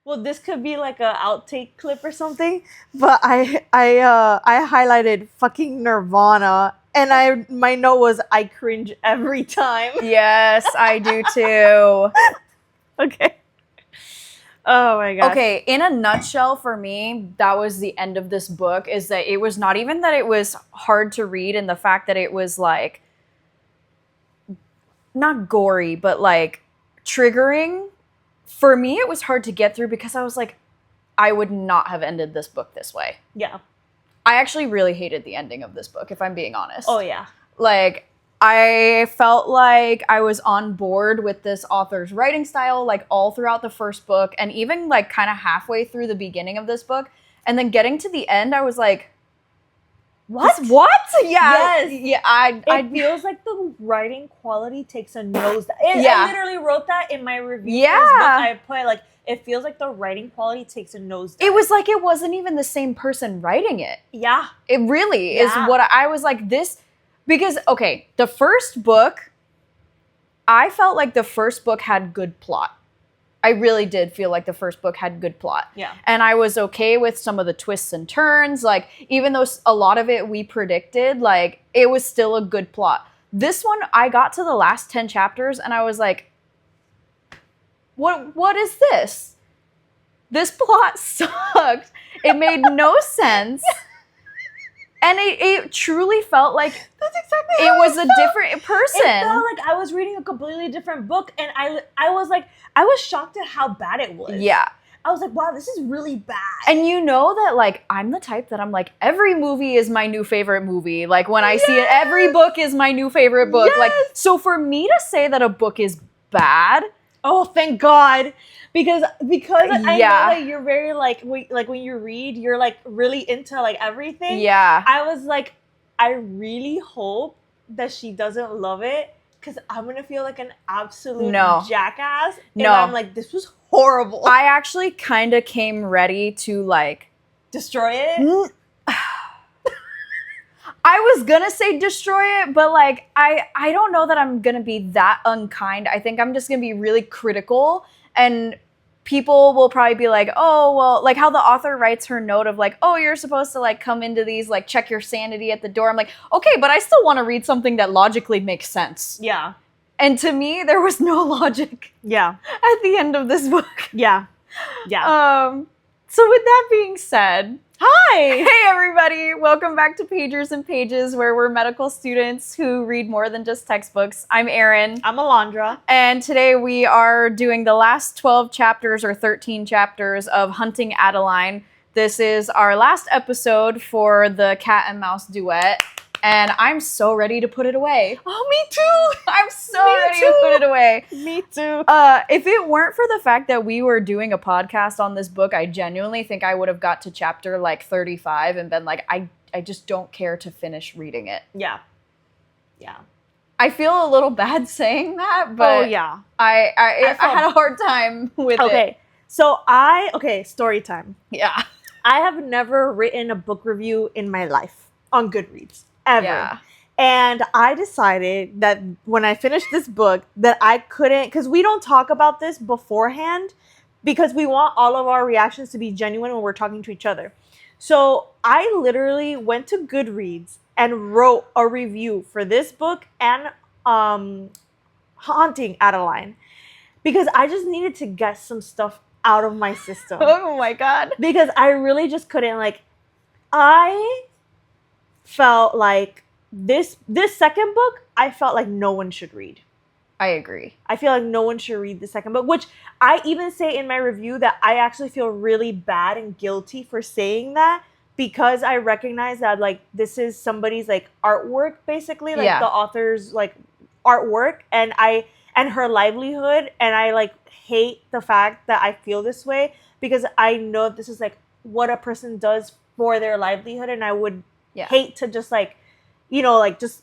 Well, this could be like a outtake clip or something, but I highlighted fucking Nirvana, and my note was I cringe every time. Yes, I do too. Okay. Oh my gosh. Okay, in a nutshell, for me, that was the end of this book, is that it was not even that it was hard to read, and the fact that it was like not gory, but like triggering. For me, it was hard to get through because I was like, I would not have ended this book this way. Yeah. I actually really hated the ending of this book, if I'm being honest. Oh yeah. Like, I felt like I was on board with this author's writing style, like all throughout the first book, and even like kind of halfway through the beginning of this book. And then getting to the end, I was like, what? Yeah. Yes. Yeah. It feels like the writing quality takes a nose. Yeah. I literally wrote that in my review. Yeah. For this book. I put like, it feels like the writing quality takes a nose. It was like it wasn't even the same person writing it. Yeah. It really is what I was like, this, because, okay, the first book, I felt like the first book had good plot. I really did feel like the first book had good plot. Yeah. And I was okay with some of the twists and turns. Like, even though a lot of it we predicted, like, it was still a good plot. This one, I got to the last 10 chapters and I was like, what is this? This plot sucked. It made no sense. And it truly felt like that's exactly it was a different person. It felt like I was reading a completely different book, and I was shocked at how bad it was. Yeah. I was like, wow, this is really bad. And you know that, like, I'm the type that I'm like, every movie is my new favorite movie. Like, when I see it, every book is my new favorite book. Like, so for me to say that a book is bad. Oh, thank God. Because I know that you're very like when you read, you're like really into like everything. Yeah. I was like, I really hope that she doesn't love it, because I'm gonna feel like an absolute jackass. And I'm like, this was horrible. I actually kind of came ready to like destroy it. I was gonna say destroy it, but like I don't know that I'm gonna be that unkind. I think I'm just gonna be really critical, and people will probably be like, oh, well, like how the author writes her note of like, oh, you're supposed to like come into these, like check your sanity at the door. I'm like, okay, but I still want to read something that logically makes sense. Yeah. And to me, there was no logic. Yeah. At the end of this book. Yeah. Yeah. So with that being said, hi! Hey everybody! Welcome back to Pagers and Pages, where we're medical students who read more than just textbooks. I'm Erin. I'm Alondra. And today we are doing the last 12 chapters or 13 chapters of Hunting Adeline. This is our last episode for the Cat and Mouse Duet. And I'm so ready to put it away. Oh, me too! I'm so ready to put it away. Me too. If it weren't for the fact that we were doing a podcast on this book, I genuinely think I would have got to chapter like 35 and been like, I just don't care to finish reading it. Yeah. Yeah. I feel a little bad saying that, but I had a hard time with it. Okay. So story time. Yeah. I have never written a book review in my life on Goodreads. Ever. Yeah. And I decided that when I finished this book that I couldn't, because we don't talk about this beforehand, because we want all of our reactions to be genuine when we're talking to each other. So I literally went to Goodreads and wrote a review for this book and Haunting Adeline, because I just needed to get some stuff out of my system. Oh my God. Because I really just couldn't, like, I felt like this second book, I felt like no one should read. I agree. I feel like no one should read the second book, which I even say in my review that I actually feel really bad and guilty for saying that, because I recognize that like this is somebody's like artwork, basically, like the author's like artwork and her livelihood, and I like hate the fact that I feel this way, because I know this is like what a person does for their livelihood, and I would hate to just like, you know, like just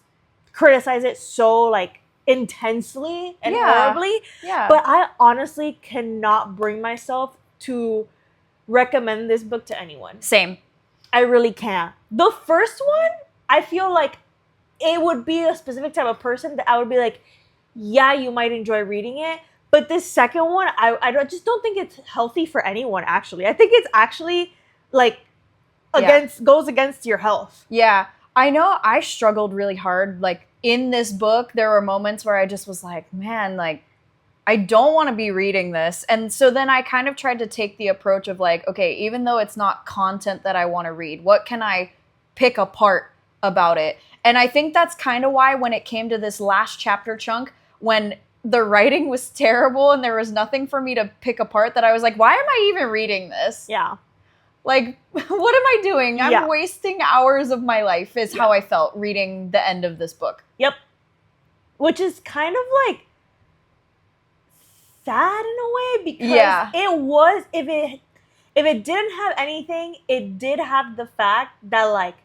criticize it so like intensely and horribly. Yeah. But I honestly cannot bring myself to recommend this book to anyone. Same. I really can't. The first one, I feel like it would be a specific type of person that I would be like, yeah, you might enjoy reading it. But this second one, just don't think it's healthy for anyone, actually. I think it's actually, like, goes against your health. Yeah. I know I struggled really hard. Like, in this book, there were moments where I just was like, man, like, I don't want to be reading this. And so then I kind of tried to take the approach of like, okay, even though it's not content that I want to read, what can I pick apart about it? And I think that's kind of why when it came to this last chapter chunk, when the writing was terrible and there was nothing for me to pick apart, that I was like, why am I even reading this? Yeah. Like, what am I doing? I'm wasting hours of my life is how I felt reading the end of this book. Yep. Which is kind of like sad in a way, because it was, if it didn't have anything, it did have the fact that like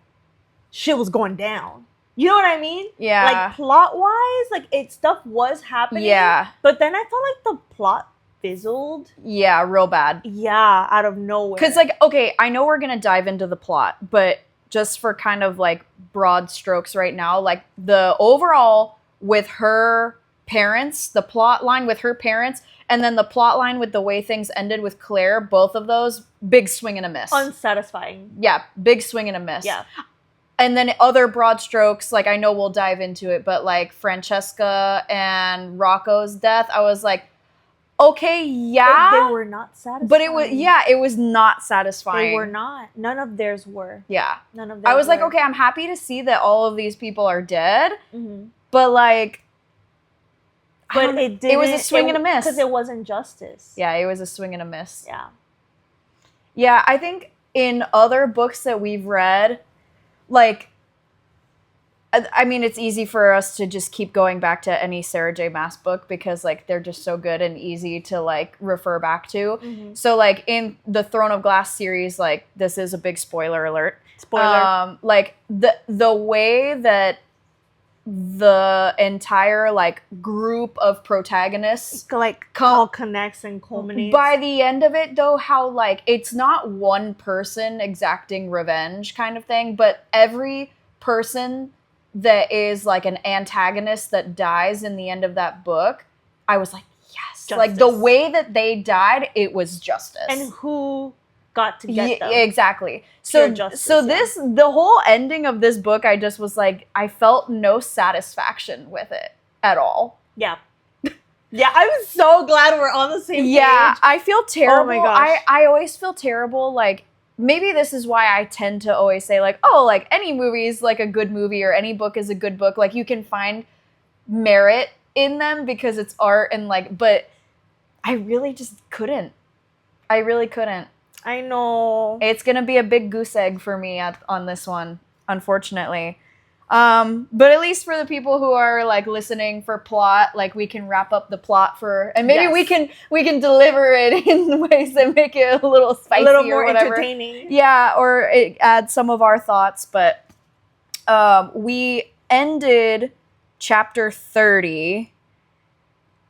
shit was going down. You know what I mean? Yeah. Like plot wise, like stuff was happening. Yeah. But then I felt like the plot fizzled. Yeah, real bad. Yeah, out of nowhere. Because like, okay, I know we're gonna dive into the plot, but just for kind of like broad strokes right now, like the overall with her parents, the plot line with her parents, and then the plot line with the way things ended with Claire, both of those, big swing and a miss. Unsatisfying. Yeah, big swing and a miss. Yeah. And then other broad strokes, like I know we'll dive into it, but like Francesca and Rocco's death, I was like, okay, yeah. They were not satisfying. But it was not satisfying. They were not. None of theirs were. Yeah. None of theirs I was like, were. okay, I'm happy to see that all of these people are dead, Mm-hmm. but like, but it was a swing and a miss. Because it wasn't justice. Yeah, it was a swing and a miss. Yeah. Yeah, I think in other books that we've read, like, I mean, it's easy for us to just keep going back to any Sarah J. Maas book because, like, they're just so good and easy to, like, refer back to. Mm-hmm. So, like, in the Throne of Glass series, like, this is a big spoiler alert. Spoiler. Like, the way that the entire, like, group of protagonists like, all connects and culminates. By the end of it, though, how, like, it's not one person exacting revenge kind of thing, but every person that is, like, an antagonist that dies in the end of that book, I was like, yes. Justice. Like, the way that they died, it was justice. And who got to get them. Exactly. Pure justice, the whole ending of this book, I just was like, I felt no satisfaction with it at all. Yeah. Yeah, I was so glad we're on the same page. Yeah, I feel terrible. Oh my gosh. I always feel terrible, like, maybe this is why I tend to always say, like, oh, like, any movie is, like, a good movie or any book is a good book. Like, you can find merit in them because it's art and, like, but I really just couldn't. I really couldn't. I know. It's going to be a big goose egg for me on this one, unfortunately. But at least for the people who are, like, listening for plot, like, we can wrap up the plot and maybe we can deliver it in ways that make it a little spicy, a little more entertaining. Yeah, or it adds some of our thoughts. But we ended chapter 30,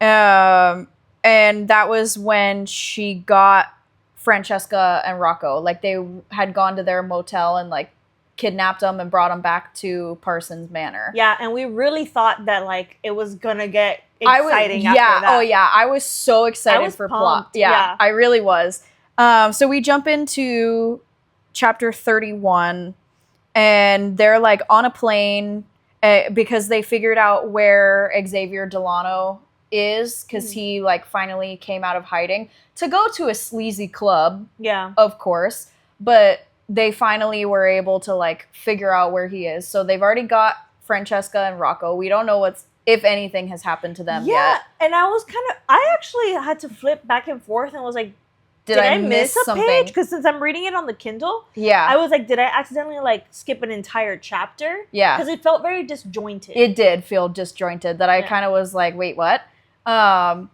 and that was when she got Francesca and Rocco. Like, they had gone to their motel and, like, kidnapped them and brought them back to Parsons Manor. Yeah, and we really thought that, like, it was gonna get exciting after that. Oh yeah, I was so excited for plot. Yeah, I really was. So we jump into chapter 31, and they're, like, on a plane because they figured out where Xavier Delano is, because he, like, finally came out of hiding to go to a sleazy club. Yeah. Of course. But they finally were able to, like, figure out where he is. So they've already got Francesca and Rocco. We don't know if anything has happened to them yet. Yeah, and I actually had to flip back and forth and was like, did I miss a something? page? Because since I'm reading it on the Kindle, I was like, did I accidentally, like, skip an entire chapter? Yeah. Because it felt very disjointed. It did feel disjointed, that I kind of was like, wait, what? But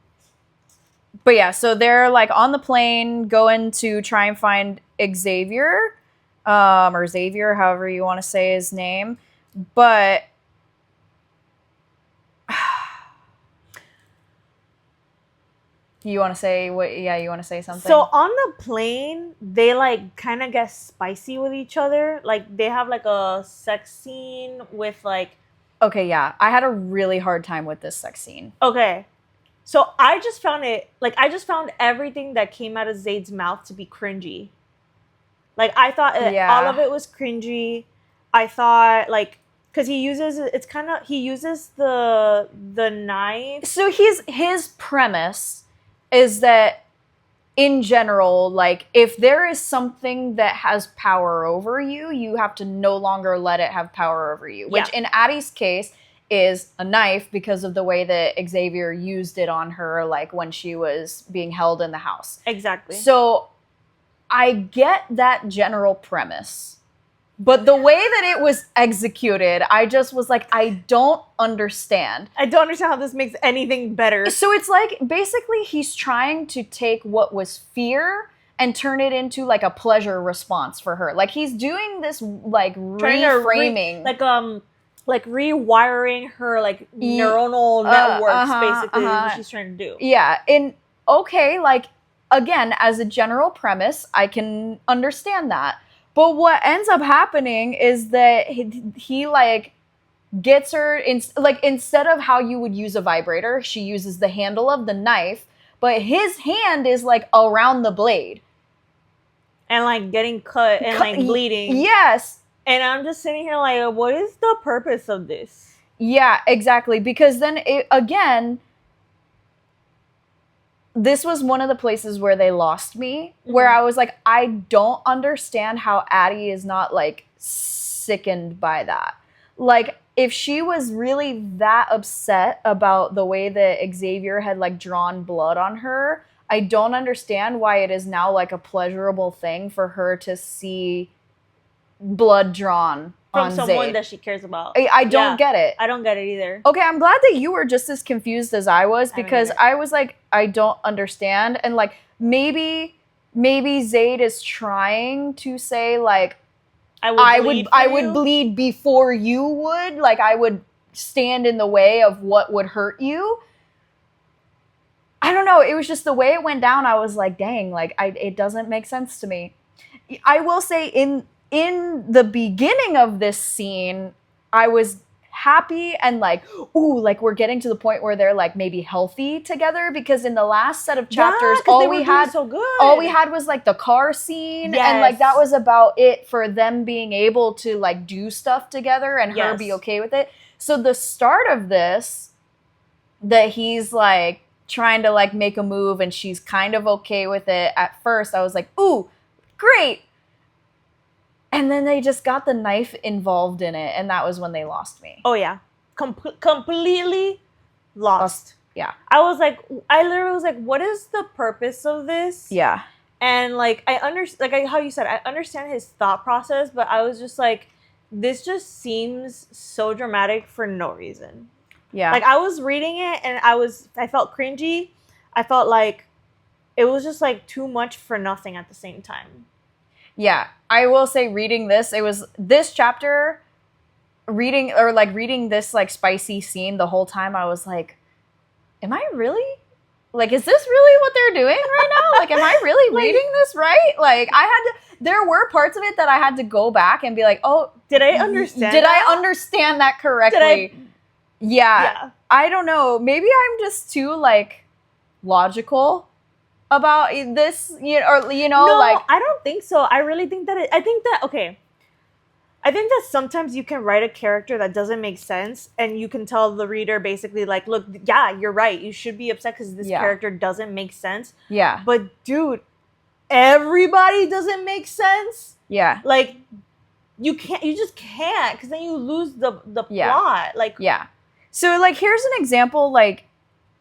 yeah, so they're, like, on the plane going to try and find Xavier, or Xavier, however you want to say his name. But you want to say what? Yeah, you want to say something? So on the plane, they, like, kind of get spicy with each other. Like, they have, like, a sex scene with, like... Okay, yeah. I had a really hard time with this sex scene. Okay. So I just found everything that came out of Zayd's mouth to be cringy. Like, I thought all of it was cringy. I thought, like, because he uses the knife. So his premise is that, in general, like, if there is something that has power over you, you have to no longer let it have power over you. Which, in Addie's case, is a knife because of the way that Xavier used it on her, like, when she was being held in the house. Exactly. So I get that general premise. But the way that it was executed, I just was like, I don't understand. I don't understand how this makes anything better. So it's like, basically, he's trying to take what was fear and turn it into, like, a pleasure response for her. Like, he's doing this, like, reframing. Like rewiring her, like, neuronal networks, basically, is what she's trying to do. Yeah, and okay, like, again, as a general premise, I can understand that. But what ends up happening is that he like, gets her, instead of how you would use a vibrator, she uses the handle of the knife, but his hand is, like, around the blade. And, like, getting cut and, like, bleeding. Yes. And I'm just sitting here like, what is the purpose of this? Yeah, exactly. Because then, again, this was one of the places where they lost me, where I was like, I don't understand how Addie is not, like, sickened by that. Like, if she was really that upset about the way that Xavier had, like, drawn blood on her, I don't understand why it is now, like, a pleasurable thing for her to see blood drawn from someone Zayd. that she cares about. I don't get it. I don't get it either. Okay, I'm glad that you were just as confused as I was, because I was like, I don't understand. And, like, maybe Zayd is trying to say, like, I would bleed before you would. Like, I would stand in the way of what would hurt you. I don't know. It was just the way it went down. I was like, dang, like, it doesn't make sense to me. I will say, in the beginning of this scene, I was happy and like, ooh, like, we're getting to the point where they're, like, maybe healthy together, because in the last set of chapters, all we had was, like, the car scene, and, like, that was about it for them being able to, like, do stuff together and her be okay with it. So the start of this, that he's, like, trying to, like, make a move and she's kind of okay with it at first, I was like, ooh, great. And then they just got the knife involved in it, and that was when they lost me. Oh, yeah. Completely lost. Yeah. I literally was like, what is the purpose of this? Yeah. And, like, how you said, I understand his thought process, but I was just like, this just seems so dramatic for no reason. Yeah. Like, I was reading it, and I felt cringy. I felt like it was just, like, too much for nothing at the same time. Yeah, I will say, reading this, it was this chapter, reading this, like, spicy scene the whole time, I was like, am I really, like, is this really what they're doing right now? Like, am I really reading this right? Like, there were parts of it that I had to go back and be like, oh, did I understand I understand that correctly? Yeah, I don't know. Maybe I'm just too, like, logical about this, no, like, I don't think so. I really think that I think that sometimes you can write a character that doesn't make sense, and you can tell the reader basically, like, look, yeah, you're right, you should be upset because this character doesn't make sense. Yeah. But dude, everybody doesn't make sense. Yeah. Like, you just can't, because then you lose the plot. Like, yeah. So, like, here's an example. Like,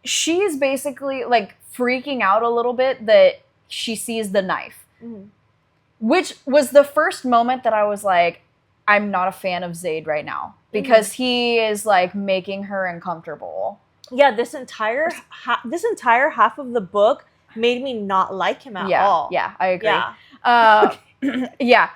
she's basically, like, freaking out a little bit that she sees the knife, which was the first moment that I was like, I'm not a fan of Zayd right now, because he is, like, making her uncomfortable. Yeah, this entire half of the book made me not like him at all. Yeah, I agree. Yeah,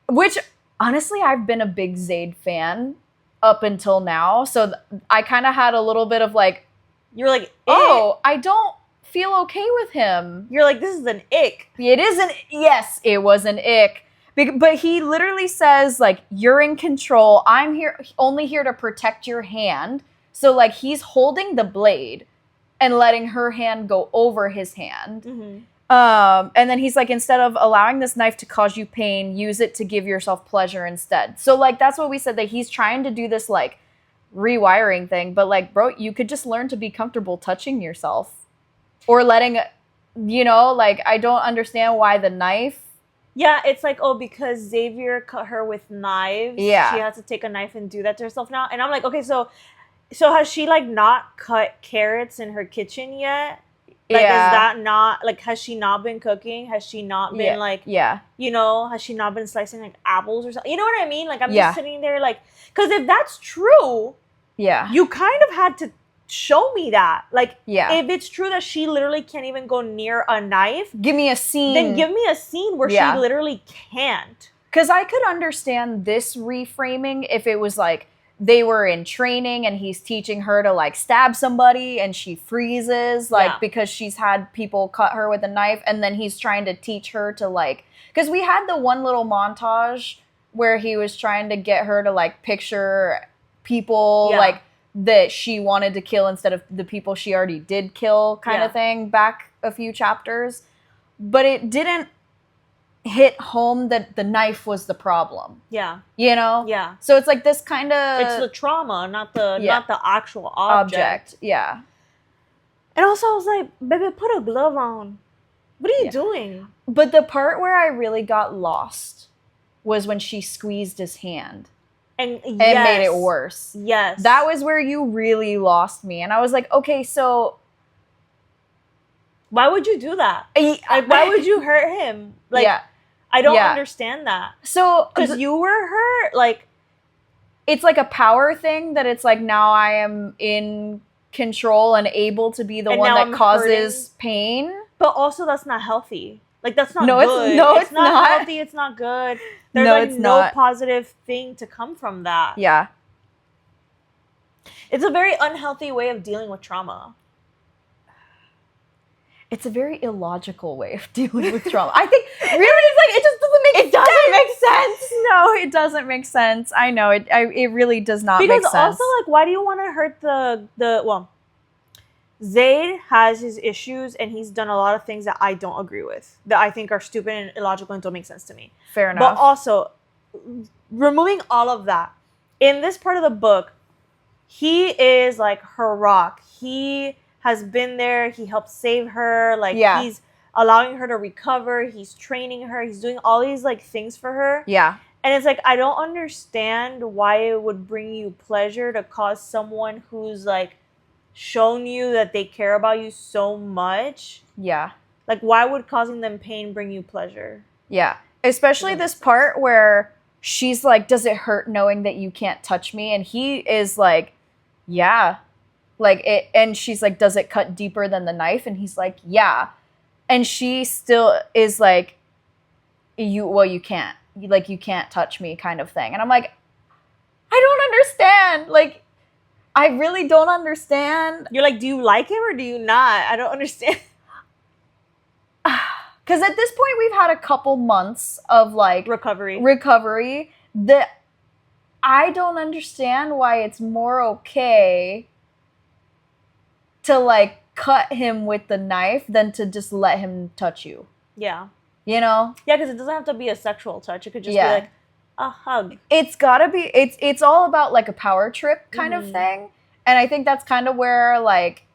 which, honestly, I've been a big Zayd fan up until now, so I kind of had a little bit of, like, you're like, oh, I don't feel okay with him. You're like, this is an ick. Yes, it was an ick. But he literally says, like, you're in control. I'm only here to protect your hand. So, like, he's holding the blade, and letting her hand go over his hand. Mm-hmm. And then he's like, instead of allowing this knife to cause you pain, use it to give yourself pleasure instead. So like, that's what we said, that he's trying to do this like rewiring thing. But like, bro, you could just learn to be comfortable touching yourself or letting, you know, like, I don't understand why the knife. Yeah, it's like, oh, because Xavier cut her with knives. Yeah. She has to take a knife and do that to herself now. And I'm like, okay, so has she like not cut carrots in her kitchen yet? Like, Yeah. is that not, like, has she not been cooking? Has she not been, like, you know, has she not been slicing, like, apples or something? You know what I mean? Like, I'm just sitting there, like, because if that's true, you kind of had to show me that. Like, if it's true that she literally can't even go near a knife. Give me a scene. Then give me a scene where she literally can't. Because I could understand this reframing if it was, like, they were in training and he's teaching her to like stab somebody and she freezes like because she's had people cut her with a knife, and then he's trying to teach her to like, because we had the one little montage where he was trying to get her to like picture people like that she wanted to kill instead of the people she already did kill kind of thing back a few chapters, but it didn't hit home that the knife was the problem. You know? So it's like this kind of, it's the trauma, not the actual object. And also I was like, baby, put a glove on. What are you doing? But the part where I really got lost was when she squeezed his hand and made it worse. That was where you really lost me. And I was like, okay, so why would you do that? Like, why would you hurt him? Like, I don't understand that. So, because you were hurt, like, it's like a power thing that it's like, now I am in control and able to be the one that causes pain. But also, that's not healthy. Like, that's not good. It's not healthy. It's not good. There's no positive thing to come from that. It's a very unhealthy way of dealing with trauma. It's a very illogical way of dealing with trauma. I think really it's like it just doesn't make sense. It doesn't make sense. No, it doesn't make sense. I know it. It really does not make sense. Because also, like, why do you want to hurt the well? Zayd has his issues, and he's done a lot of things that I don't agree with, that I think are stupid and illogical and don't make sense to me. Fair enough. But also, removing all of that, in this part of the book, he is like her rock. He has been there. He helped save her. Like, he's allowing her to recover. He's training her. He's doing all these, like, things for her. And it's like, I don't understand why it would bring you pleasure to cause someone who's, like, shown you that they care about you so much. Like, why would causing them pain bring you pleasure? Especially this part where she's like, does it hurt knowing that you can't touch me? And he is like, like it, and she's like, does it cut deeper than the knife? And he's like, yeah. And she still is like, you can't, like, you can't touch me kind of thing. And I'm like, I don't understand. Like, I really don't understand. You're like, do you like him or do you not? I don't understand. Because at this point, we've had a couple months of like recovery that I don't understand why it's more okay to like cut him with the knife than to just let him touch you. You know? Because it doesn't have to be a sexual touch. It could just be like a hug. It's gotta be, it's all about like a power trip kind of thing. And I think that's kind of where like,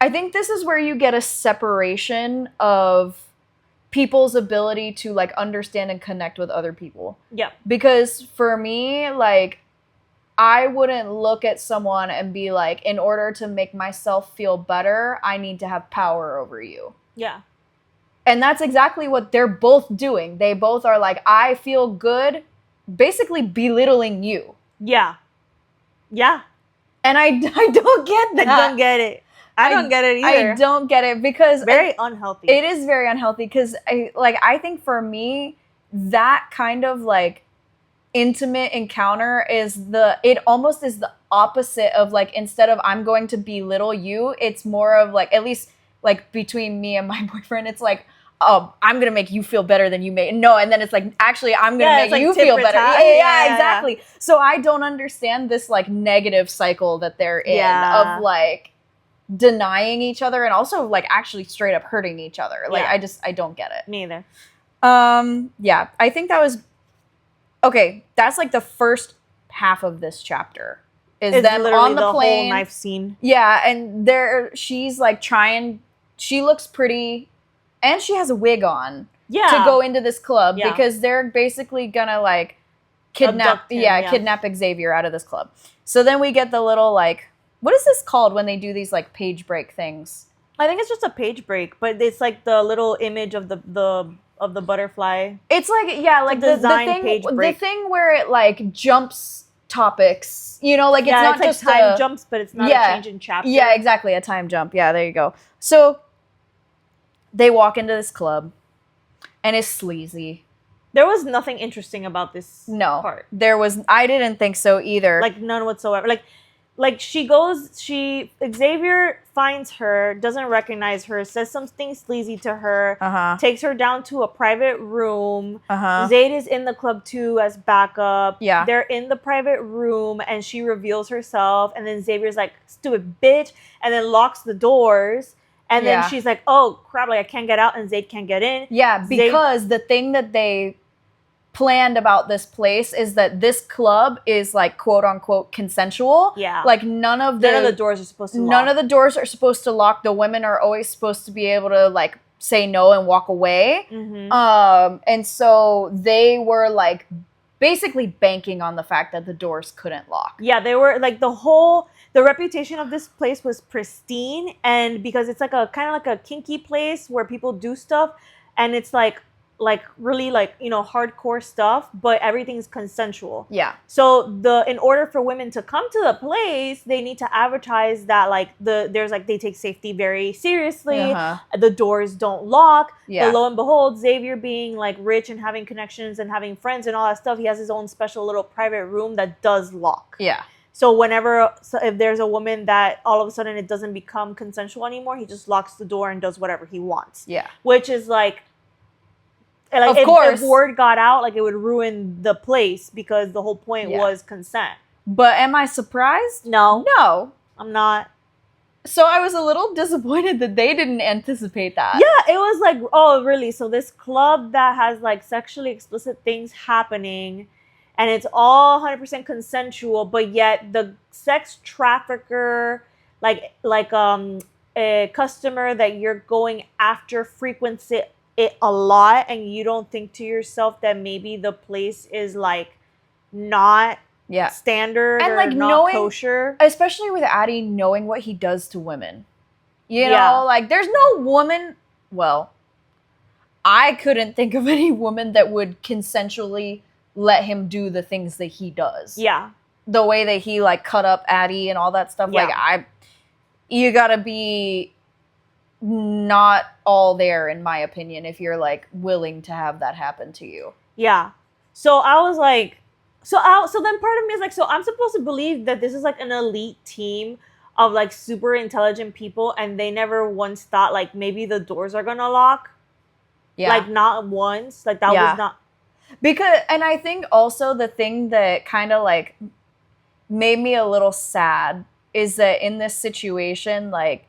I think this is where you get a separation of people's ability to like understand and connect with other people. Because for me, like, I wouldn't look at someone and be like, in order to make myself feel better, I need to have power over you. And that's exactly what they're both doing. They both are like, I feel good, basically belittling you. And I don't get that. I don't get it. I don't get it either. I don't get it because very unhealthy. It is very unhealthy because I think for me, that kind of like intimate encounter is it almost is the opposite of like, instead of I'm going to belittle you, it's more of like, at least like between me and my boyfriend, it's like, oh, I'm going to make you feel better than you made. No, and then it's like, actually, I'm going to make like you feel better. Exactly. So I don't understand this like negative cycle that they're in of like, denying each other and also like actually straight up hurting each other. Like Yeah. I don't get it. Me either. Yeah, I think that was okay. That's like the first half of this chapter is It's them literally on the plane. whole knife scene. Yeah, and she's like trying. She looks pretty, and she has a wig on Yeah. to go into this club Yeah. because they're basically gonna like kidnap. Abduct him, Kidnap Xavier out of this club. So then we get the little like, what is this called when they do these like page break things? I think it's just a page break, but it's like the little image of the butterfly. It's like like the design page break. The thing where it like jumps topics. You know, like it's not like just time jumps, but it's not a change in chapter. Yeah, exactly, a time jump. Yeah, there you go. So they walk into this club, and it's sleazy. There was nothing interesting about this part. There was. I didn't think so either. Like none whatsoever. Like Xavier finds her, doesn't recognize her, says something sleazy to her, takes her down to a private room. Zayd is in the club too as backup. Yeah. They're in the private room and she reveals herself and then Xavier's like, stupid bitch, and then locks the doors. And then she's like, oh crap, like I can't get out and Zayd can't get in. Yeah, because the thing that they planned about this place is that this club is like quote unquote consensual. Yeah. Like none of the doors are supposed to lock. None of the doors are supposed to lock. The women are always supposed to be able to like say no and walk away. And so they were like basically banking on the fact that the doors couldn't lock. Yeah, they were like the reputation of this place was pristine, and because it's like a kind of like a kinky place where people do stuff and it's like really like, you know, hardcore stuff, but everything's consensual. Yeah. So in order for women to come to the place, they need to advertise that like there's like they take safety very seriously. The doors don't lock. Yeah. But lo and behold, Xavier being like rich and having connections and having friends and all that stuff, he has his own special little private room that does lock. Yeah. So if there's a woman that all of a sudden it doesn't become consensual anymore, he just locks the door and does whatever he wants. Yeah. Which is like of course, if word got out, like it would ruin the place because the whole point was consent. But am I surprised? No. No. I'm not. So I was a little disappointed that they didn't anticipate that. Yeah, it was like, oh, really? So this club that has like sexually explicit things happening and it's all 100% consensual, but yet the sex trafficker, like a customer that you're going after frequents it a lot, and you don't think to yourself that maybe the place is like not standard and or like not kosher, especially with Addie knowing what he does to women. You know, like there's no woman. Well, I couldn't think of any woman that would consensually let him do the things that he does. Yeah, the way that he like cut up Addie and all that stuff. Yeah. Like you gotta be not all there, in my opinion, if you're like willing to have that happen to you. Yeah. So I was like, so then part of me is like, so I'm supposed to believe that this is like an elite team of like super intelligent people, and they never once thought like maybe the doors are gonna lock. Yeah. Like not once. Like that was not. Because, and I think also the thing that kind of like made me a little sad is that in this situation, like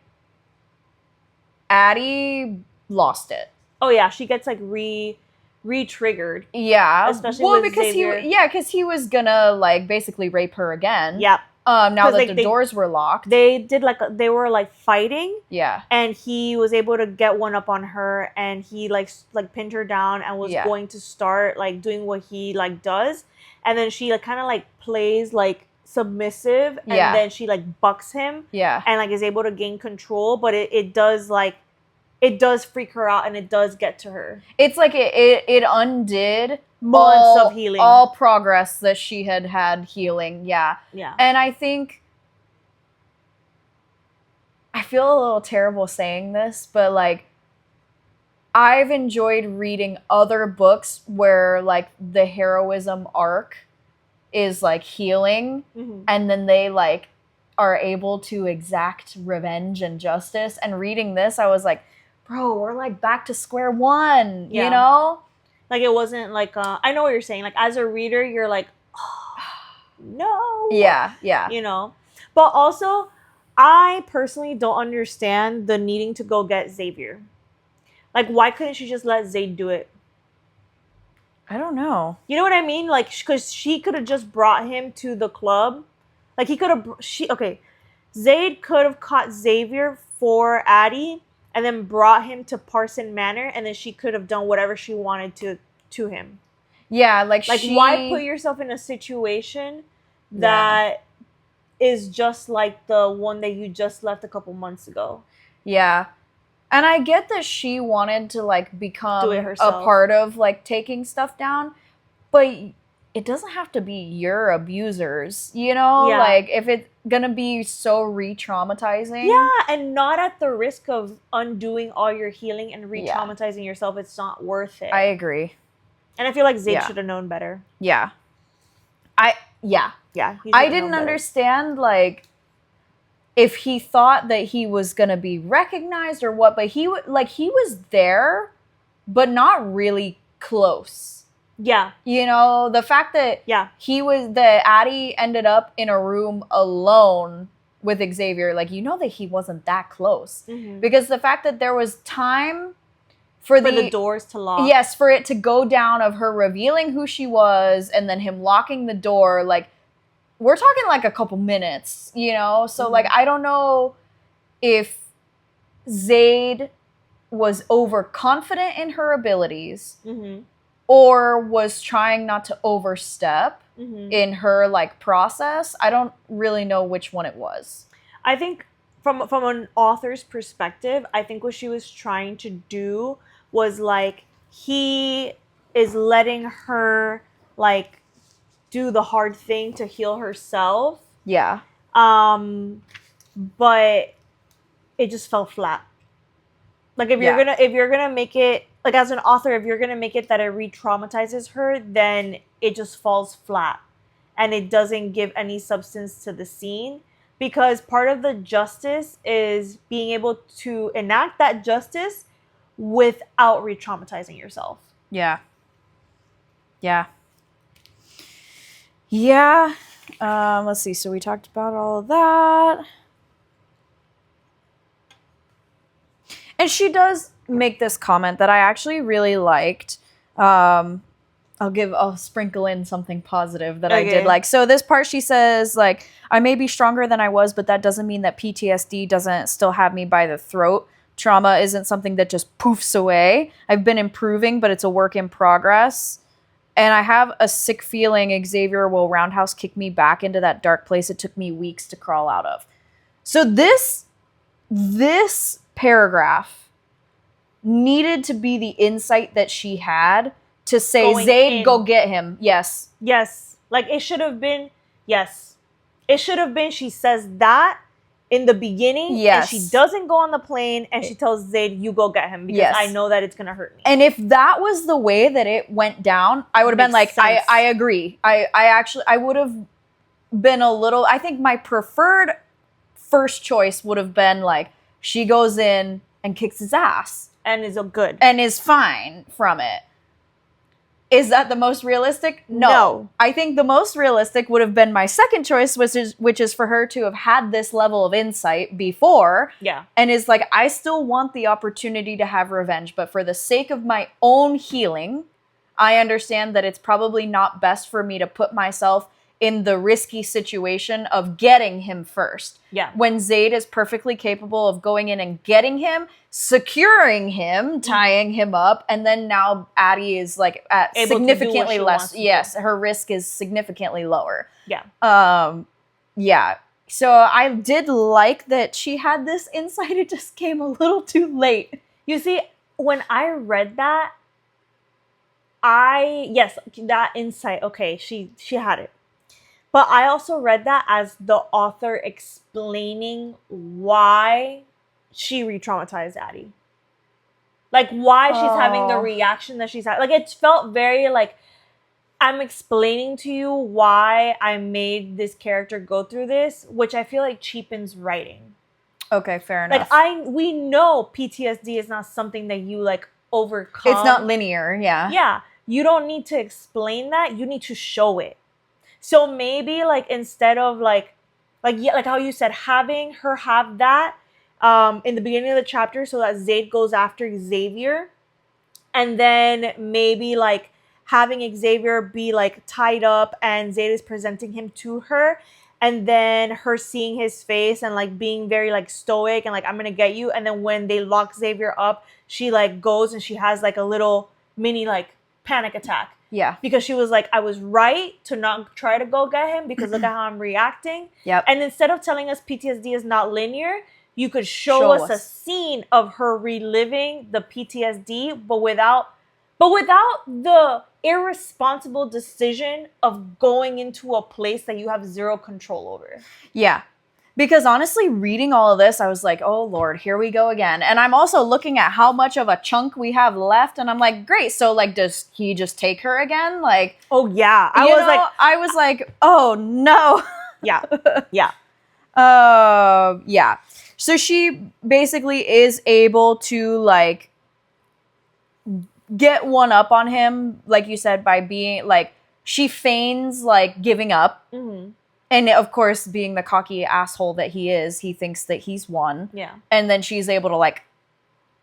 Addie lost it. Oh yeah, she gets like re-triggered. Yeah, especially with because Xavier. because he was gonna like basically rape her again. Yep. Now that the doors were locked, they were like fighting. Yeah. And he was able to get one up on her, and he like pinned her down and was going to start like doing what he like does, and then she like kind of like plays like submissive, and then she like bucks him, and like is able to gain control, but it does freak her out, and it does get to her. It's like it undid months of healing, all progress that she had healing. Yeah. And I think I feel a little terrible saying this, but like I've enjoyed reading other books where like the heroism arc is like healing, and then they like are able to exact revenge and justice. And reading this, I was like, bro, we're like back to square one, you know? Like it wasn't like I know what you're saying. Like as a reader, you're like, oh, no. Yeah. You know? But also I personally don't understand the needing to go get Xavier. Like, why couldn't she just let Zayd do it? I don't know. You know what I mean? Like, because she could have just brought him to the club. Like, he could have. Okay. Zayd could have caught Xavier for Addie and then brought him to Parson Manor, and then she could have done whatever she wanted to him. Yeah, like why put yourself in a situation that is just like the one that you just left a couple months ago? Yeah. And I get that she wanted to like become a part of like taking stuff down, but it doesn't have to be your abusers, you know? Yeah. Like if it's gonna be so re-traumatizing. Yeah, and not at the risk of undoing all your healing and re-traumatizing yourself. It's not worth it. I agree. And I feel like Zayd should have known better. Yeah. Yeah. I didn't understand like if he thought that he was gonna be recognized or what, but he was there, but not really close. Yeah. You know, the fact that that Addie ended up in a room alone with Xavier, like, you know that he wasn't that close. Mm-hmm. Because the fact that there was time for the doors to lock. Yes, for it to go down of her revealing who she was and then him locking the door, like, we're talking like a couple minutes, you know? So, like, I don't know if Zayd was overconfident in her abilities or was trying not to overstep in her, like, process. I don't really know which one it was. I think from an author's perspective, I think what she was trying to do was, like, he is letting her, like, do the hard thing to heal herself. Yeah. But it just fell flat. Like, if you're gonna make it, like, as an author, if you're gonna make it that it re-traumatizes her, then it just falls flat. And it doesn't give any substance to the scene. Because part of the justice is being able to enact that justice without re-traumatizing yourself. Yeah. Let's see. So we talked about all of that. And she does make this comment that I actually really liked. I'll sprinkle in something positive that I did like. So this part, she says, like, I may be stronger than I was, but that doesn't mean that PTSD doesn't still have me by the throat. Trauma isn't something that just poofs away. I've been improving, but it's a work in progress. And I have a sick feeling Xavier will roundhouse kick me back into that dark place it took me weeks to crawl out of. So this paragraph needed to be the insight that she had to say, Zayd, go get him. Yes. Like, it should have been, It should have been, she says that in the beginning, and she doesn't go on the plane, and she tells Zayd, you go get him, because I know that it's going to hurt me. And if that was the way that it went down, I would have been like, I agree. I would have been a little, I think my preferred first choice would have been like, she goes in and kicks his ass. And is good. And is fine from it. Is that the most realistic? No. I think the most realistic would have been my second choice, which is for her to have had this level of insight before. Yeah. And is like, I still want the opportunity to have revenge, but for the sake of my own healing, I understand that it's probably not best for me to put myself in the risky situation of getting him first. Yeah. When Zayd is perfectly capable of going in and getting him, securing him, tying him up, and then now Addie is like at significantly less. Yes, her risk is significantly lower. Yeah. Yeah. So I did like that she had this insight. It just came a little too late. You see, when I read that, that insight, okay, she had it. But I also read that as the author explaining why she re-traumatized Addie. Like, why she's having the reaction that she's having. Like, it felt very like, I'm explaining to you why I made this character go through this, which I feel like cheapens writing. Okay, fair enough. Like, we know PTSD is not something that you, like, overcome. It's not linear, yeah. Yeah. You don't need to explain that. You need to show it. So maybe, like, instead of, like, like, yeah, like how you said, having her have that in the beginning of the chapter so that Zayd goes after Xavier, and then maybe like having Xavier be like tied up and Zayd is presenting him to her, and then her seeing his face and like being very like stoic and like, I'm gonna get you, and then when they lock Xavier up, she like goes and she has like a little mini like panic attack. Yeah. Because she was like, I was right to not try to go get him because look at how I'm reacting. Yep. And instead of telling us PTSD is not linear, you could show us a scene of her reliving the PTSD, but without the irresponsible decision of going into a place that you have zero control over. Yeah. Because honestly, reading all of this, I was like, oh, Lord, here we go again. And I'm also looking at how much of a chunk we have left. And I'm like, great. So, like, does he just take her again? Like, oh, yeah. I was like, oh, no. Yeah. Yeah. Yeah. So she basically is able to, like, get one up on him, like you said, by being, like, she feigns, like, giving up. Mm-hmm. And of course, being the cocky asshole that he is, he thinks that he's won. Yeah. And then she's able to like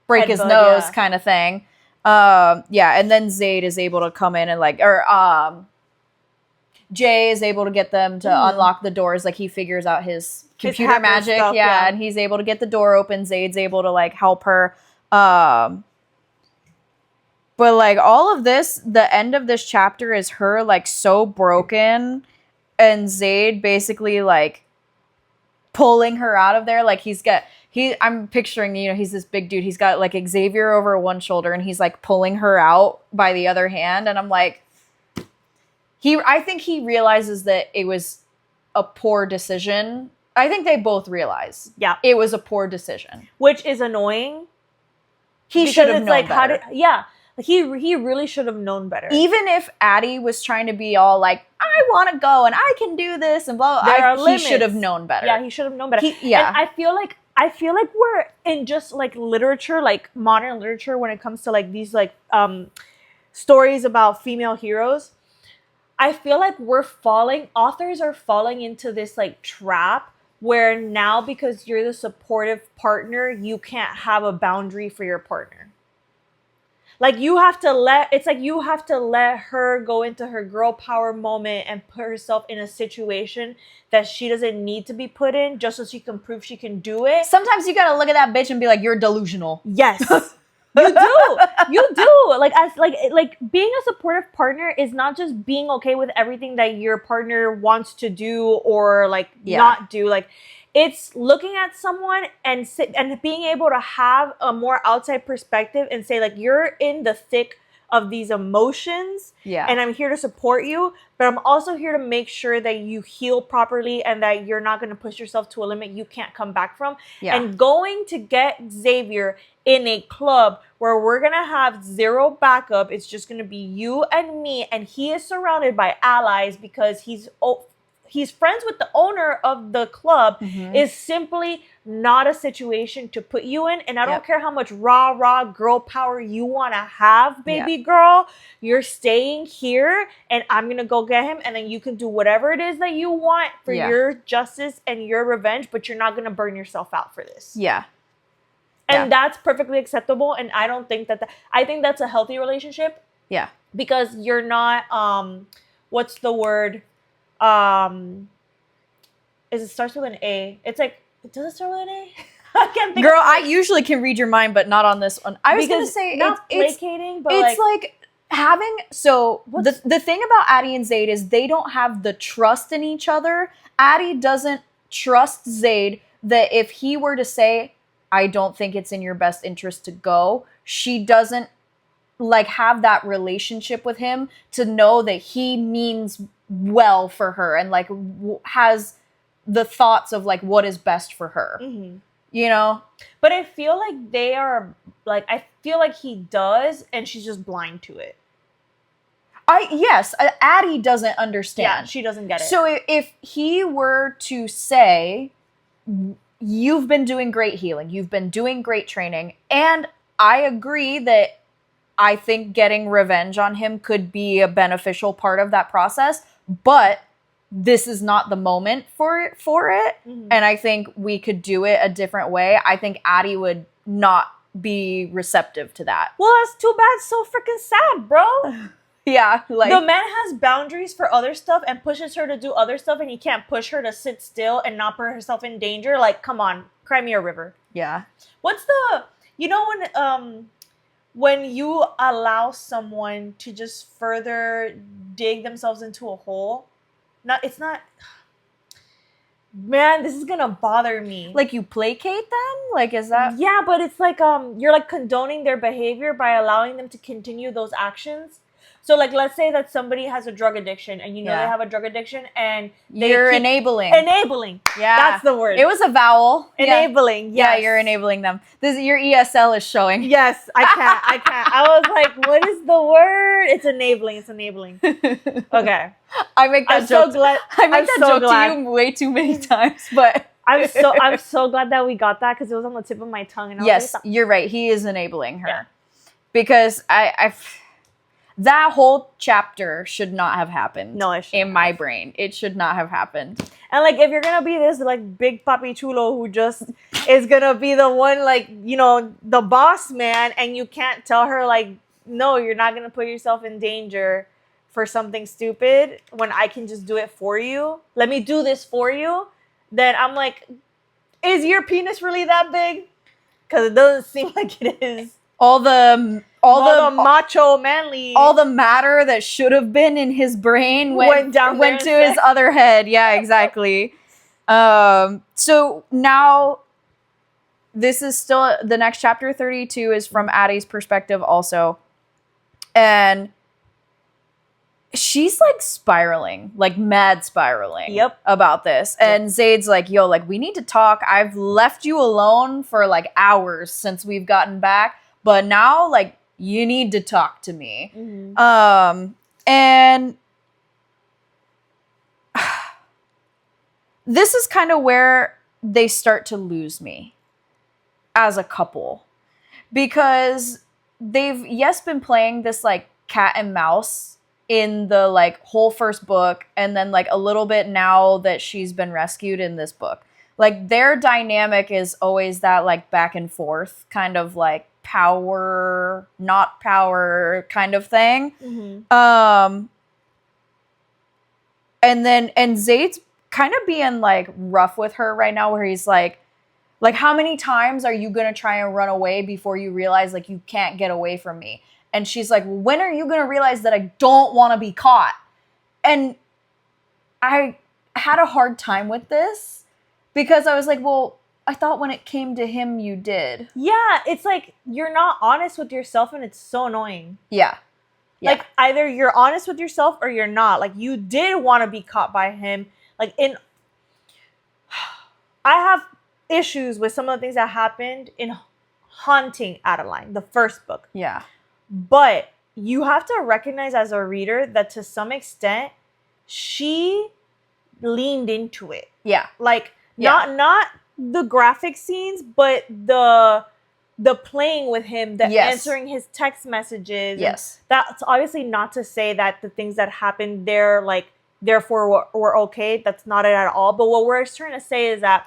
break his nose, kind of thing. Yeah. And then Zayd is able to come in and like, or Jay is able to get them to unlock the doors. Like he figures out his computer magic. Stuff, yeah. And he's able to get the door open. Zayd's able to like help her. But like all of this, the end of this chapter is her like so broken. And Zayd basically like pulling her out of there. Like I'm picturing, he's this big dude. He's got like Xavier over one shoulder and he's like pulling her out by the other hand. And I'm like, I think he realizes that it was a poor decision. I think they both realize it was a poor decision. Which is annoying. He should have known better. He really should have known better. Even if Addie was trying to be all like, I want to go and I can do this and blah, blah, he should have known better. Yeah, he should have known better. And I feel like we're in just like literature, like modern literature, when it comes to like these like stories about female heroes. I feel like authors are falling into this like trap where now because you're the supportive partner, you can't have a boundary for your partner. Like you have to let her go into her girl power moment and put herself in a situation that she doesn't need to be put in just so she can prove she can do it. Sometimes you gotta look at that bitch and be like, you're delusional. Yes. You do. You do. Like being a supportive partner is not just being okay with everything that your partner wants to do or like not do. Like it's looking at someone and being able to have a more outside perspective and say like, you're in the thick of these emotions and I'm here to support you, but I'm also here to make sure that you heal properly and that you're not going to push yourself to a limit you can't come back from. And going to get Xavier in a club where we're going to have zero backup, it's just going to be you and me, and he is surrounded by allies because he's friends with the owner of the club, is simply not a situation to put you in. And I don't care how much rah girl power you want to have, baby girl. You're staying here and I'm going to go get him. And then you can do whatever it is that you want for your justice and your revenge, but you're not going to burn yourself out for this. Yeah. And that's perfectly acceptable. And I don't think I think that's a healthy relationship. Yeah. Because you're not, what's the word? It starts with an A. It's like, does it start with an A? I can't think. Girl, I usually can read your mind, but not on this one. I was gonna say not placating, but it's like having. So the thing about Addie and Zayd is they don't have the trust in each other. Addie doesn't trust Zayd that if he were to say, "I don't think it's in your best interest to go," she doesn't like have that relationship with him to know that he means well for her and like has the thoughts of like what is best for her, you know? But I feel like they are like, I feel like he does and she's just blind to it. Yes, Addie doesn't understand. Yeah, she doesn't get it. So if he were to say, you've been doing great healing, you've been doing great training, and I agree that I think getting revenge on him could be a beneficial part of that process, but this is not the moment for it. Mhm. And I think we could do it a different way. I think Addie would not be receptive to that. Well, that's too bad. So freaking sad, bro. Yeah, like The man has boundaries for other stuff and pushes her to do other stuff, and he can't push her to sit still and not put herself in danger. Like, come on, cry me a river. yeah. What's the, you know, when you allow someone to just further dig themselves into a hole, it's not. Man, this is gonna bother me. Like you placate them? Like is that Yeah, but it's like you're like condoning their behavior by allowing them to continue those actions. So like let's say that somebody has a drug addiction and you know Yeah. they have a drug addiction and you're keep enabling. enabling. Yeah. That's the word. It was a vowel. Enabling. Yeah, Yes. you're enabling them. Your ESL is showing. Yes, I can't. I was like, what is the word? It's enabling. It's enabling. Okay. I make that I'm joke. so glad. I make I'm that so joke glad. to you way too many times, but I'm so glad that we got that because it was on the tip of my tongue. And I yes, was like, you're right. He is enabling her. Yeah. Because that whole chapter should not have happened. No, it shouldn't in my brain. It should not have happened. and like if you're gonna be this like big papi chulo who just is gonna be the one like you know the boss man, and you can't tell her like no, you're not gonna put yourself in danger for something stupid when I can just do it for you. Let me do this for you. Then I'm like, is your penis really that big? Because it doesn't seem like it is. All the macho manly. all the matter that should have been in his brain went there to his other head. Yeah, exactly. So now this is still the next chapter 32 is from Addie's perspective also. And she's like spiraling, like mad spiraling about this. And Zayd's like, yo, like we need to talk. I've left you alone for like hours since we've gotten back. But now, like, you need to talk to me. Mm-hmm. And this is kind of where they start to lose me as a couple. Because they've, been playing this, like, cat and mouse in the, like, whole first book. And then, like, a little bit now that she's been rescued in this book. Like, their dynamic is always that, like, back and forth kind of, like, power, not power kind of thing. Mm-hmm. And Zayd's kind of being like rough with her right now where he's like how many times are you gonna try and run away before you realize like you can't get away from me? And she's like, when are you gonna realize that I don't want to be caught? And I had a hard time with this because I was like, well, I thought when it came to him, you did. Yeah, it's like you're not honest with yourself, and it's so annoying. Yeah. Like either you're honest with yourself or you're not. Like you did want to be caught by him. Like I have issues with some of the things that happened in Haunting Adeline, the first book. Yeah. But you have to recognize as a reader that to some extent she leaned into it. Yeah. Like not the graphic scenes, but the playing with him, the answering his text messages. Yes. That's obviously not to say that the things that happened there, like, therefore were okay. That's not it at all. But what we're trying to say is that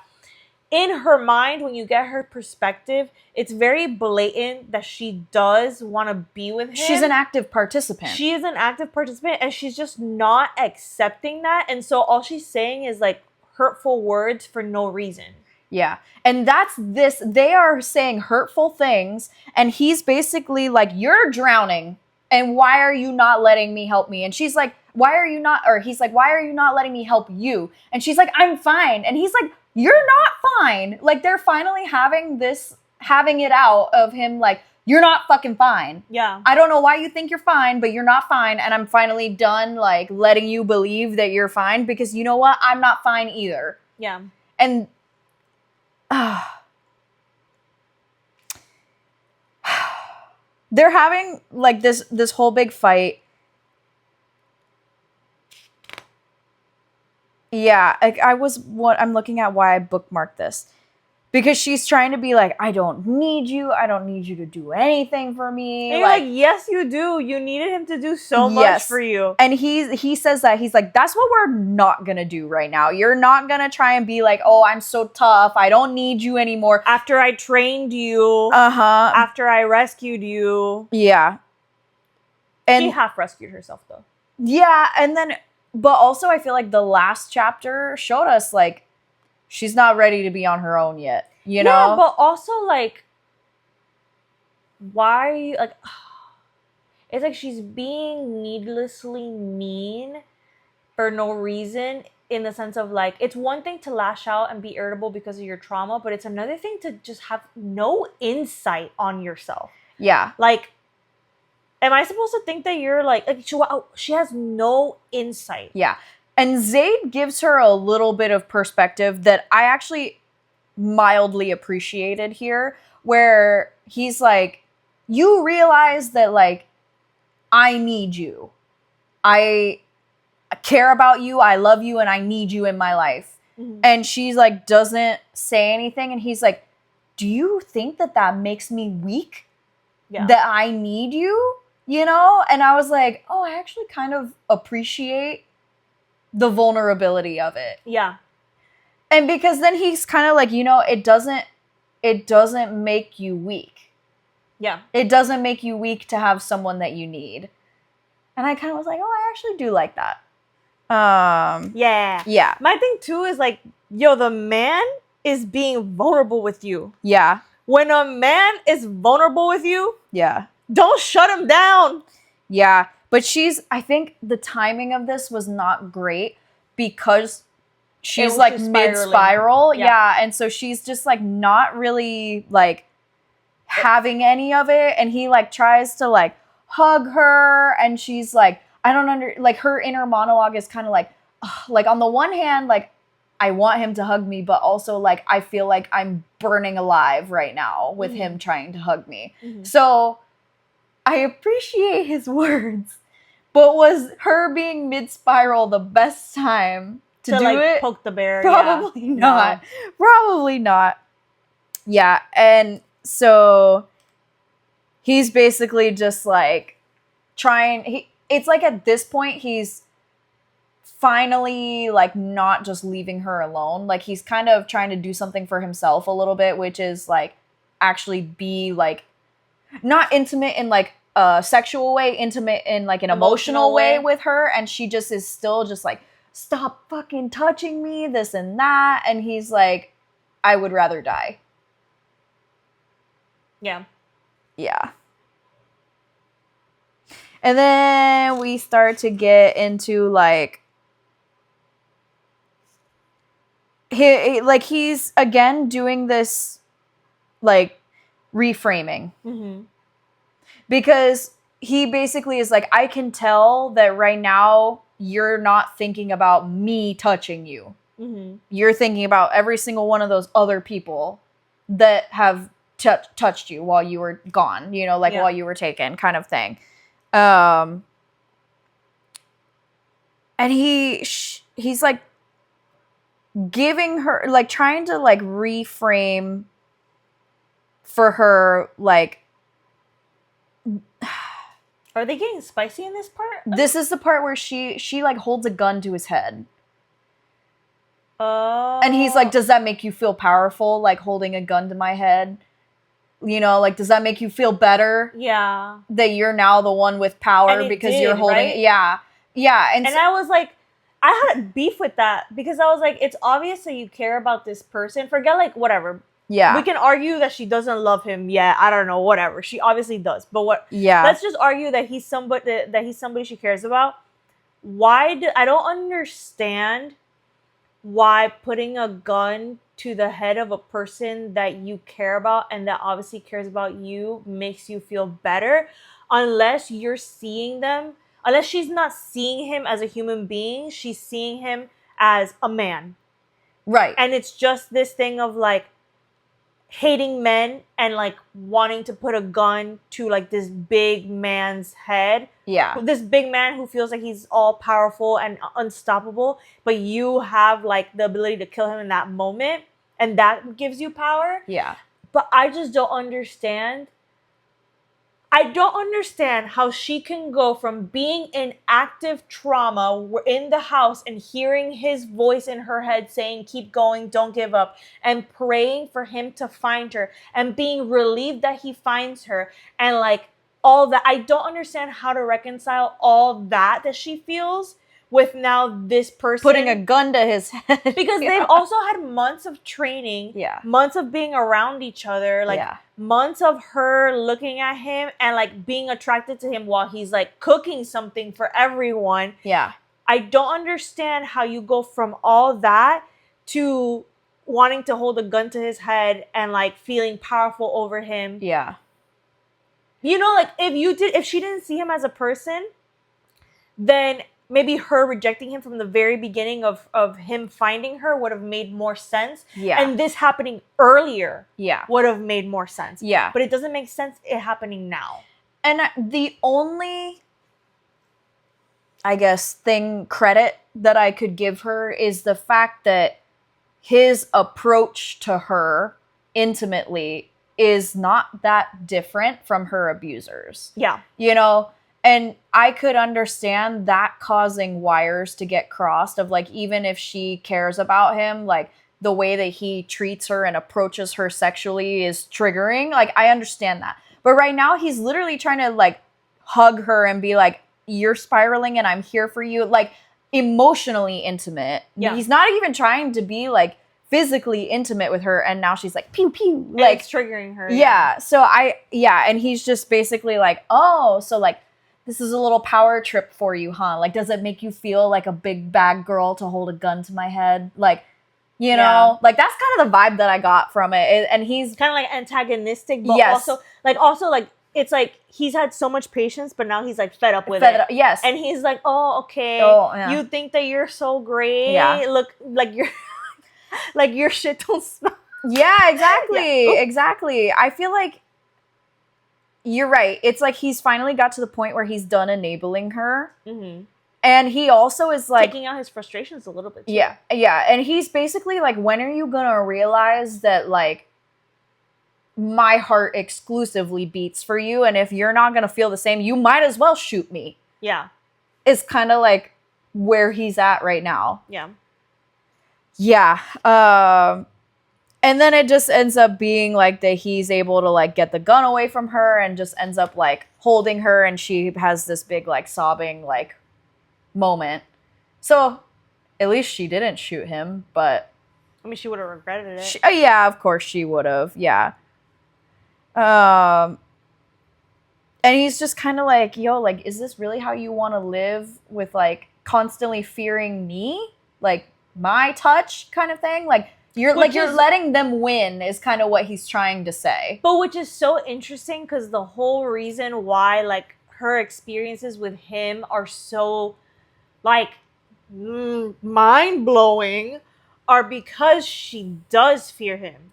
in her mind, when you get her perspective, it's very blatant that she does want to be with him. She's an active participant. She is an active participant, and she's just not accepting that. And so all she's saying is, like, hurtful words for no reason. Yeah. And that's this. They are saying hurtful things. And he's basically like, you're drowning. And why are you not letting me help me? And she's like, why are you not? Or he's like, why are you not letting me help you? And she's like, I'm fine. And he's like, you're not fine. Like they're finally having it out of him. Like, you're not fucking fine. Yeah. I don't know why you think you're fine, but you're not fine. And I'm finally done like letting you believe that you're fine because you know what? I'm not fine either. Yeah. And they're having like this whole big fight. Yeah, I'm looking at why I bookmarked this. Because she's trying to be like, I don't need you. I don't need you to do anything for me. And you're like, yes, you do. You needed him to do so much for you. And he says that. He's like, that's what we're not going to do right now. You're not going to try and be like, oh, I'm so tough. I don't need you anymore. After I trained you. Uh-huh. After I rescued you. Yeah. And she half rescued herself, though. Yeah. And then, but also I feel like the last chapter showed us, like, she's not ready to be on her own yet, you know? Yeah, but also, like, why, like, it's like she's being needlessly mean for no reason, in the sense of, like, it's one thing to lash out and be irritable because of your trauma, but it's another thing to just have no insight on yourself. Yeah. Like, am I supposed to think that you're, like she has no insight? Yeah. And Zayd gives her a little bit of perspective that I actually mildly appreciated here, where he's like, you realize that, like, I need you. I care about you. I love you. And I need you in my life. Mm-hmm. And she's like, doesn't say anything. And he's like, do you think that that makes me weak? Yeah. That I need you? You know? And I was like, oh, I actually kind of appreciate the vulnerability of it. Yeah. And because then he's kind of like, you know, it doesn't make you weak. Yeah. It doesn't make you weak to have someone that you need. And I kind of was like, oh, I actually do like that. Yeah. Yeah. My thing too is like, yo, the man is being vulnerable with you. Yeah. When a man is vulnerable with you, yeah, don't shut him down. Yeah. But I think the timing of this was not great because she's like mid-spiral. Yeah. And so she's just like not really like having any of it. And he like tries to like hug her and she's like, I don't like her inner monologue is kind of like on the one hand, like I want him to hug me, but also like I feel like I'm burning alive right now with him trying to hug me. Mm-hmm. So I appreciate his words. But was her being mid-spiral the best time to do like, it? Poke the bear? Probably not. No. Probably not. Yeah, and so he's basically just like trying. It's like at this point he's finally like not just leaving her alone. Like he's kind of trying to do something for himself a little bit, which is like actually be like not intimate in like a sexual way, intimate in like an emotional way with her, and she just is still just like, stop fucking touching me, this and that. And he's like, I would rather die. Yeah. Yeah. And then we start to get into like he's again doing this like reframing. Mm-hmm. Because he basically is like, I can tell that right now you're not thinking about me touching you. Mm-hmm. You're thinking about every single one of those other people that have touched you while you were gone, you know, like while you were taken kind of thing. And he's like giving her, like trying to like reframe for her, like, are they getting spicy in this part? This is the part where she like holds a gun to his head. Oh. And he's like, does that make you feel powerful? Like holding a gun to my head? You know, like, does that make you feel better? Yeah. That you're now the one with power because you're holding it? Yeah. Yeah. And I was like, I had beef with that because I was like, it's obvious that you care about this person. Forget like whatever. Yeah. We can argue that she doesn't love him yet. I don't know, whatever. She obviously does. But let's just argue that he's somebody she cares about. I don't understand why putting a gun to the head of a person that you care about and that obviously cares about you makes you feel better, unless you're seeing them, unless she's not seeing him as a human being, she's seeing him as a man. Right. And it's just this thing of like hating men and like wanting to put a gun to like this big man's head. Yeah. This big man who feels like he's all powerful and unstoppable, but you have like the ability to kill him in that moment. and that gives you power. Yeah. But I just don't understand. I don't understand how she can go from being in active trauma in the house and hearing his voice in her head saying, keep going, don't give up, and praying for him to find her and being relieved that he finds her and like all that. I don't understand how to reconcile all that she feels with now this person putting a gun to his head. Because they've also had months of training, months of being around each other, like months of her looking at him and like being attracted to him while he's like cooking something for everyone. Yeah. I don't understand how you go from all that to wanting to hold a gun to his head and like feeling powerful over him. Yeah. You know, like if she didn't see him as a person, then maybe her rejecting him from the very beginning of him finding her would have made more sense. Yeah. And this happening earlier would have made more sense. Yeah. But it doesn't make sense it happening now. And the only, I guess, credit that I could give her is the fact that his approach to her intimately is not that different from her abusers. Yeah. You know? And I could understand that causing wires to get crossed of like, even if she cares about him, like the way that he treats her and approaches her sexually is triggering. Like, I understand that. But right now he's literally trying to like hug her and be like, you're spiraling and I'm here for you. Like emotionally intimate. Yeah. He's not even trying to be like physically intimate with her. And now she's like, pew, pew. Like, and it's triggering her. Yeah. So and he's just basically like, oh, so like, this is a little power trip for you, huh? Like, does it make you feel like a big bad girl to hold a gun to my head? Like, you know, like that's kind of the vibe that I got from it. And he's kind of like antagonistic, but also like it's like he's had so much patience, but now he's like fed up with it. Yes. And he's like, oh, okay. You think that you're so great. Yeah. Look, like you're like your shit don't smell. Yeah, exactly. Exactly. I feel like you're right. It's like he's finally got to the point where he's done enabling her. Mm-hmm. And he also is like... taking out his frustrations a little bit, too. Yeah. Yeah. And he's basically like, when are you going to realize that, like, my heart exclusively beats for you? And if you're not going to feel the same, you might as well shoot me. Yeah. It's kind of like where he's at right now. Yeah. Yeah. And then it just ends up being like that he's able to like get the gun away from her and just ends up like holding her and she has this big like sobbing like moment. So at least she didn't shoot him, but I mean she would have regretted it. Yeah, of course she would have. Yeah. And he's just kind of like, yo, like, is this really how you want to live with like constantly fearing me? Like my touch kind of thing? Like you're letting them win is kind of what he's trying to say. But which is so interesting because the whole reason why like her experiences with him are so like mind-blowing are because she does fear him.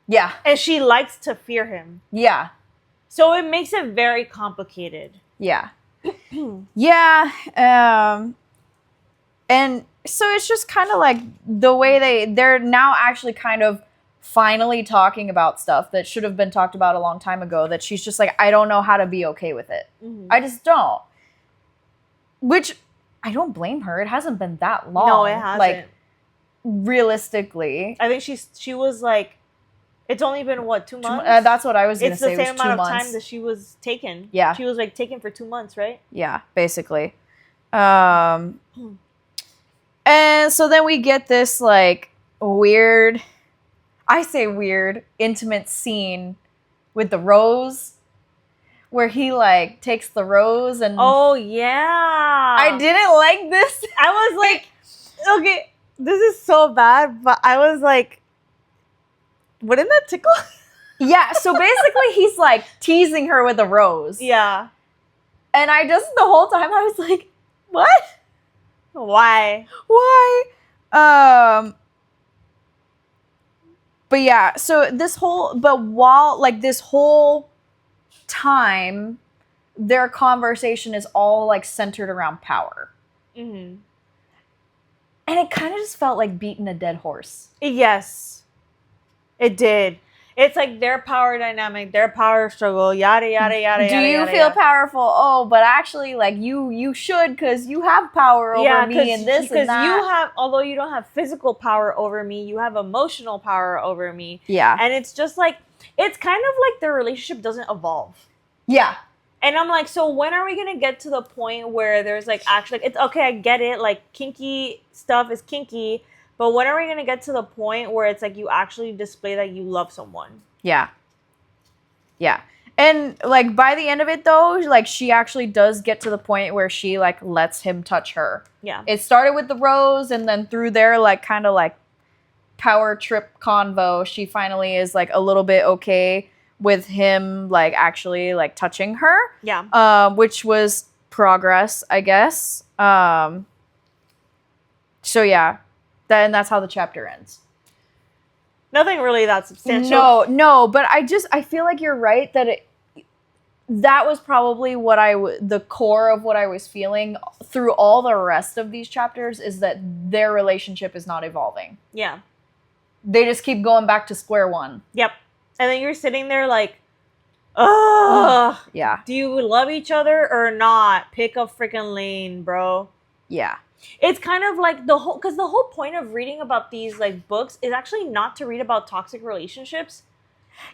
Yeah. And she likes to fear him. Yeah. So it makes it very complicated. Yeah. Yeah. And so it's just kind of like the way they're now actually kind of finally talking about stuff that should have been talked about a long time ago, that she's just like, I don't know how to be okay with it. Mm-hmm. I just don't. Which I don't blame her. It hasn't been that long. No, it hasn't. Like realistically. I think she was like, it's only been what, 2 months? That's what I was going to say. It's the same amount of time that she was taken. Yeah. She was like taken for 2 months, right? Yeah, basically. And so then we get this like weird, intimate scene with the rose where he like takes the rose and... Oh, yeah. I didn't like this. I was like, okay, this is so bad, but I was like, wouldn't that tickle? Yeah, so basically he's like teasing her with a rose. Yeah. And I just, the whole time I was like, what? Why? But yeah, so this whole time, their conversation is all like centered around power. Mm-hmm. And it kind of just felt like beating a dead horse. Yes. It did. It's like their power dynamic, their power struggle, yada yada yada. Do yada, you yada, feel yada. powerful? Oh, but actually, like you should, because you have power over me and this and that. You have, although you don't have physical power over me, you have emotional power over me. Yeah. And it's just like, it's kind of like their relationship doesn't evolve. Yeah. And I'm like, so when are we gonna get to the point where there's like actually, it's okay, I get it, like kinky stuff is kinky, but when are we gonna get to the point where it's like you actually display that you love someone? Yeah. Yeah. And like by the end of it though, like she actually does get to the point where she like lets him touch her. Yeah. It started with the rose, and then through their like kind of like power trip convo, she finally is like a little bit okay with him like actually like touching her. Yeah. Which was progress, I guess. So yeah. Then that's how the chapter ends. Nothing really that substantial. No, but I feel like you're right that that was probably what the core of what I was feeling through all the rest of these chapters, is that their relationship is not evolving. Yeah. They just keep going back to square one. Yep. And then you're sitting there like, ugh. Yeah. Do you love each other or not? Pick a freaking lane, bro. Yeah. It's kind of like the whole point of reading about these like books is actually not to read about toxic relationships.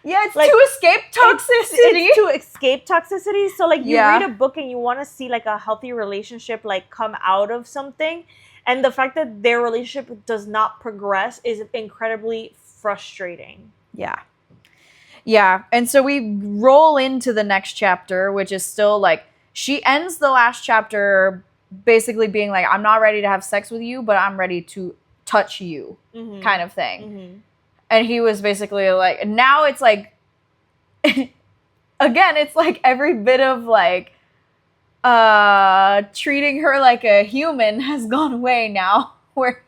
Yeah, it's like, to escape toxicity. It's to escape toxicity. So like you Yeah. read a book and you want to see like a healthy relationship like come out of something. And the fact that their relationship does not progress is incredibly frustrating. Yeah. Yeah. And so we roll into the next chapter, which is still like, she ends the last chapter basically being like, I'm not ready to have sex with you, but I'm ready to touch you, kind of thing. Mm-hmm. And he was basically like, now it's like, again, it's like every bit of like, treating her like a human has gone away now, where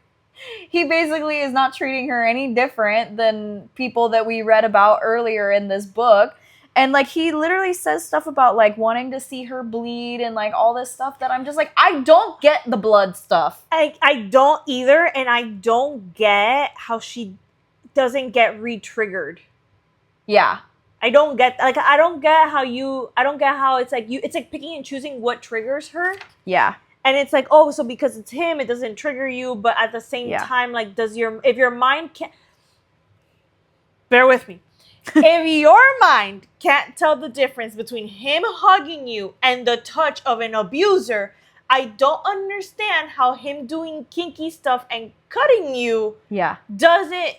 he basically is not treating her any different than people that we read about earlier in this book. And like he literally says stuff about like wanting to see her bleed and like all this stuff that I'm just like, I don't get the blood stuff. I don't either, and I don't get how she doesn't get re-triggered. Yeah. I don't get how it's like it's like picking and choosing what triggers her. Yeah. And it's like, oh, so because it's him, it doesn't trigger you, but at the same time, like, if your mind can't, bear with me. If your mind can't tell the difference between him hugging you and the touch of an abuser, I don't understand how him doing kinky stuff and cutting you doesn't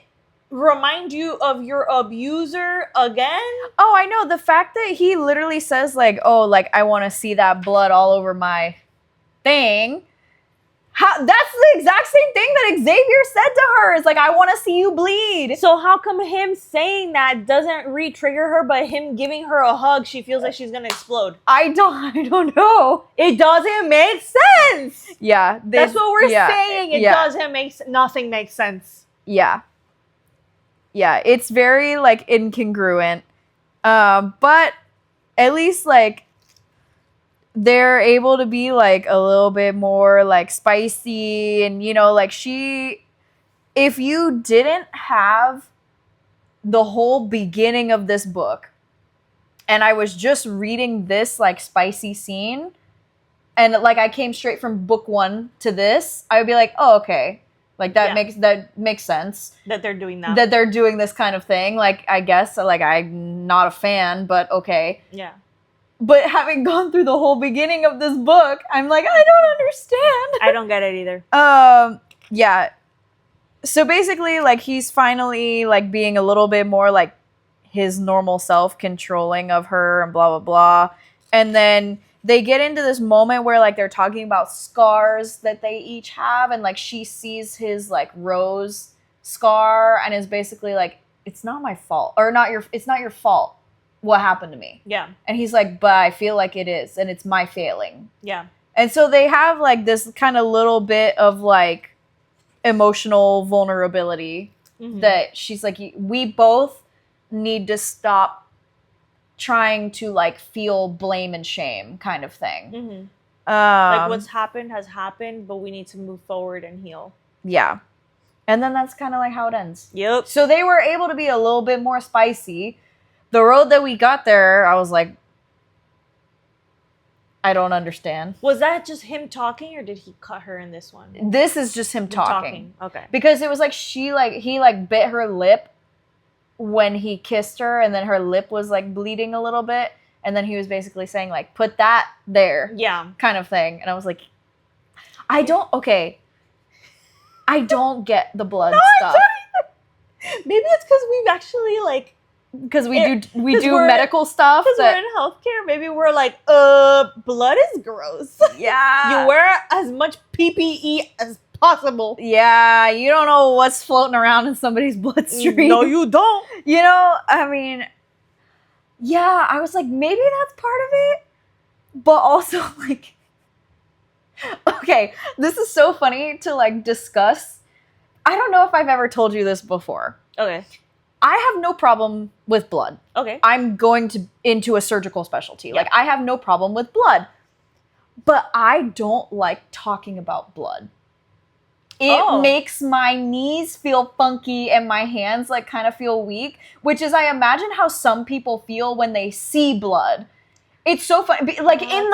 remind you of your abuser again. Oh, I know. The fact that he literally says like, oh, like, I want to see that blood all over my thing. That's the exact same thing that Xavier said to her. It's like, I want to see you bleed. So how come him saying that doesn't re-trigger her, but him giving her a hug, she feels like she's gonna explode? I don't know. It doesn't make sense. Yeah, that's what we're saying. It doesn't make nothing makes sense. Yeah, it's very like incongruent. But at least like they're able to be like a little bit more like spicy, and you know, like if you didn't have the whole beginning of this book and I was just reading this like spicy scene and like I came straight from book 1 to this, I would be like, oh, okay, like that makes sense that they're doing that they're doing this kind of thing. Like, I guess like I'm not a fan, but okay. Yeah. But having gone through the whole beginning of this book, I'm like, I don't understand. I don't get it either. Yeah. So basically, like, he's finally, like, being a little bit more, like, his normal self, controlling of her and blah, blah, blah. And then they get into this moment where, like, they're talking about scars that they each have. And, like, she sees his, like, rose scar and is basically like, it's not my fault. Or it's not your fault what happened to me. Yeah. And he's like, but I feel like it is, and it's my failing. Yeah. And so they have like this kind of little bit of like emotional vulnerability that she's like, we both need to stop trying to like feel blame and shame kind of thing. Like what's happened has happened, but we need to move forward and heal. Yeah. And then that's kind of like how it ends. Yep. So they were able to be a little bit more spicy. The road that we got there, I was like, I don't understand. Was that just him talking, or did he cut her in this one? This is just him talking. Okay. Because it was like he bit her lip when he kissed her, and then her lip was like bleeding a little bit, and then he was basically saying like, put that there. Yeah. Kind of thing. And I was like, I don't get the blood stuff. Maybe it's because we've actually like, because we do medical stuff. Because we're in healthcare, maybe we're like, blood is gross. Yeah. You wear as much PPE as possible. Yeah, you don't know what's floating around in somebody's bloodstream. No, you don't. You know, I mean, yeah, I was like, maybe that's part of it. But also, like, okay, this is so funny to, like, discuss. I don't know if I've ever told you this before. Okay. I have no problem with blood. Okay. I'm going into a surgical specialty. Yeah. Like, I have no problem with blood. But I don't like talking about blood. It makes my knees feel funky and my hands, like, kind of feel weak, which is, I imagine how some people feel when they see blood. It's so funny. Like, in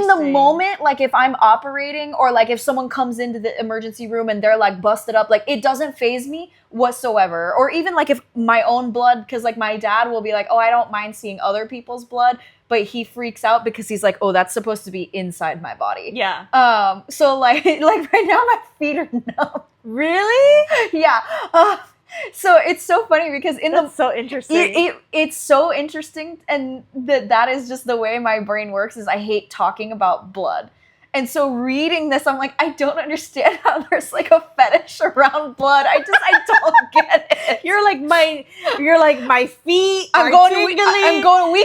the moment, like, if I'm operating or, like, if someone comes into the emergency room and they're, like, busted up, like, it doesn't faze me whatsoever. Or even, like, if my own blood, because, like, my dad will be like, oh, I don't mind seeing other people's blood, but he freaks out because he's like, oh, that's supposed to be inside my body. Yeah. So, like right now my feet are numb. Really? Yeah. So it's so funny because That's so interesting. It's so interesting, and that is just the way my brain works. Is I hate talking about blood, and so reading this, I'm like, I don't understand how there's like a fetish around blood. I don't get it. You're like my feet. I'm going weak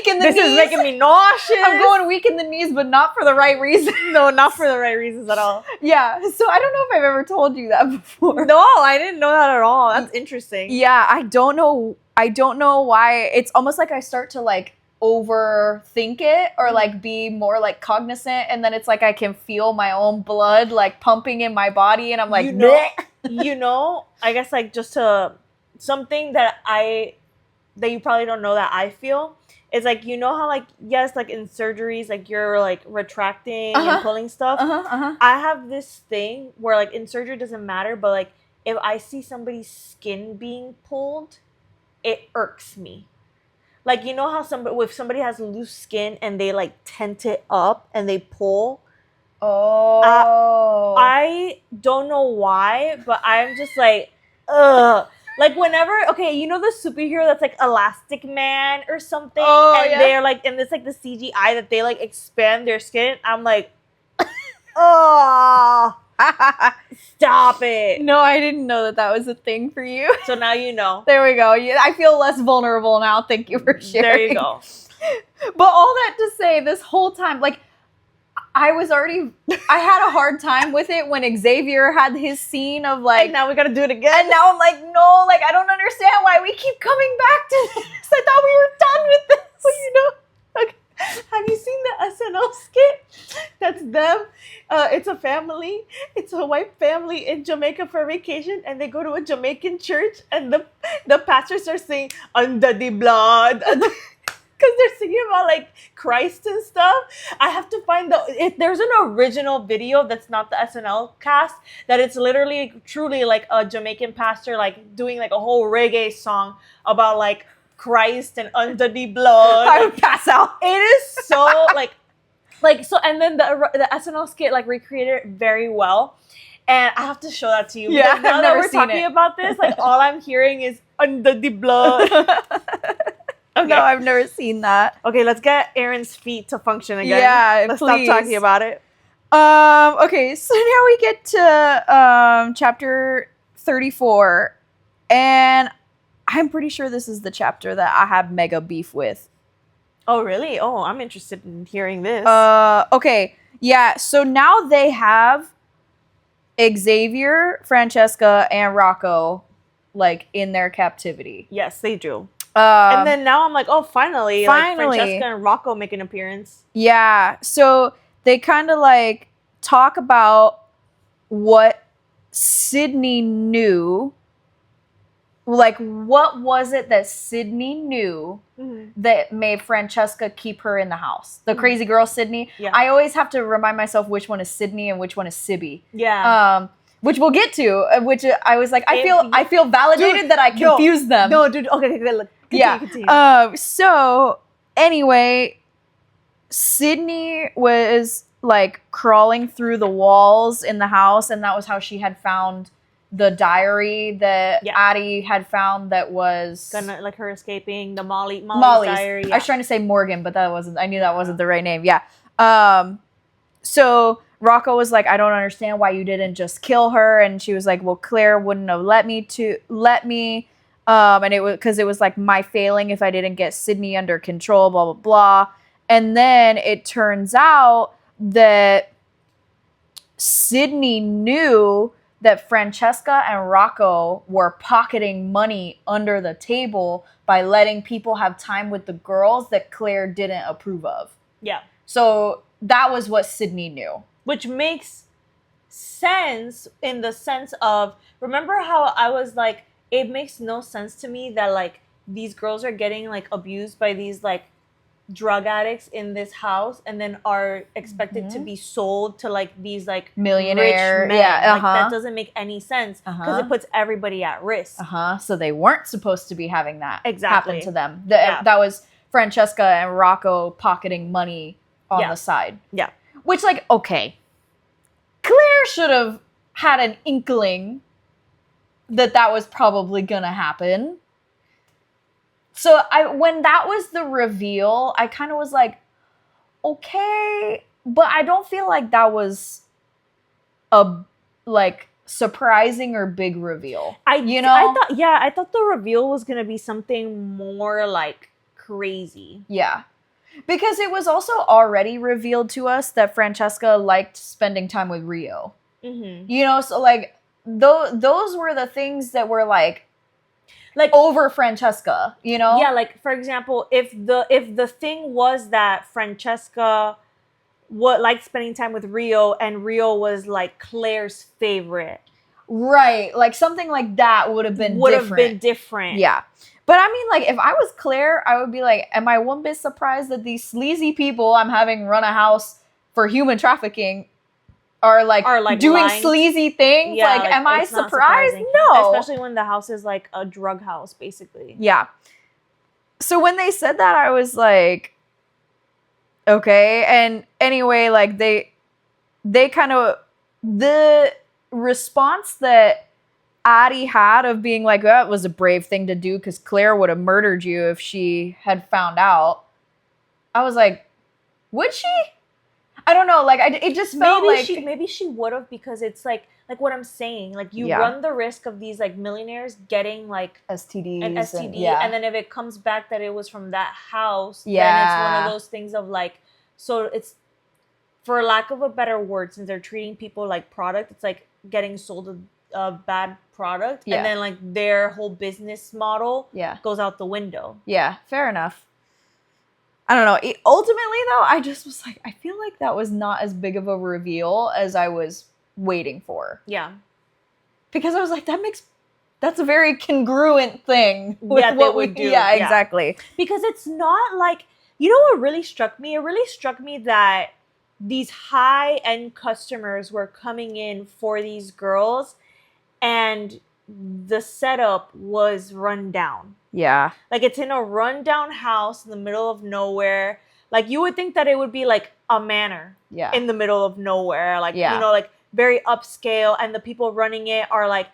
in the knees. This is making me nauseous. I'm going weak in the knees, but not for the right reason. No, not for the right reasons at all. Yeah. So I don't know if I've ever told you that before. No, I didn't know that at all. That's interesting. Yeah, I don't know why. It's almost like I start to like overthink it or like be more like cognizant, and then it's like I can feel my own blood like pumping in my body, and I'm like, I guess like just to something that you probably don't know that I feel is like, you know how like, yes, like in surgeries, like you're like retracting and pulling stuff. I have this thing where like in surgery doesn't matter, but like if I see somebody's skin being pulled, it irks me. Like, you know how if somebody has loose skin and they like tent it up and they pull. Oh. I don't know why, but I'm just like, ugh. Like whenever, okay, you know the superhero that's like Elastic Man or something? And they're like, and it's like the CGI that they like expand their skin. I'm like, oh, stop it. No, I didn't know that was a thing for you. So now you know. There we go. I feel less vulnerable now. Thank you for sharing. There you go. But all that to say, this whole time, like, I had a hard time with it when Xavier had his scene of like, and now we gotta do it again. And now I'm like, no, like, I don't understand why we keep coming back to this. I thought we were done with this. Well, you know, okay. Have you seen the SNL skit? That's them. It's a family. It's a white family in Jamaica for vacation, and they go to a Jamaican church, and the pastors are singing "Under the Blood." Because they're singing about like Christ and stuff. I have to find there's an original video that's not the SNL cast, that it's literally truly like a Jamaican pastor like doing like a whole reggae song about like Christ and under the blood. I would pass out. It is so like so, and then the SNL skit like recreated it very well. And I have to show that to you. Yeah, because now that we're talking about this, like all I'm hearing is under the blood. Okay. No, I've never seen that. Okay, let's get Aaron's feet to function again. Yeah, let's please. stop talking about it. Okay, so now we get to chapter 34, and I'm pretty sure this is the chapter that I have mega beef with. Oh, really? Oh, I'm interested in hearing this. Okay, yeah. So now they have Xavier, Francesca, and Rocco like in their captivity. Yes, they do. And then now I'm like, oh, finally, like Francesca and Rocco make an appearance. Yeah. So they kind of like talk about what Sydney knew like, what was it that Sydney knew Mhm. that made Francesca keep her in the house? The crazy girl, Sydney. Yeah. I always have to remind myself which one is Sydney and which one is Sibby. Yeah. Which we'll get to. Which I was like, I It- feel validated that I confused them. No, dude. Okay, look. Continue. So anyway, Sydney was like crawling through the walls in the house, and that was how she had found the diary that Addie had found that was gonna like her escaping the Molly's diary. I was trying to say Morgan, but I knew that wasn't the right name. Yeah. So Rocco was like, I don't understand why you didn't just kill her. And she was like, well, Claire wouldn't have let me. And it was because it was like my failing if I didn't get Sydney under control, blah, blah, blah. And then it turns out that Sydney knew that Francesca and Rocco were pocketing money under the table by letting people have time with the girls that Claire didn't approve of. Yeah. So that was what Sydney knew. Which makes sense in the sense of, remember how I was like, it makes no sense to me that like these girls are getting like abused by these like drug addicts in this house and then are expected to be sold to like these like millionaire rich men. Yeah, like, that doesn't make any sense because it puts everybody at risk. So they weren't supposed to be having that Exactly. happen to them. That was Francesca and Rocco pocketing money on the side. Yeah. Which, like, okay, Claire should have had an inkling that was probably gonna happen. So when that was the reveal, I kind of was like, okay, but I don't feel like that was a like surprising or big reveal. I thought the reveal was gonna be something more like crazy. Yeah. Because it was also already revealed to us that Francesca liked spending time with Rio. Mm-hmm. You know, so like those were the things that were like over Francesca, you know? Yeah, like for example, if the thing was that Francesca liked spending time with Rio and Rio was like Claire's favorite. Right. Like something like that would have been different. Yeah. But I mean, like, if I was Claire, I would be like, am I one bit surprised that these sleazy people I'm having run a house for human trafficking are like doing lying. Sleazy things? Yeah, like, am I surprised? No. Especially when the house is like a drug house, basically. Yeah. So when they said that, I was like, okay. And anyway, like, they kind of, the response that Addie had of being like, that was a brave thing to do because Claire would have murdered you if she had found out. I was like, would she? I don't know. Like, it just felt maybe she would have, because it's like what I'm saying. Like, you run the risk of these like millionaires getting like STDs an STD, and then if it comes back that it was from that house, then it's one of those things of like, so it's, for lack of a better word, since they're treating people like product, it's like getting sold a bad product, and then like their whole business model goes out the window. Yeah, fair enough. I don't know. Ultimately, though, I just was like, I feel like that was not as big of a reveal as I was waiting for. Yeah. Because I was like, that's a very congruent thing with what we do. Yeah, exactly. Because it's not like, you know what really struck me? It really struck me that these high-end customers were coming in for these girls, and the setup was run down. Yeah. Like, it's in a rundown house in the middle of nowhere. Like, you would think that it would be like a manor in the middle of nowhere. Like, you know, like very upscale, and the people running it are like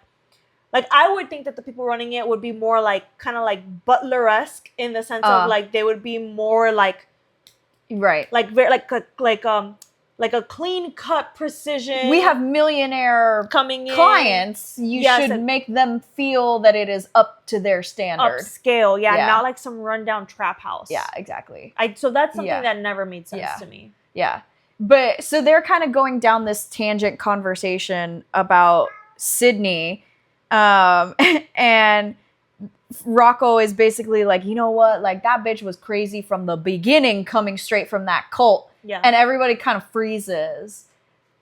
I would think that the people running it would be more like kind of like butler-esque in the sense of like they would be more like like very like a clean cut precision. We have millionaire coming in clients. You should make them feel that it is up to their standard. Upscale, not like some rundown trap house. Yeah, exactly. So that's something that never made sense to me. Yeah. But so they're kind of going down this tangent conversation about Sydney. And Rocco is basically like, you know what? Like, that bitch was crazy from the beginning, coming straight from that cult. Yeah. And everybody kind of freezes.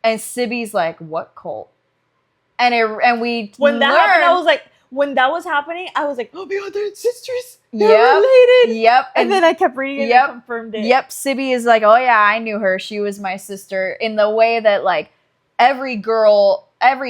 And Sibby's like, what cult? And when that happened, I was like, when that was happening, I was like, oh my god, they're sisters. They're Yep. related. Yep. And then I kept reading it and confirmed it. Yep. Sibby is like, oh yeah, I knew her. She was my sister. In the way that like every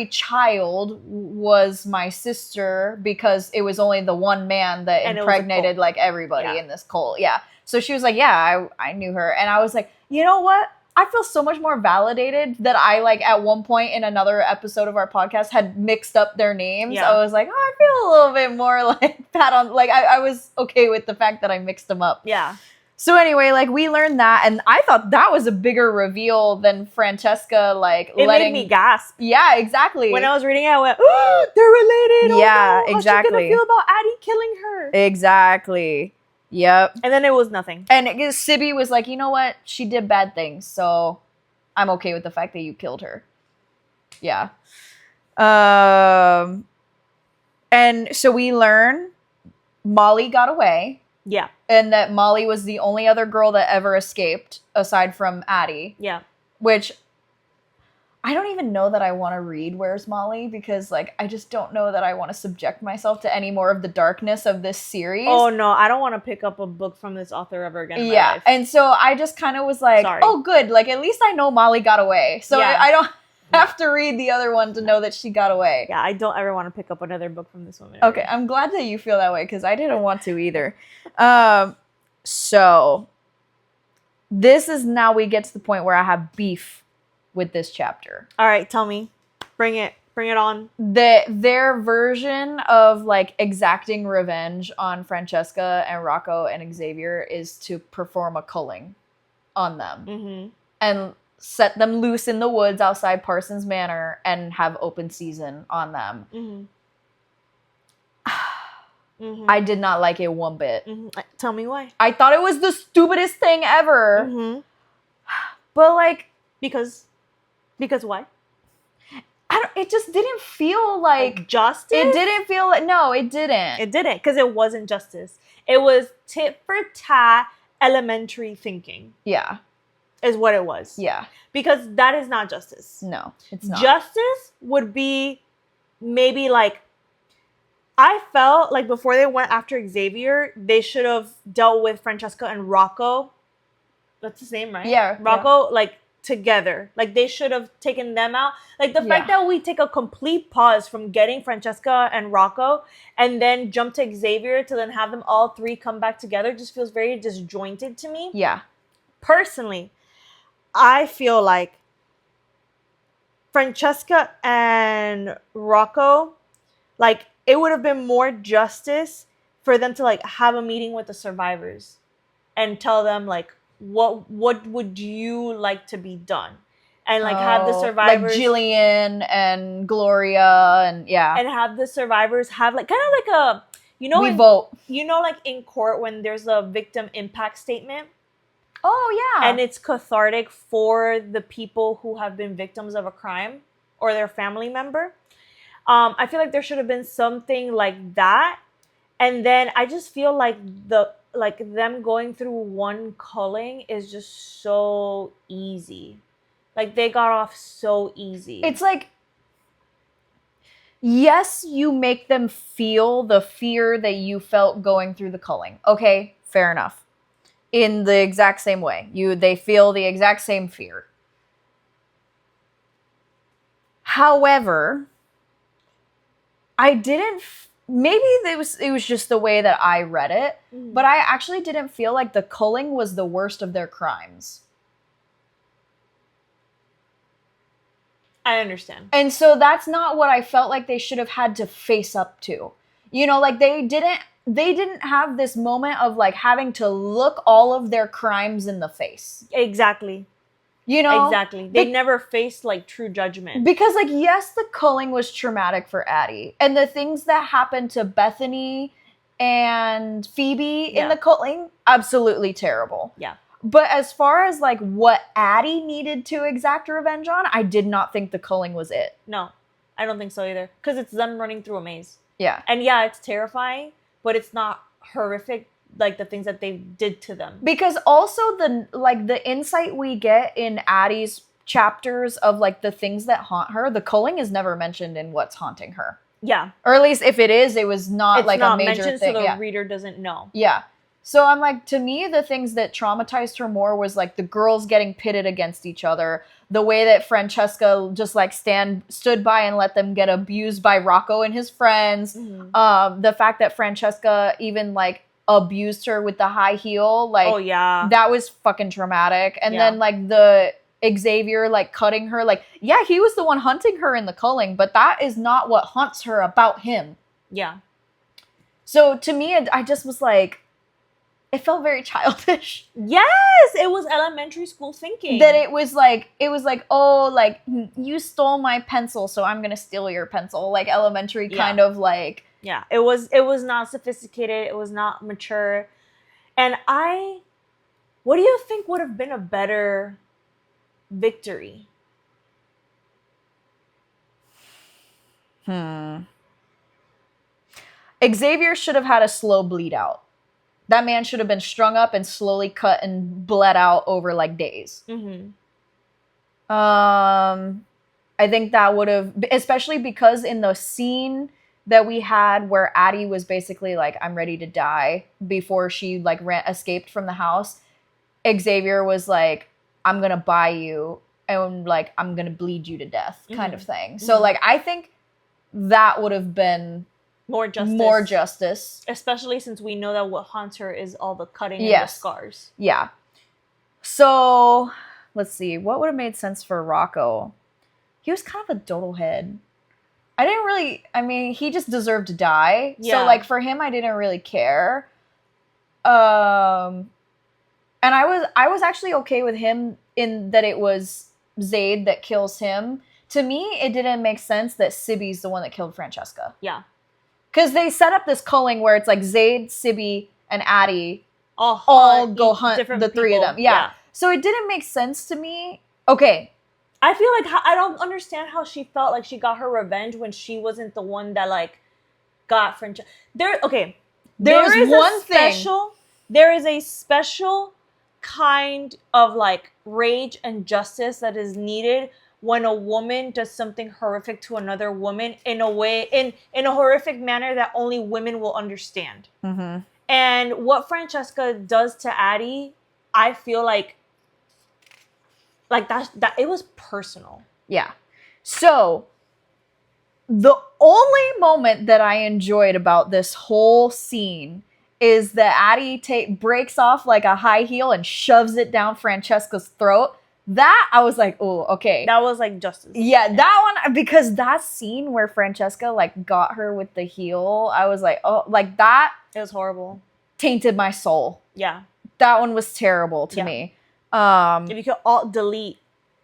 child was my sister because it was only the one man that impregnated like everybody in this cult. Yeah. So she was like, yeah, I knew her. And I was like, you know what? I feel so much more validated that I, like, at one point in another episode of our podcast had mixed up their names. Yeah. I was like, oh, I feel a little bit more, like, pat on, like, I was okay with the fact that I mixed them up. Yeah. So anyway, like, we learned that, and I thought that was a bigger reveal than Francesca, like, it made me gasp. Yeah, exactly. When I was reading it, I went, oh, they're related. Yeah, oh, no. exactly. How's she gonna feel about Addie killing her? Exactly. Yep. And then it was nothing. And Sibby was like, you know what? She did bad things, so I'm okay with the fact that you killed her. Yeah. And so we learn Molly got away. Yeah. And that Molly was the only other girl that ever escaped aside from Addie. Yeah. Which I don't even know that I want to read Where's Molly because, like, I just don't know that I want to subject myself to any more of the darkness of this series. Oh, no. I don't want to pick up a book from this author ever again in my life. And so I just kind of was like, oh, good. Like, at least I know Molly got away. So I don't have to read the other one to know that she got away. Yeah, I don't ever want to pick up another book from this woman. Okay, I'm glad that you feel that way because I didn't want to either. So this is now we get to the point where I have beef with this chapter. All right, tell me. Bring it on. Their version of like exacting revenge on Francesca and Rocco and Xavier is to perform a culling on them and set them loose in the woods outside Parsons Manor and have open season on them. I did not like it one bit. Tell me why. I thought it was the stupidest thing ever. But like, because why? It just didn't feel like justice. It didn't feel like, no, it didn't. It didn't, because it wasn't justice. It was tit for tat elementary thinking. Yeah. Is what it was. Yeah. Because that is not justice. No, it's not. Justice would be maybe like, I felt like before they went after Xavier, they should have dealt with Francesca and Rocco. That's his name, right? Yeah. Rocco, like, together. Like, they should have taken them out. Like, the fact that we take a complete pause from getting Francesca and Rocco and then jump to Xavier to then have them all three come back together just feels very disjointed to me. Yeah. Personally, I feel like Francesca and Rocco, like, it would have been more justice for them to, like, have a meeting with the survivors and tell them, like, what would you like to be done? And, like, have the survivors... Like Jillian and Gloria and, And have the survivors have, like, kind of like a... You know, we vote. You know, like, in court when there's a victim impact statement? Oh, yeah. And it's cathartic for the people who have been victims of a crime or their family member. I feel like there should have been something like that. And then I just feel like them going through one culling is just so easy. Like, they got off so easy. It's like, yes, you make them feel the fear that you felt going through the culling. Okay, fair enough. In the exact same way. They feel the exact same fear. However, I didn't... Maybe it was just the way that I read it, but I actually didn't feel like the culling was the worst of their crimes. I understand. And so that's not what I felt like they should have had to face up to. You know, like they didn't have this moment of like having to look all of their crimes in the face. Exactly. You know? Exactly. They never faced, like, true judgment. Because, like, yes, the culling was traumatic for Addie. And the things that happened to Bethany and Phoebe in the culling, absolutely terrible. Yeah. But as far as, like, what Addie needed to exact revenge on, I did not think the culling was it. No, I don't think so either. Because it's them running through a maze. Yeah. And, yeah, it's terrifying, but it's not horrific, like the things that they did to them. Because also the insight we get in Addie's chapters of like the things that haunt her, the culling is never mentioned in what's haunting her. Yeah. Or at least if it is, it was not It's like not a major mentioned, thing. so the Yeah. reader doesn't know. Yeah. So I'm like, to me, the things that traumatized her more was like the girls getting pitted against each other, the way that Francesca just like stood by and let them get abused by Rocco and his friends. Mm-hmm. The fact that Francesca even like abused her with the high heel, like, Oh yeah, that was fucking traumatic. And Yeah. then like the Xavier like cutting her, like, yeah, he was the one hunting her in the culling, but that is not what haunts her about him. Yeah. So to me, I just was like, it felt very childish. Yes, it was elementary school thinking. That it was like, oh, like, you stole my pencil, so I'm gonna steal your pencil. Like elementary kind of like. Yeah, it was not sophisticated. It was not mature. And what do you think would have been a better victory? Xavier should have had a slow bleed out. That man should have been strung up and slowly cut and bled out over like days. Mm-hmm. I think that would have, especially because in the scene that we had where Addie was basically like, I'm ready to die before she like escaped from the house, Xavier was like, I'm gonna buy you and like I'm gonna bleed you to death kind of thing. So like I think that would have been more justice. Especially since we know that what haunts her is all the cutting and the scars. Yeah. So, let's see. What would have made sense for Rocco? He was kind of a doddle head. He just deserved to die. Yeah. So, like, for him, I didn't really care. And I was actually okay with him in that it was Zayd that kills him. To me, it didn't make sense that Sibby's the one that killed Francesca. Yeah. Because they set up this culling where it's like Zayd, Sibby, and Addie all go hunt the three of them. Yeah. So it didn't make sense to me. Okay. I feel like I don't understand how she felt like she got her revenge when she wasn't the one that like got Francesca. There is a special kind of like rage and justice that is needed when a woman does something horrific to another woman in a way, in a horrific manner that only women will understand. Mm-hmm. And what Francesca does to Addie, I feel like that it was personal. Yeah. So the only moment that I enjoyed about this whole scene is that Addie breaks off like a high heel and shoves it down Francesca's throat. That, I was like, oh, okay. That was like justice. Yeah, that one, because that scene where Francesca like got her with the heel, I was like, oh, like that. It was horrible. Tainted my soul. Yeah. That one was terrible to me. If you could alt delete.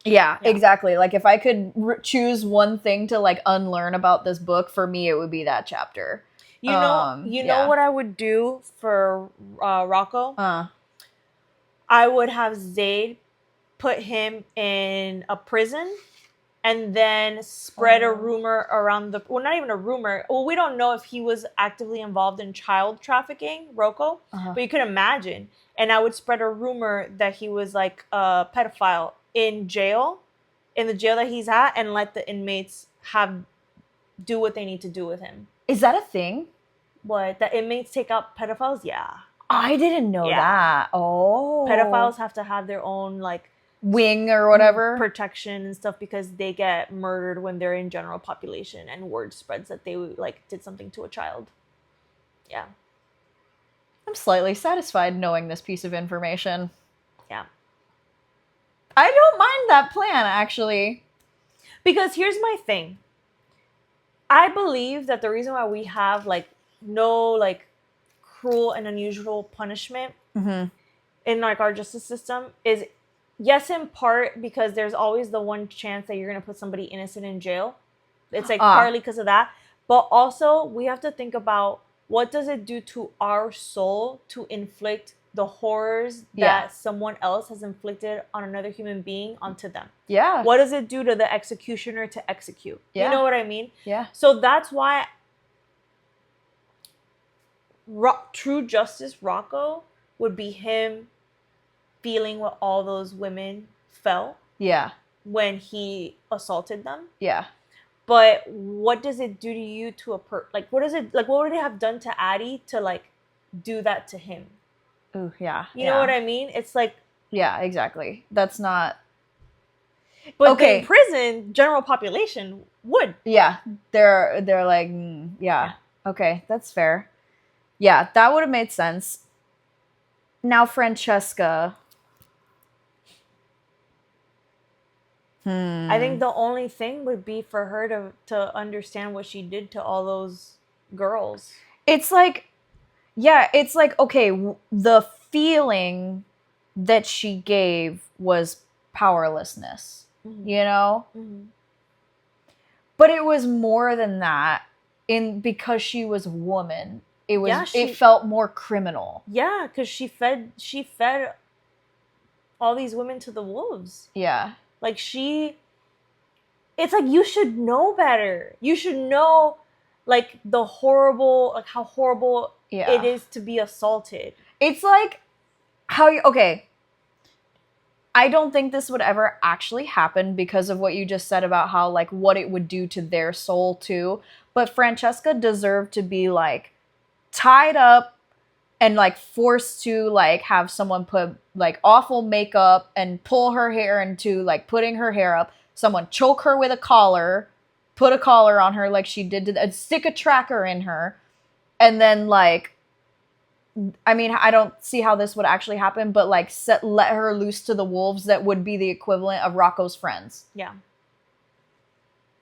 Yeah, exactly. Like if I could choose one thing to like unlearn about this book, for me, it would be that chapter. You know what I would do for Rocco? I would have Zayd put him in a prison and then spread a rumor around not even a rumor. Well, we don't know if he was actively involved in child trafficking, Rocco, but you could imagine. And I would spread a rumor that he was like a pedophile in jail, in the jail that he's at, and let the inmates do what they need to do with him. Is that a thing? What? That inmates take out pedophiles? Yeah. I didn't know that. Oh. Pedophiles have to have their own like wing or whatever protection and stuff because they get murdered when they're in general population and word spreads that they like did something to a child. Yeah. I'm slightly satisfied knowing this piece of information. Yeah. I don't mind that plan, actually. Because here's my thing. I believe that the reason why we have like no like cruel and unusual punishment in like our justice system is, yes, in part because there's always the one chance that you're going to put somebody innocent in jail. It's like partly because of that. But also we have to think about what does it do to our soul to inflict the horrors that someone else has inflicted on another human being onto them. Yeah. What does it do to the executioner to execute? Yeah. You know what I mean? Yeah. So that's why true justice Rocco would be him feeling what all those women felt. Yeah. When he assaulted them. Yeah. but what does it do to you to what would it have done to Addie to like do that to him? Ooh, yeah. You know what I mean? It's like, yeah, exactly. That's not. But okay. in prison, general population would. Yeah, they're like, yeah. Okay, that's fair. Yeah, that would have made sense. Now, Francesca. I think the only thing would be for her to understand what she did to all those girls. It's like, yeah, it's like, okay, the feeling that she gave was powerlessness, you know? Mm-hmm. But it was more than that because she was a woman. It was it felt more criminal. Yeah, because she fed all these women to the wolves. Yeah. Like it's like you should know better. You should know like how horrible it is to be assaulted. It's like okay. I don't think this would ever actually happen because of what you just said about how like what it would do to their soul too. But Francesca deserved to be like tied up and like forced to like have someone put like awful makeup and pull her hair into like putting her hair up, someone choke her with a collar, put a collar on her like she did stick a tracker in her, and then like, I mean, I don't see how this would actually happen, but like let her loose to the wolves that would be the equivalent of Rocco's friends. Yeah.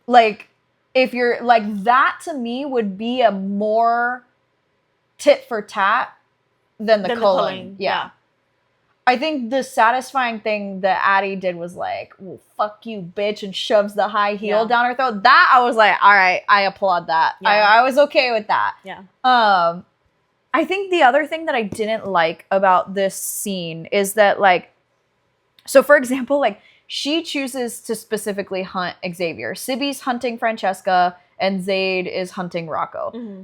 Like, if you're like that, to me would be a more tit for tat than the culling. Yeah. I think the satisfying thing that Addie did was like, well, fuck you, bitch, and shoves the high heel down her throat. That I was like, all right, I applaud that. Yeah. I was okay with that. Yeah. I think the other thing that I didn't like about this scene is that, like, so for example, like, she chooses to specifically hunt Xavier. Sibby's hunting Francesca, and Zayd is hunting Rocco. Mm-hmm.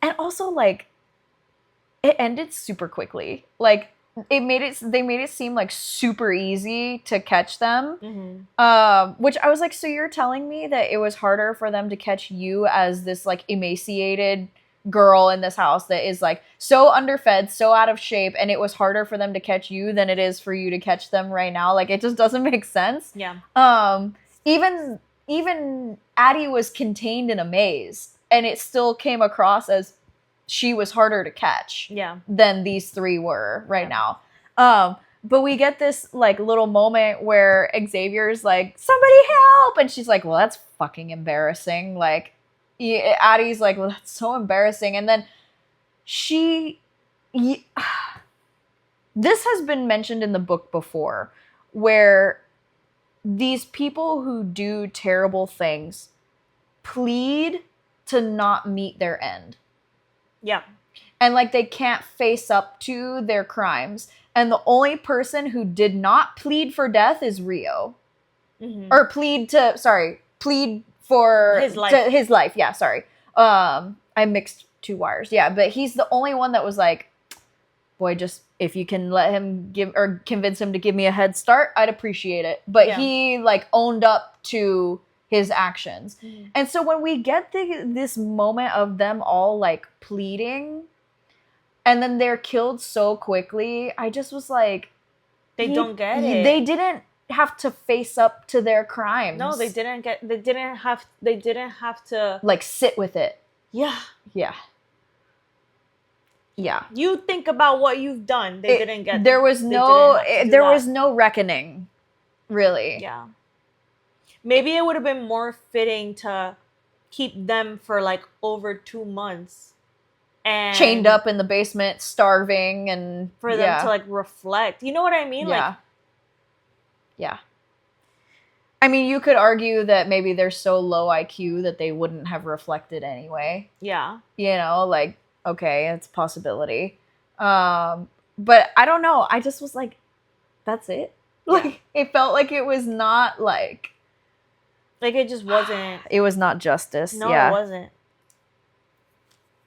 And also, like, it ended super quickly. Like, they made it seem like super easy to catch them. Mm-hmm. Which I was like, so you're telling me that it was harder for them to catch you as this like emaciated girl in this house that is like so underfed, so out of shape, and it was harder for them to catch you than it is for you to catch them right now? Like, it just doesn't make sense. Yeah. Even Addie was contained in a maze, and it still came across as she was harder to catch than these three were right now. But we get this like little moment where Xavier's like, somebody help! And she's like, well, that's fucking embarrassing. Like, Addie's like, well, that's so embarrassing. And then this has been mentioned in the book before, where these people who do terrible things plead to not meet their end. Yeah. And like, they can't face up to their crimes. And the only person who did not plead for death is Rio. Mm-hmm. Or plead for his life. Yeah, sorry. I mixed two wires. Yeah, but he's the only one that was like, boy, just if you can let him convince him to give me a head start, I'd appreciate it. But he like owned up to his actions. Mm-hmm. And so when we get this moment of them all like pleading, and then they're killed so quickly, I just was like, they don't get it. They didn't have to face up to their crimes. No, they didn't have to like sit with it. Yeah. Yeah. Yeah. You think about what you've done. They didn't get. There was no reckoning, really. Yeah. Maybe it would have been more fitting to keep them for like over 2 months. And chained up in the basement, starving, and for them to like reflect. You know what I mean? Yeah. Yeah. I mean, you could argue that maybe they're so low IQ that they wouldn't have reflected anyway. Yeah. You know, like, okay, it's a possibility. But I don't know. I just was like, that's it. Like, it felt like it was not like it just wasn't. It was not justice. No, it wasn't.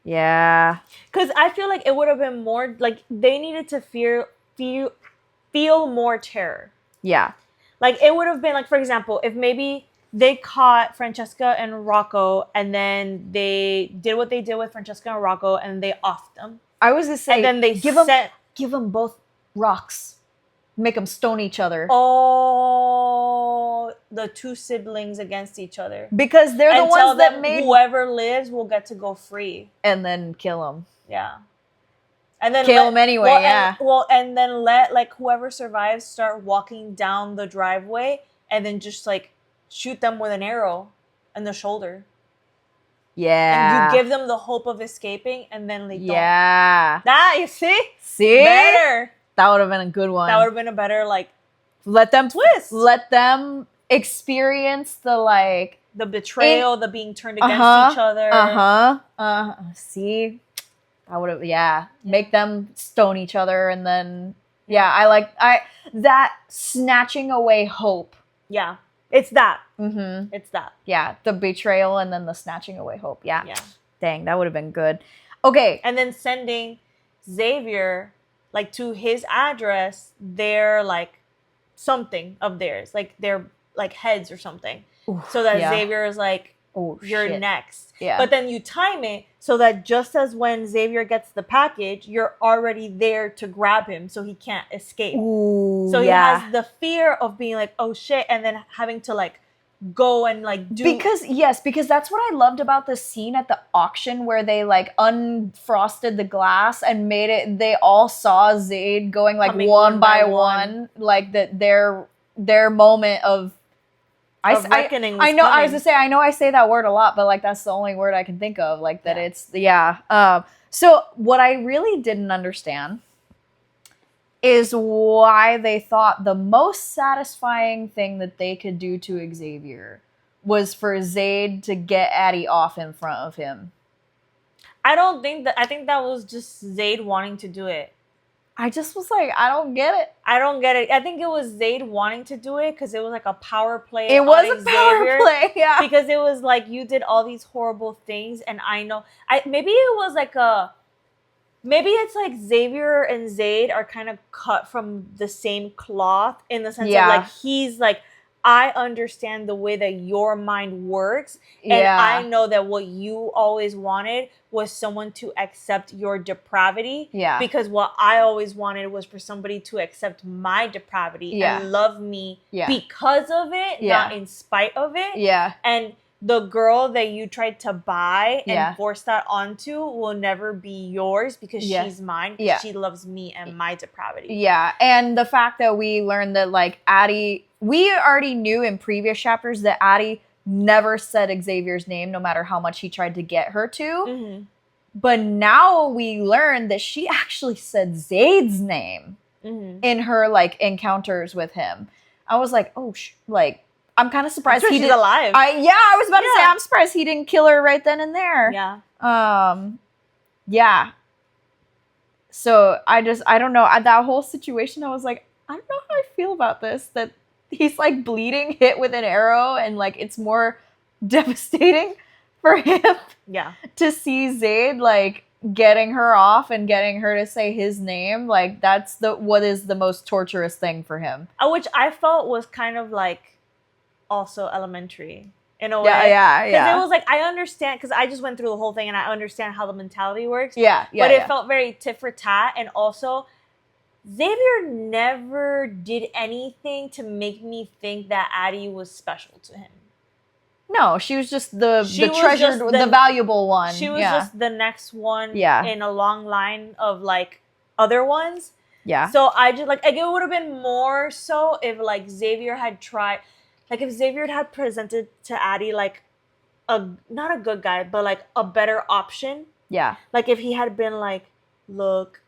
Yeah. Because I feel like it would have been more, like, they needed to feel more terror. Yeah. Like, it would have been, like, for example, if maybe they caught Francesca and Rocco, and then they did what they did with Francesca and Rocco, and they offed them. I was gonna say, And then they give them both rocks, make them stone each other. Oh, the two siblings against each other. Because they're the ones that made... whoever lives will get to go free. And then kill them. Yeah. And then kill them anyway, yeah. And then let, like, whoever survives start walking down the driveway, and then just, like, shoot them with an arrow in the shoulder. Yeah. And you give them the hope of escaping, and then they don't. Yeah. That, you see? See? Better. That would have been a good one. That would have been a better, like, let them twist. Let them experience the, like... the betrayal, the being turned against each other. See? I would have, make them stone each other, and then, that snatching away hope. Yeah. It's that. Mm-hmm. It's that. Yeah. The betrayal and then the snatching away hope. Yeah. Yeah. Dang, that would have been good. Okay. And then sending Xavier, like, to his address, their, like, something of theirs. Like, their, like, heads or something. Oof, so that Xavier is like, you're next. Yeah. But then you time it so that just as when Xavier gets the package, you're already there to grab him so he can't escape. Ooh, so he has the fear of being like, oh shit, and then having to, like, go and, like, do... Because that's what I loved about the scene at the auction where they, like, unfrosted the glass and made it... They all saw Zayd going, like, one by one. Like, that their moment of... I know. Coming. I was gonna say. I know. I say that word a lot, but, like, that's the only word I can think of. Like that. It's So what I really didn't understand is why they thought the most satisfying thing that they could do to Xavier was for Zayd to get Addie off in front of him. I don't think that. I think that was just Zayd wanting to do it. I just was like, I don't get it. I think it was Zayd wanting to do it because it was like a power play. It was a power play, yeah. Because it was like, you did all these horrible things, and I know. Maybe it was like maybe it's like Xavier and Zayd are kind of cut from the same cloth in the sense of, like, he's like, I understand the way that your mind works, and I know that what you always wanted was someone to accept your depravity. Yeah. Because what I always wanted was for somebody to accept my depravity and love me because of it, not in spite of it. Yeah. And the girl that you tried to buy and force that onto will never be yours because she's mine. She loves me and my depravity. Yeah. And the fact that we learned that, like, Addie... We already knew in previous chapters that Addie never said Xavier's name, no matter how much he tried to get her to. Mm-hmm. But now we learned that she actually said Zayd's name in her, like, encounters with him. I was like, oh, like, I'm kind of surprised he's alive. I was about to say, I'm surprised he didn't kill her right then and there. Yeah. Yeah. So I don't know. That whole situation, I was like, I don't know how I feel about this. That he's, like, bleeding, hit with an arrow, and, like, it's more devastating for him to see Zayd, like, getting her off and getting her to say his name. Like, that's what is the most torturous thing for him. Which I felt was kind of, like, also elementary in a way. Yeah. Because it was like, I understand, because I just went through the whole thing and I understand how the mentality works. Yeah. But it felt very tit for tat, and also... Xavier never did anything to make me think that Addie was special to him. No, she was just the treasured, the valuable one. She was just the next one in a long line of, like, other ones. Yeah. So I just, like, it would have been more so if, like, Xavier had tried, like, if Xavier had presented to Addie, like, not a good guy, but, like, a better option. Yeah. Like, if he had been like, look,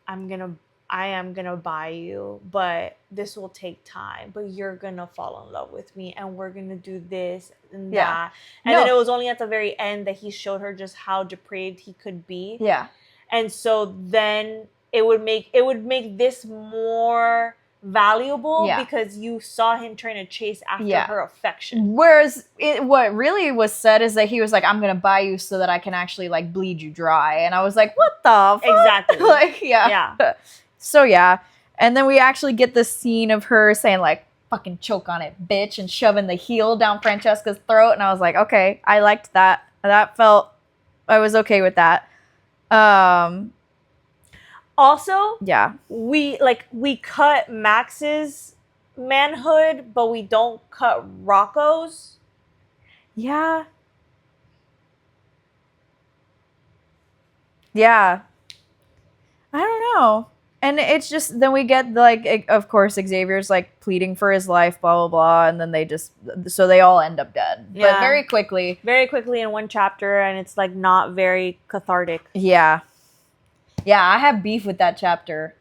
I am gonna buy you, but this will take time. But you're gonna fall in love with me, and we're gonna do this and that. And then it was only at the very end that he showed her just how depraved he could be. Yeah. And so then it would make this more valuable because you saw him trying to chase after her affection. Whereas what really was said is that he was like, I'm gonna buy you so that I can actually, like, bleed you dry. And I was like, what the fuck? Exactly. Like, yeah. So, yeah. And then we actually get this scene of her saying, like, fucking choke on it, bitch, and shoving the heel down Francesca's throat. And I was like, okay, I liked that. I was okay with that. Also, Yeah. we cut Max's manhood, but we don't cut Rocco's. Yeah. Yeah. I don't know. And it's just, then we get, like, of course, Xavier's, like, pleading for his life, blah, blah, blah, and then so they all end up dead. Yeah. But very quickly. Very quickly in one chapter, and it's, like, not very cathartic. Yeah. Yeah, I have beef with that chapter.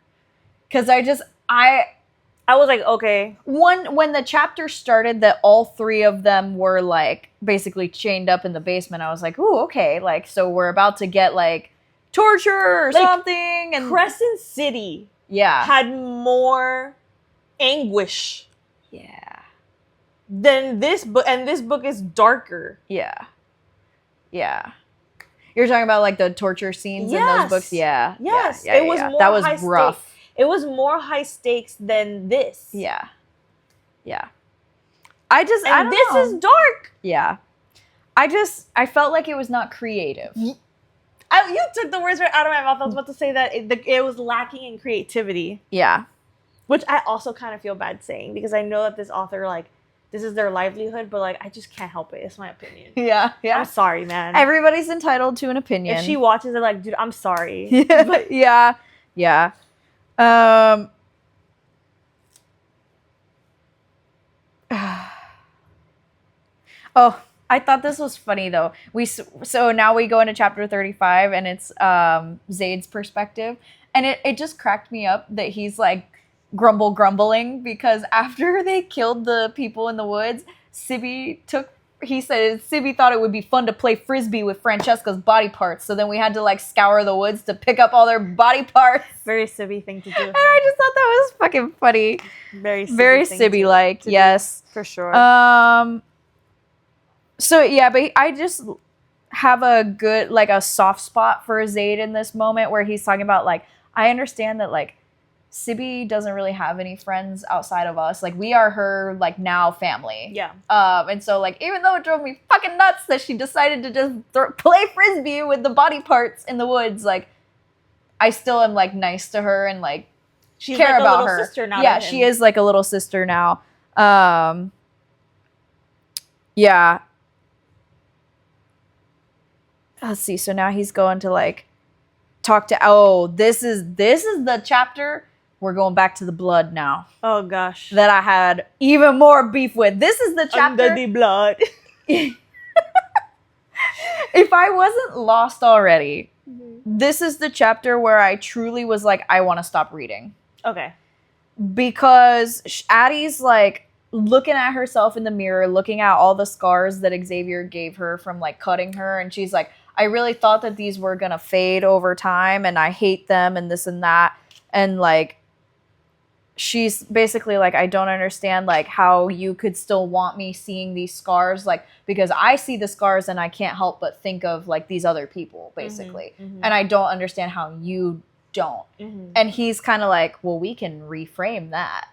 Because I was like, okay. When the chapter started that all three of them were, like, basically chained up in the basement, I was like, ooh, okay. Like, so we're about to get, like, torture or something. And Crescent City had more anguish than this book, and this book is darker. Yeah. You're talking about, like, the torture scenes in those books? Yeah. Yes. It was more that was high rough. Stakes. It was more high stakes than this. Yeah. This is dark. Yeah. I felt like it was not creative. You took the words right out of my mouth. I was about to say that it was lacking in creativity. Yeah. Which I also kind of feel bad saying, because I know that this author, like, this is their livelihood, but, like, I just can't help it. It's my opinion. Yeah. I'm sorry, man. Everybody's entitled to an opinion. If she watches it, like, dude, I'm sorry. Yeah. Oh, I thought this was funny, though. So now we go into chapter 35, and it's Zaid's perspective. And it just cracked me up that he's, like, grumbling, because after they killed the people in the woods, Sibby thought it would be fun to play Frisbee with Francesca's body parts. So then we had to, like, scour the woods to pick up all their body parts. Very Sibby thing to do. And I just thought that was fucking funny. Very Sibby-like, yes. For sure. So, yeah, but I just have a good, like, a soft spot for Zaid in this moment where he's talking about, like, I understand that, like, Sibby doesn't really have any friends outside of us. Like, we are her, like, now family. Yeah. And so, like, even though it drove me fucking nuts that she decided to just play Frisbee with the body parts in the woods, like, I still am, like, nice to her and, like, she's care like about a little her. sister now. Yeah, she is like a little sister now. Yeah. Let's see. So now he's going to, like, talk to. This is the chapter. We're going back to the blood now. Oh gosh. That I had even more beef with. This is the chapter. Under the blood. If I wasn't lost already, this is the chapter where I truly was like, I want to stop reading. Okay. Because Addie's, like, looking at herself in the mirror, looking at all the scars that Xavier gave her from, like, cutting her, and she's like, I really thought that these were gonna fade over time, and I hate them, and this and that. And, like, she's basically like, I don't understand, like, how you could still want me seeing these scars, like, because I see the scars and I can't help but think of, like, these other people, basically. And I don't understand how you don't. And he's kind of like, well, we can reframe that.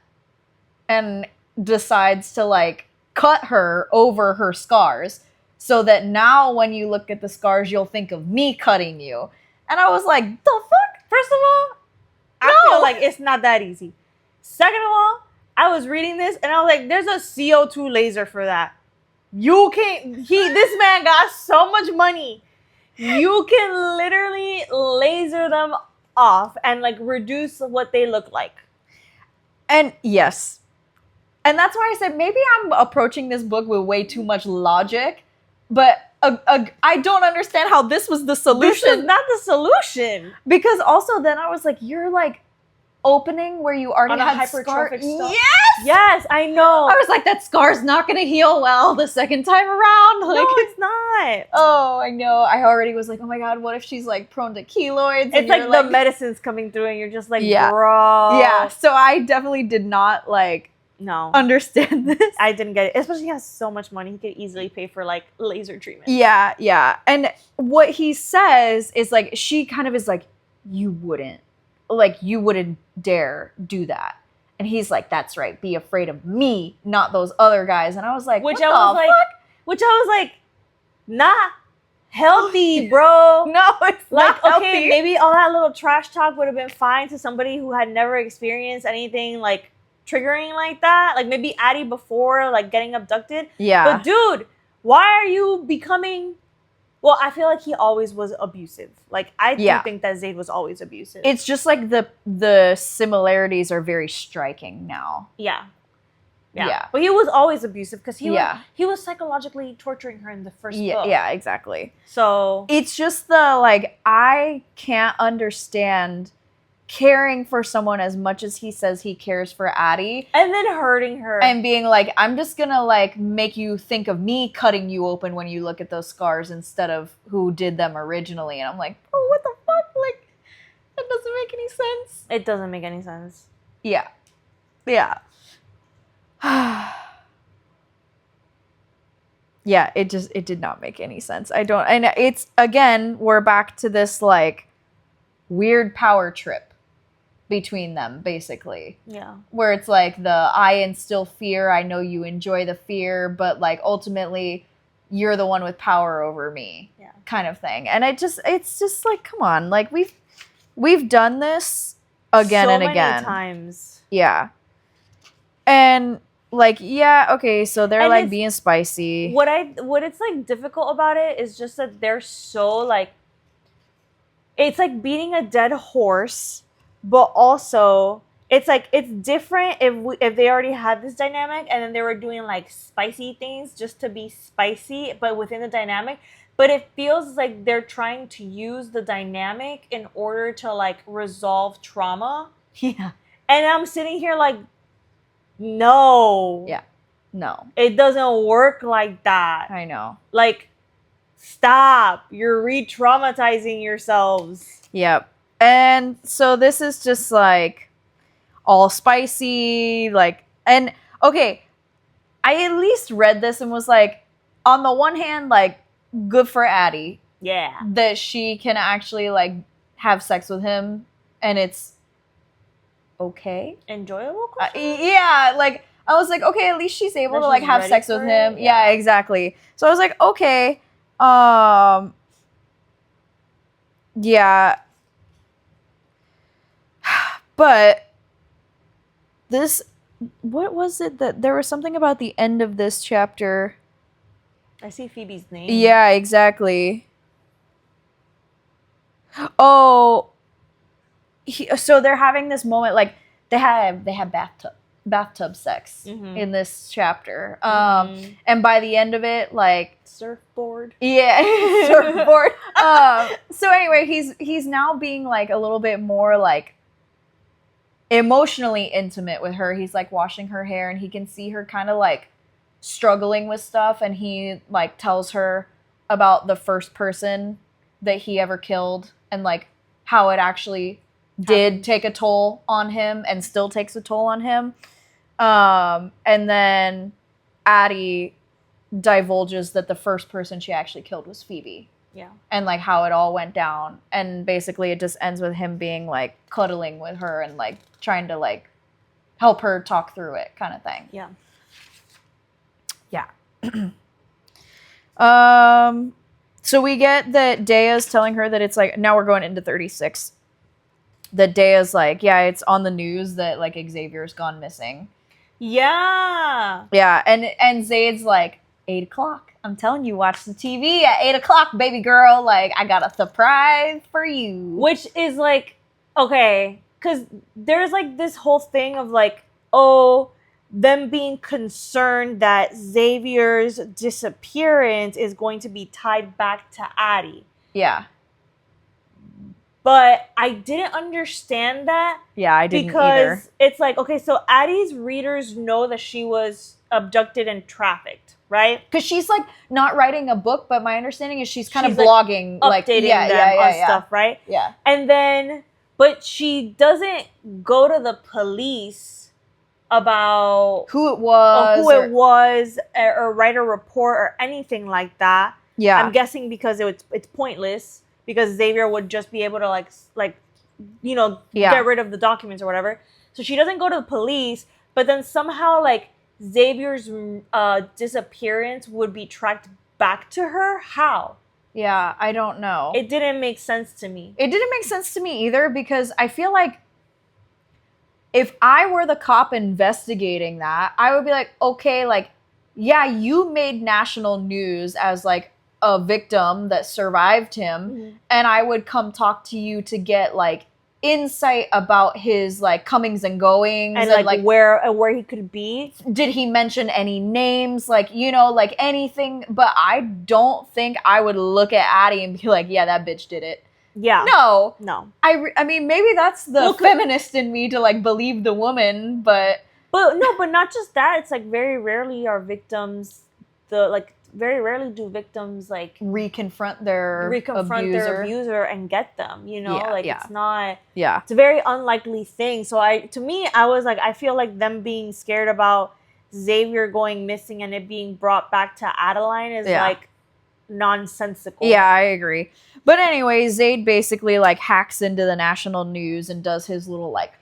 And decides to, like, cut her over her scars, so that now when you look at the scars, you'll think of me cutting you. And I was like, the fuck? First of all, I feel like it's not that easy. Second of all, I was reading this and I was like, there's a CO2 laser for that. You can't, this man got so much money. You can literally laser them off and, like, reduce what they look like. And yes. And that's why I said maybe I'm approaching this book with way too much logic, but I don't understand how this was the solution. This is not the solution. Because also then I was like, you're, like, opening where you already had hypertrophic stuff. Yes! Yes, I know. I was like, that scar's not going to heal well the second time around. Like, no, it's not. Oh, I know. I already was like, oh my God, what if she's, like, prone to keloids? It's like the medicine's coming through and you're just like, bro. Yeah, so I definitely did not, like, understand this. I didn't get it. Especially he has so much money. He could easily pay for, like, laser treatment. Yeah. And what he says is, like, she kind of is like, you wouldn't dare do that. And he's like, that's right, be afraid of me, not those other guys. And I was like, which I was like, not healthy, bro. No, it's like, not okay, healthy. maybe all that little trash talk would have been fine to somebody who had never experienced anything like triggering like that. Like maybe Addie before like getting abducted. Yeah. But dude, why are you becoming... Well, I feel like he always was abusive. Like, I do think that Zayd was always abusive. It's just like the similarities are very striking now. Yeah. But he was always abusive because he was psychologically torturing her in the first book. Yeah, exactly. So it's just the, like, I can't understand caring for someone as much as he says he cares for Addie. And then hurting her. And being like, I'm just gonna, like, make you think of me cutting you open when you look at those scars instead of who did them originally. And I'm like, oh, what the fuck? Like, that doesn't make any sense. It doesn't make any sense. Yeah. Yeah, it did not make any sense. And it's, again, we're back to this, like, weird power trip between them, basically. Yeah. Where it's like I instill fear, I know you enjoy the fear, but, like, ultimately you're the one with power over me. Yeah. Kind of thing. And it's just like, come on, like, we've done this again and again. So many times. Yeah. And, like, yeah, okay, so they're, and like, being spicy. What it's, like, difficult about it is just that they're so, like, it's like beating a dead horse, but also it's like it's different if they already had this dynamic and then they were doing like spicy things just to be spicy, but within the dynamic. But it feels like they're trying to use the dynamic in order to like resolve trauma. Yeah. And I'm sitting here like, no. Yeah. No. It doesn't work like that. I know. Like, stop. You're re-traumatizing yourselves. Yep. And so this is just like all spicy, like, and okay, I at least read this and was like, on the one hand, like, good for Addie. Yeah. That she can actually like have sex with him and it's okay. Enjoyable? Yeah, like, I was like, okay, at least she's able to like have sex with him. Yeah, exactly. So I was like, okay. Yeah. But this, what was it that there was something about the end of this chapter? I see Phoebe's name. Yeah, exactly. Oh, so they're having this moment, like they have bathtub sex in this chapter. And by the end of it, like surfboard. Yeah, surfboard. So anyway, he's now being like a little bit more like emotionally intimate with her. He's like washing her hair and he can see her kind of like struggling with stuff, and he like tells her about the first person that he ever killed and like how it actually did take a toll on him and still takes a toll on him. And then Addie divulges that the first person she actually killed was Phoebe. Yeah. And like how it all went down. And basically it just ends with him being like cuddling with her and like trying to like help her talk through it kind of thing. Yeah. Yeah. So we get that Dea's telling her that it's like, now we're going into 36. That Dea's like, yeah, it's on the news that like Xavier's gone missing. Yeah. Yeah. And Zayd's like, 8 o'clock. I'm telling you, watch the TV at 8 o'clock, baby girl. Like, I got a surprise for you. Which is like, okay, because there's like this whole thing of like, oh, them being concerned that Xavier's disappearance is going to be tied back to Addie. Yeah. But I didn't understand that. Yeah, I didn't because either. It's like, okay, so Addie's readers know that she was abducted and trafficked, right? Because she's like not writing a book, but my understanding is she's kind of like, blogging, updating them on stuff, right? Yeah. And then, but she doesn't go to the police about who it was, or write a report or anything like that. Yeah. I'm guessing because it's pointless, because Xavier would just be able to like get rid of the documents or whatever. So she doesn't go to the police, but then somehow like Xavier's disappearance would be tracked back to her. How? Yeah, I don't know. It didn't make sense to me. It didn't make sense to me either, because I feel like if I were the cop investigating that, I would be like, okay, like, yeah, you made national news as like a victim that survived him, and I would come talk to you to get like insight about his like comings and goings and like where he could be. Did he mention any names, like, you know, like anything? But I don't think I would look at Addie and be like, yeah, that bitch did it. Yeah. No. I mean, maybe that's the feminist in me to like believe the woman, but not just that. It's like very rarely are victims very rarely do victims like reconfront their abuser and get them, you know? It's not, it's a very unlikely thing. So to me, I was like, I feel like them being scared about Xavier going missing and it being brought back to Adeline is like nonsensical. Yeah, I agree. But anyway, Zayd basically like hacks into the national news and does his little like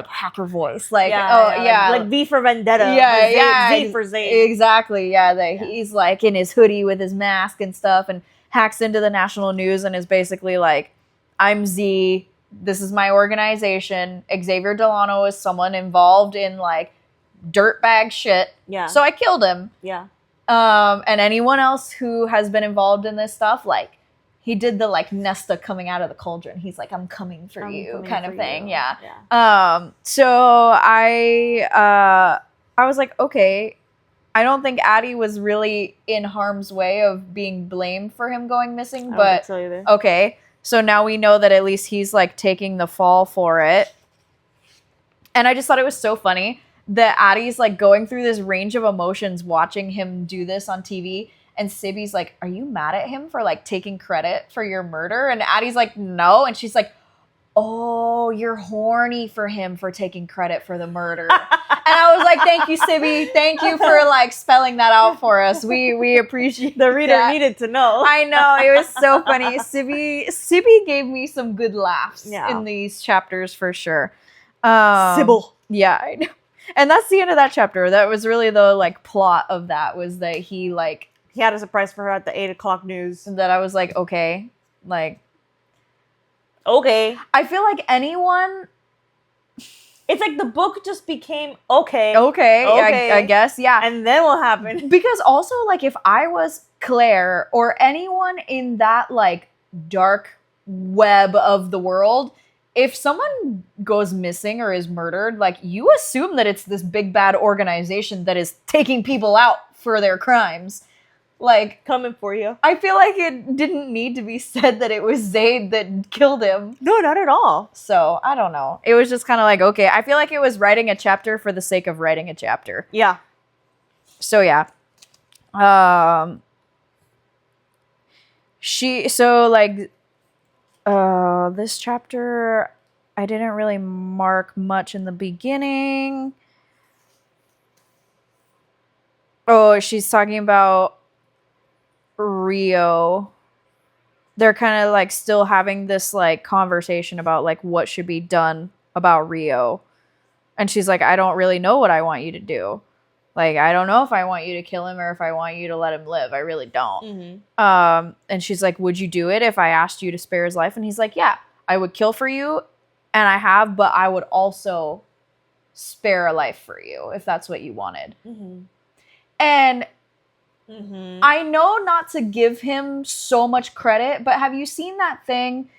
hacker voice, like like V for Vendetta, Z for Zayd. Exactly. He's like in his hoodie with his mask and stuff and hacks into the national news and is basically like, I'm Z, this is my organization, Xavier Delano is someone involved in like dirtbag shit, so I killed him, and anyone else who has been involved in this stuff, like he did the like Nesta coming out of the cauldron. He's like, I'm coming for you kind of thing. So I was like, okay, I don't think Addie was really in harm's way of being blamed for him going missing, but okay. So now we know that at least he's like taking the fall for it. And I just thought it was so funny that Addie's like going through this range of emotions watching him do this on TV. And Sibby's like, are you mad at him for like taking credit for your murder? And Addie's like, no. And she's like, oh, you're horny for him for taking credit for the murder. And I was like, thank you, Sibby. Thank you for like spelling that out for us. We appreciate the reader that. Needed to know. I know, it was so funny. Sibby gave me some good laughs in these chapters for sure. Sybil. Yeah, I know. And that's the end of that chapter. That was really the like plot of that, was that he had a surprise for her at the 8:00 news. That I was like, okay. Like, okay. I feel like anyone... It's like the book just became okay. Okay. I guess, yeah. And then what happened? Because also, like, if I was Claire or anyone in that, like, dark web of the world, if someone goes missing or is murdered, like, you assume that it's this big bad organization that is taking people out for their crimes. Like, coming for you. I feel like it didn't need to be said that it was Zayd that killed him. No, not at all. So, I don't know. It was just kind of like, okay. I feel like it was writing a chapter for the sake of writing a chapter. Yeah. So, yeah. This chapter, I didn't really mark much in the beginning. Oh, she's talking about Rio. They're kind of like still having this like conversation about like what should be done about Rio. And she's like, I don't really know what I want you to do. Like, I don't know if I want you to kill him or if I want you to let him live. I really don't. Mm-hmm. And she's like, would you do it if I asked you to spare his life? And he's like, yeah, I would kill for you. And I have, but I would also spare a life for you if that's what you wanted. Mm-hmm. And I know not to give him so much credit, but have you seen that thing?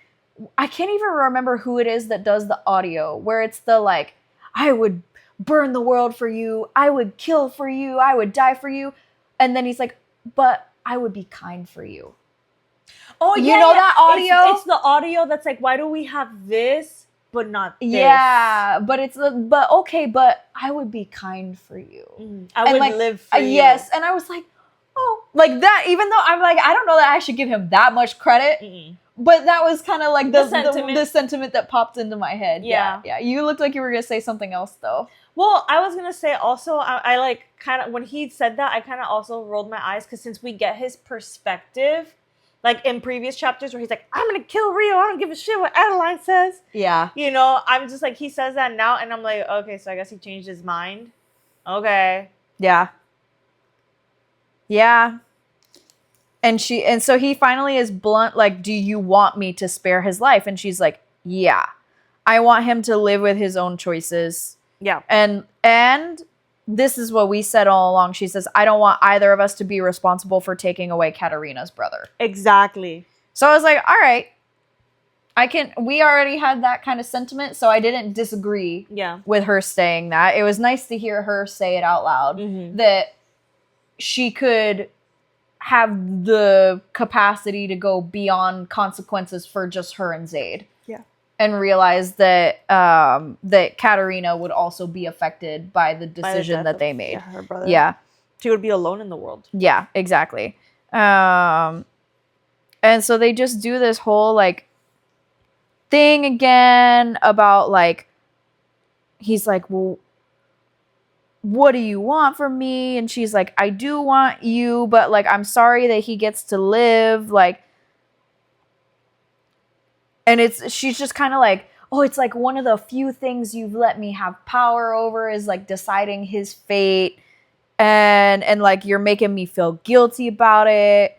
I can't even remember who it is that does the audio, where it's the like, I would burn the world for you, I would kill for you, I would die for you. And then he's like, but I would be kind for you. Oh, you know that audio? It's the audio that's like, why do we have this, but not this? Yeah, but but I would be kind for you. I would live for you. Yes, and I was like, oh, like that, even though I'm like, I don't know that I should give him that much credit, but that was kind of like the sentiment that popped into my head. Yeah. You looked like you were going to say something else, though. Well, I was going to say also, I like kind of, when he said that, I kind of also rolled my eyes, because since we get his perspective, Like in previous chapters where he's like, I'm gonna kill Rio. I don't give a shit what Adeline says. Yeah. You know, I'm just like, he says that now, and I'm like, okay, so I guess he changed his mind. Okay. Yeah. Yeah. And so he finally is blunt, like, do you want me to spare his life? And she's like, yeah. I want him to live with his own choices. Yeah. And this is what we said all along. She says, I don't want either of us to be responsible for taking away Katarina's brother. Exactly. So I was like, all right. We already had that kind of sentiment, so I didn't disagree with her saying that. It was nice to hear her say it out loud, that she could have the capacity to go beyond consequences for just her and Zayd. Yeah. And realize that that Katarina would also be affected by the decision that they made. Her brother. Yeah. She would be alone in the world. Yeah, exactly. And so they just do this whole, like, thing again about, like, he's like, well, what do you want from me? And she's like, I do want you, but, like, I'm sorry that he gets to live, like, and she's just kind of like, oh, it's like one of the few things you've let me have power over is, like, deciding his fate, and like, you're making me feel guilty about it.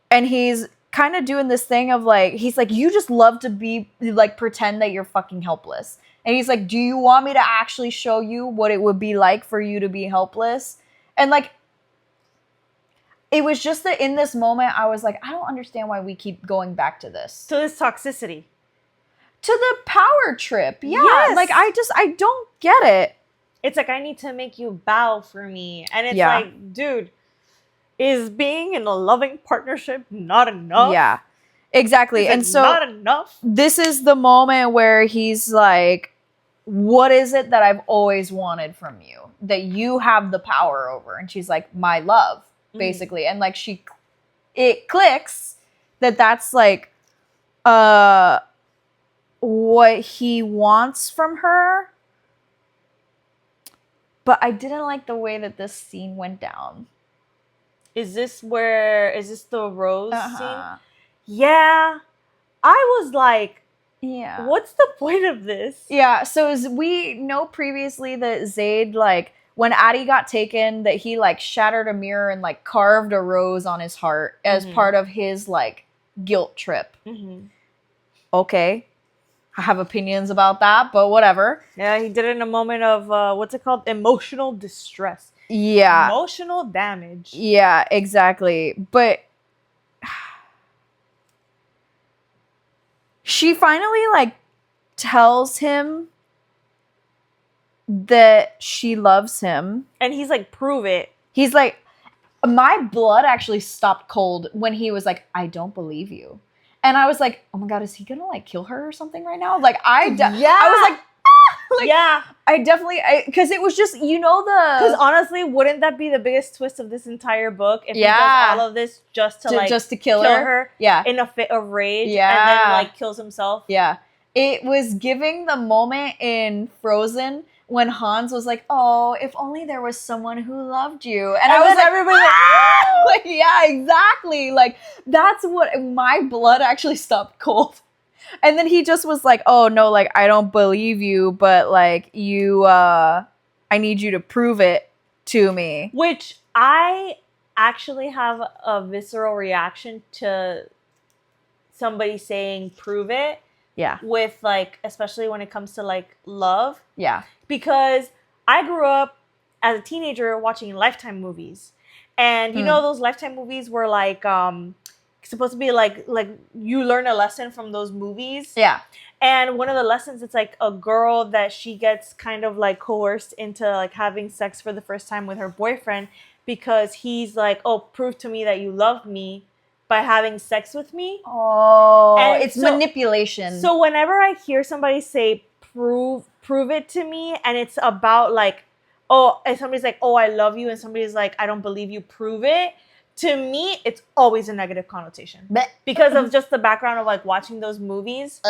And he's kind of doing this thing of, like, he's like, you just love to be, like, pretend that you're fucking helpless. And he's like, do you want me to actually show you what it would be like for you to be helpless? And, like, it was just that in this moment, I was like, I don't understand why we keep going back to this. To this toxicity. To the power trip. Yeah. Yes. Like, I don't get it. It's like, I need to make you bow for me. And it's like, dude, is being in a loving partnership not enough? Yeah, exactly. And so not enough. This is the moment where he's like, what is it that I've always wanted from you that you have the power over? And she's like, my love, basically. And, like, it clicks that that's, like, what he wants from her. But I didn't like the way that this scene went down. Is this the rose scene? Yeah. I was like, yeah, what's the point of this? Yeah, so as we know previously that Zayd, like, when Addie got taken, that he, like, shattered a mirror and, like, carved a rose on his heart as part of his, like, guilt trip. Okay. I have opinions about that, but whatever. Yeah, he did it in a moment of, what's it called? Emotional distress. Yeah. Emotional damage. Yeah, exactly. But she finally, like, tells him that she loves him. And he's like, prove it. He's like, my blood actually stopped cold when he was like, I don't believe you. And I was like, oh my God, is he gonna, like, kill her or something right now? Like, I was like, like, yeah. I definitely, because it was just, because honestly, wouldn't that be the biggest twist of this entire book if he does all of this just to kill her? Yeah. In a fit of rage. Yeah. And then, like, kills himself. Yeah. It was giving the moment in Frozen when Hans was like, oh, if only there was someone who loved you. And I was like, everybody like, yeah, exactly. Like, that's what, my blood actually stopped cold. And then he just was like, oh, no, like, I don't believe you, but, like, I need you to prove it to me. Which I actually have a visceral reaction to somebody saying prove it. Yeah. With, like, especially when it comes to, like, love. Yeah. Because I grew up as a teenager watching Lifetime movies. And you know those Lifetime movies were, like, supposed to be, like you learn a lesson from those movies. Yeah. And one of the lessons, it's, like, a girl that she gets kind of, like, coerced into, like, having sex for the first time with her boyfriend because he's like, oh, prove to me that you love me by having sex with me. Oh, and it's manipulation. So whenever I hear somebody say prove it to me, and it's about, like, oh, and somebody's like, oh, I love you, and somebody's like, I don't believe you, prove it. To me, it's always a negative connotation. Because of just the background of, like, watching those movies.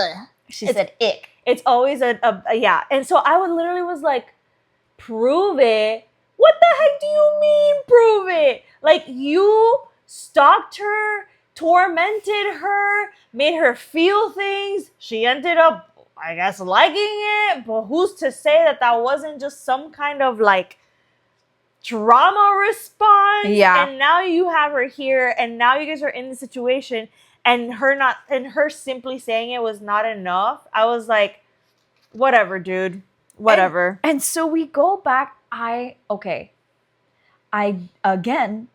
She said ick. It's always a yeah. And so I was like, prove it? What the heck do you mean prove it? Like, you stalked her, tormented her, made her feel things. She ended up, I guess, liking it. But who's to say that that wasn't just some kind of like trauma response? Yeah. And now you have her here, and now you guys are in the situation, and her simply saying it was not enough. I was like, whatever, dude. Whatever. And so we go back. I again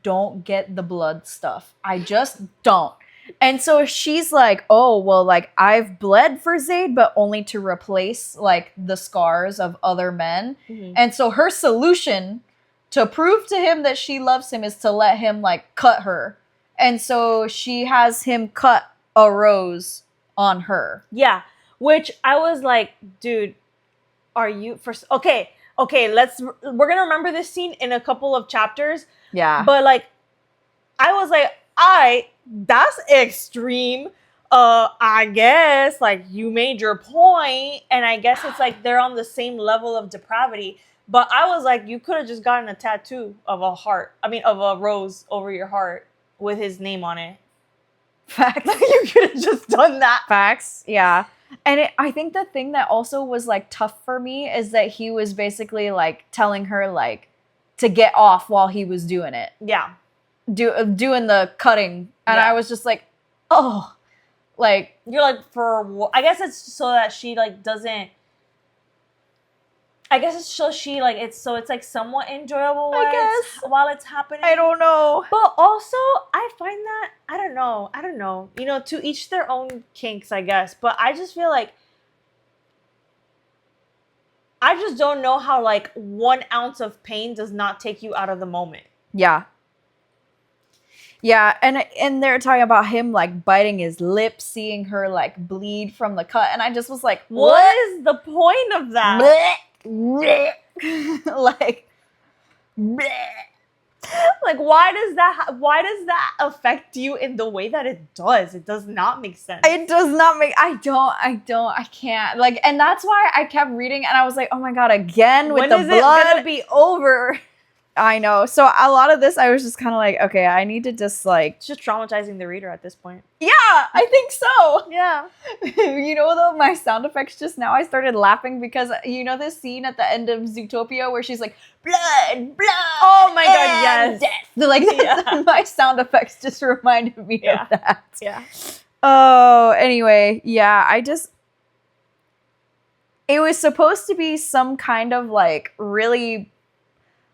don't get the blood stuff. I just don't. And so she's like, oh, well, like I've bled for Zayd, but only to replace like the scars of other men. Mhm. And so her solution to prove to him that she loves him is to let him like cut her. And so she has him cut a rose on her. Yeah. Which I was like, dude, are you first? Okay. We're gonna remember this scene in a couple of chapters. Yeah. But like, I was like, that's extreme. I guess like you made your point, and I guess it's like they're on the same level of depravity. But I was like, you could have just gotten a tattoo of a heart. I mean, of a rose over your heart with his name on it. Facts. You could have just done that. Facts. Yeah. And I think the thing that also was like tough for me is that he was basically like telling her like to get off while he was doing it. Yeah. Doing the cutting. And Yeah. I was just like, oh, like, you're like, I guess it's so that she like doesn't, I guess it's so she like, it's like somewhat enjoyable while it's happening. I don't know. But also, I find that, I don't know, you know, to each their own kinks, I guess. But I just feel like, I just don't know how like 1 ounce of pain does not take you out of the moment. Yeah. Yeah, and they're talking about him like biting his lip, seeing her like bleed from the cut, and I just was like, what is the point of that? Like, like why does that affect you in the way that it does? It does not make sense. It does not make, I can't. Like, and that's why I kept reading and I was like, oh my God, again with the blood. When is it gonna be over? I know. So a lot of this, I was just kind of like, okay, I need to just like... It's just traumatizing the reader at this point. Yeah, I think so. Yeah. You know, though, my sound effects just now, I started laughing because, you know, this scene at the end of Zootopia where she's like, blood, oh my God, yes. death. Like, Yeah. My sound effects just reminded me of that. Yeah. Oh, anyway, yeah, it was supposed to be some kind of, like, really...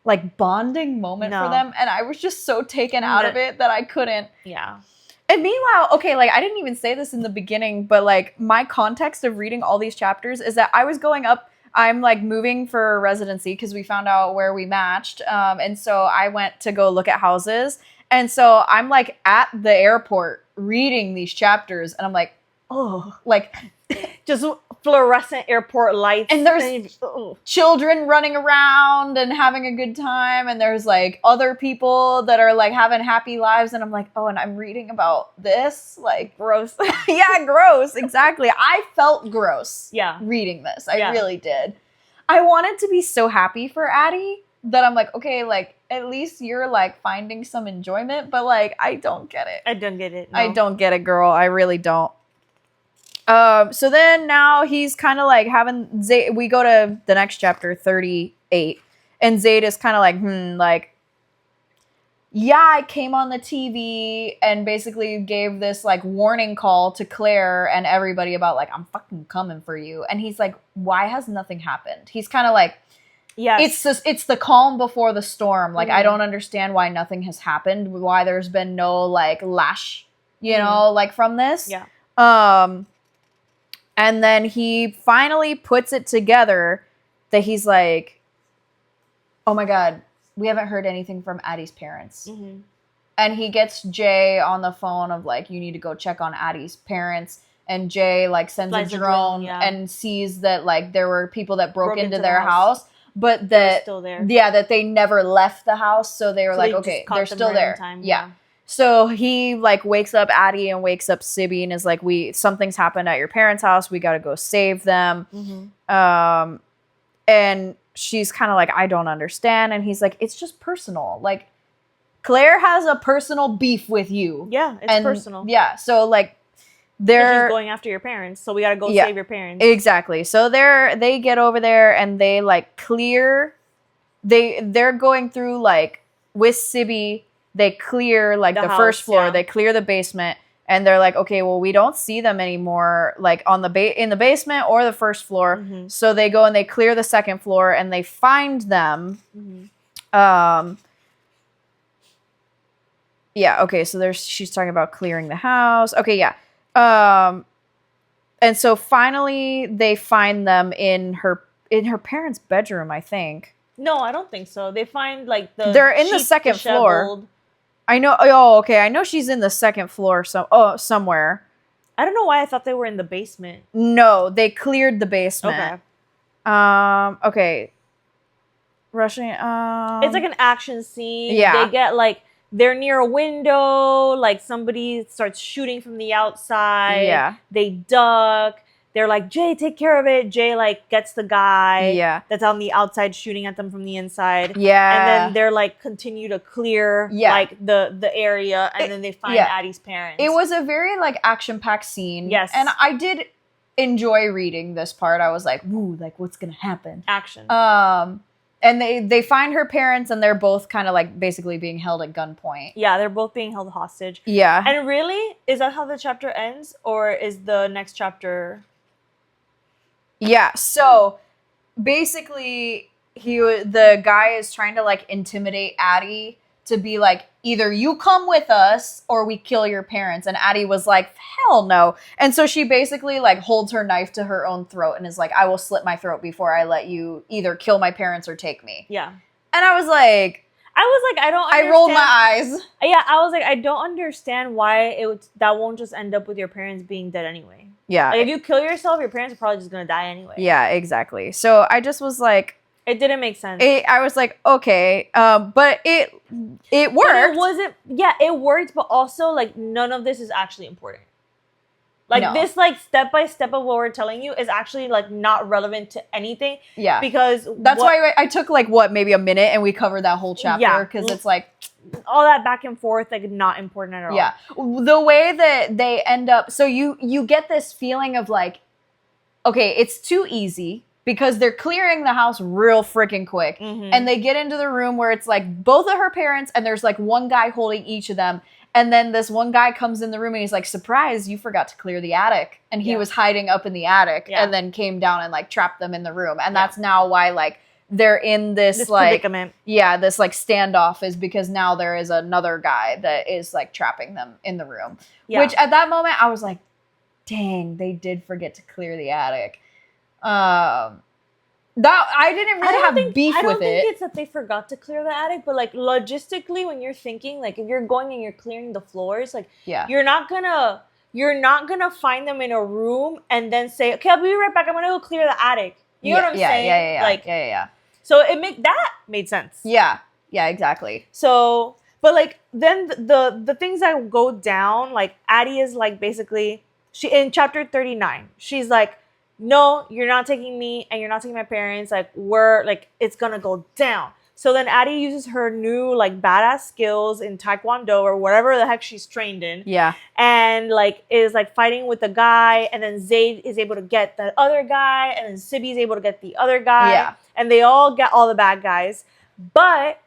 like bonding moment for them, and I was just so taken out of it that I couldn't. Yeah. And meanwhile, okay, like I didn't even say this in the beginning, but like my context of reading all these chapters is that I was going up, I'm like moving for residency because we found out where we matched, and so I went to go look at houses, and so I'm like at the airport reading these chapters, and I'm like, oh, like just fluorescent airport lights, and there's children running around and having a good time, and there's like other people that are like having happy lives, and I'm like, oh, and I'm reading about this, like, gross. Yeah, gross, exactly. I felt gross reading this. I really did. I wanted to be so happy for Addie that I'm like, okay, like at least you're like finding some enjoyment, but like I don't get it. I don't get it. No. I don't get it, girl. I really don't. So then now he's kind of like having Zayd, we go to the next chapter, 38, and Zayd is kind of like, like, yeah, I came on the TV and basically gave this like warning call to Claire and everybody about like, I'm fucking coming for you. And he's like, why has nothing happened? He's kind of like, yes, it's the calm before the storm. Like, I don't understand why nothing has happened, why there's been no like lash, you know, like from this. Yeah. And then he finally puts it together that he's like, oh my God, we haven't heard anything from Addie's parents. Mm-hmm. And he gets Jay on the phone of like, you need to go check on Addie's parents. And Jay like sends a drone and sees that like there were people that broke into their house, but that still there. Yeah, that they never left the house. So they were like, okay, they're still there. Yeah. So he like wakes up Addie and wakes up Sibby and is like, something's happened at your parents' house. We got to go save them. Mm-hmm. And she's kind of like, I don't understand. And he's like, it's just personal. Like, Claire has a personal beef with you. Yeah, it's personal. Yeah, so like they're going after your parents, so we gotta go save your parents. Exactly. So they get over there and they like clear. They're going through like with Sibby. They clear like the house, first floor. Yeah. They clear the basement, and they're like, okay, well, we don't see them anymore, like on the in the basement or the first floor. Mm-hmm. So they go and they clear the second floor, and they find them. Mm-hmm. Yeah. Okay. So she's talking about clearing the house. Okay. Yeah. And so finally they find them in her parents' bedroom, I think. No, I don't think so. They find like they're in the second floor. I know. Oh, okay. I know she's in the second floor. Somewhere. I don't know why I thought they were in the basement. No, they cleared the basement. Okay. Okay. Rushing. It's like an action scene. Yeah. They get like. They're near a window, like somebody starts shooting from the outside. Yeah. They duck. They're like, Jay, take care of it. Jay, like, gets the guy that's on the outside shooting at them from the inside. Yeah. And then they're, like, continue to clear, like, the area. And then they find Addie's parents. It was a very, like, action-packed scene. Yes. And I did enjoy reading this part. I was like, woo, like, what's going to happen? Action. And they find her parents, and they're both kind of like basically being held at gunpoint. Yeah, they're both being held hostage. Yeah. And really, is that how the chapter ends, or is the next chapter? Yeah. So basically, the guy is trying to like intimidate Addie to be like, either you come with us or we kill your parents. And Addie was like, hell no. And so she basically like holds her knife to her own throat and is like, I will slit my throat before I let you either kill my parents or take me. Yeah. And I was like, I don't understand. I rolled my eyes. Yeah, I was like, I don't understand why that won't just end up with your parents being dead anyway. Yeah. Like, if you kill yourself, your parents are probably just going to die anyway. Yeah, exactly. So I just was like, it didn't make sense. I was like, okay, but it worked. But it wasn't. Yeah, it worked, but also like none of this is actually important. Like this, like step by step of what we're telling you is actually like not relevant to anything. Yeah, because that's why I took like maybe a minute and we covered that whole chapter because it's like all that back and forth, like not important at all. Yeah, the way that they end up, so you get this feeling of like, okay, it's too easy. Because they're clearing the house real freaking quick. Mm-hmm. And they get into the room where it's like both of her parents and there's like one guy holding each of them. And then this one guy comes in the room and he's like, surprise, you forgot to clear the attic. And he was hiding up in the attic and then came down and like trapped them in the room. And that's now why like they're in this like predicament. Yeah, this like standoff is because now there is another guy that is like trapping them in the room. Yeah. Which at that moment I was like, dang, they did forget to clear the attic. That I didn't really have beef with it. I don't think it's that they forgot to clear the attic, but like logistically, when you're thinking, like if you're going and you're clearing the floors, like you're not gonna find them in a room and then say, okay, I'll be right back. I'm gonna go clear the attic. You know what I'm saying? Yeah. Like, yeah. So that made sense. Yeah, exactly. So, but like then the things that go down, like Addie is like basically in chapter 39, she's like, no, you're not taking me and you're not taking my parents. Like, it's gonna go down. So then Addie uses her new, like, badass skills in Taekwondo or whatever the heck she's trained in. Yeah. And, like, is, like, fighting with the guy. And then Zayd is able to get the other guy. And then Sibby's able to get the other guy. Yeah. And they all get all the bad guys. But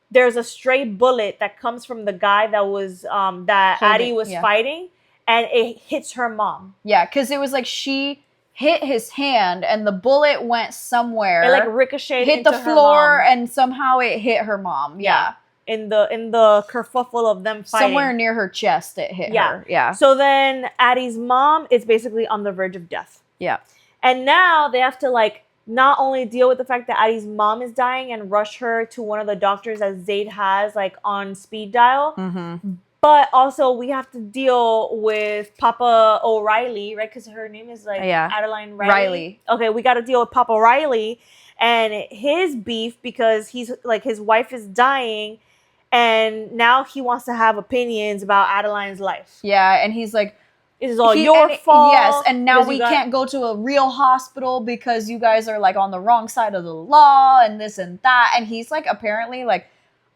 there's a stray bullet that comes from the guy that was, Addie was fighting. And it hits her mom. Yeah, because it was like she hit his hand and the bullet went somewhere. It like ricocheted hit the floor and somehow it hit her mom. Yeah. In the kerfuffle of them fighting. Somewhere near her chest it hit her. Yeah. So then Addie's mom is basically on the verge of death. Yeah. And now they have to like not only deal with the fact that Addie's mom is dying and rush her to one of the doctors that Zayd has like on speed dial. Mm-hmm. But also, we have to deal with Papa O'Reilly, right? Because her name is like Adeline Riley. Okay, we got to deal with Papa Riley and his beef because he's like his wife is dying, and now he wants to have opinions about Adeline's life. Yeah, and he's like, "This is all your fault." Yes, and now we can't go to a real hospital because you guys are like on the wrong side of the law and this and that. And he's like apparently like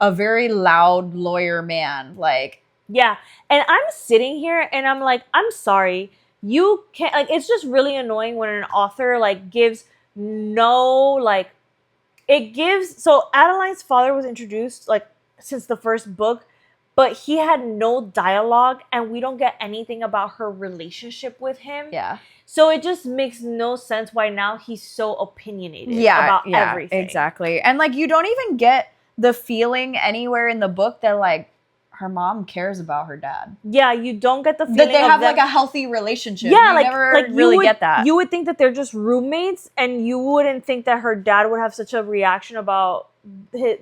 a very loud lawyer man. Like, yeah. And I'm sitting here and I'm like, I'm sorry. You can't, like, it's just really annoying when an author, like, gives no, like, it gives, so Adeline's father was introduced, like, since the first book, but he had no dialogue and we don't get anything about her relationship with him. yeah. So it just makes no sense why now he's so opinionated about everything. Exactly. And like you don't even get the feeling anywhere in the book that like her mom cares about her dad. Yeah, you don't get the feeling that they have them, like a healthy relationship. Yeah, you never really get that. You would think that they're just roommates, and you wouldn't think that her dad would have such a reaction about his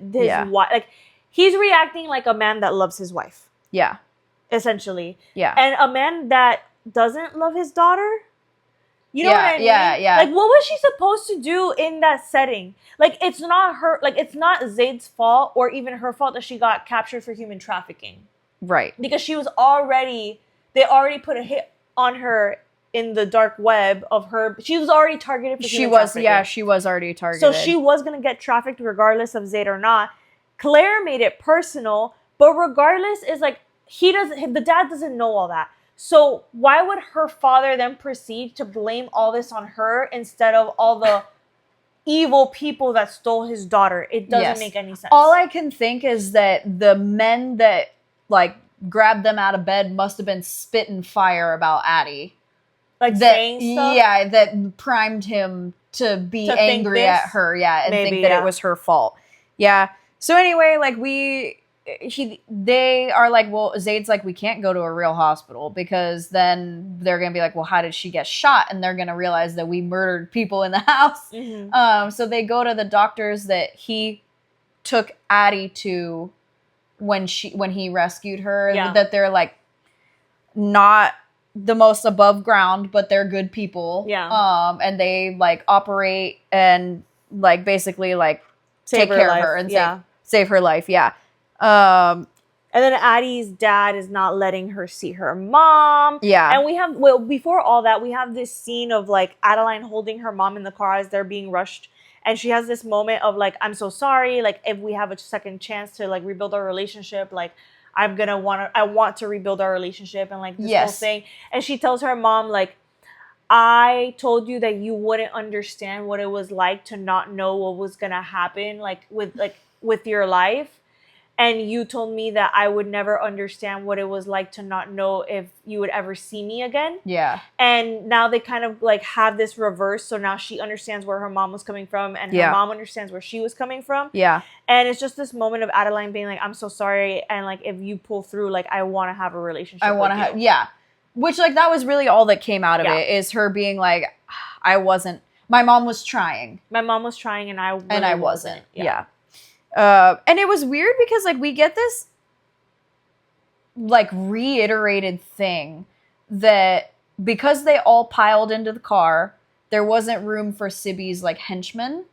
wife. Like, he's reacting like a man that loves his wife. Yeah. Essentially. Yeah. And a man that doesn't love his daughter. You know what I mean? Yeah. Like, what was she supposed to do in that setting? Like, it's not her, like, it's not Zaid's fault or even her fault that she got captured for human trafficking. Right. Because she was already, they already put a hit on her in the dark web of her. She was already targeted for human trafficking. Yeah, she was already targeted. So she was going to get trafficked regardless of Zaid or not. Claire made it personal, but regardless, is like, the dad doesn't know all that. So why would her father then proceed to blame all this on her instead of all the evil people that stole his daughter? It doesn't make any sense. All I can think is that the men that like grabbed them out of bed must have been spitting fire about Addie. Like saying stuff? Yeah, that primed him to be angry at her, and think that it was her fault. Yeah. So anyway, like they are like, well, Zaid's like, we can't go to a real hospital because then they're going to be like, well, how did she get shot? And they're going to realize that we murdered people in the house. Mm-hmm. So they go to the doctors that he took Addie to when he rescued her, that they're like not the most above ground, but they're good people. Yeah. And they like operate and like basically like take care of her and save her life. Yeah. And then Addie's dad is not letting her see her mom. Yeah. And we have, before all that, we have this scene of like Adeline holding her mom in the car as they're being rushed. And she has this moment of like, I'm so sorry. Like, if we have a second chance to like rebuild our relationship, like I want to rebuild our relationship and like this whole thing. And she tells her mom, like, I told you that you wouldn't understand what it was like to not know what was going to happen, like with your life. And you told me that I would never understand what it was like to not know if you would ever see me again. Yeah. And now they kind of like have this reverse. So now she understands where her mom was coming from and her mom understands where she was coming from. Yeah. And it's just this moment of Adeline being like, I'm so sorry. And like, if you pull through, like, I want to have a relationship with you. Yeah. Which like, that was really all that came out of it is her being like, my mom was trying. My mom was trying and I wasn't. Yeah. And it was weird because like we get this like reiterated thing that because they all piled into the car, there wasn't room for Sibby's like henchmen.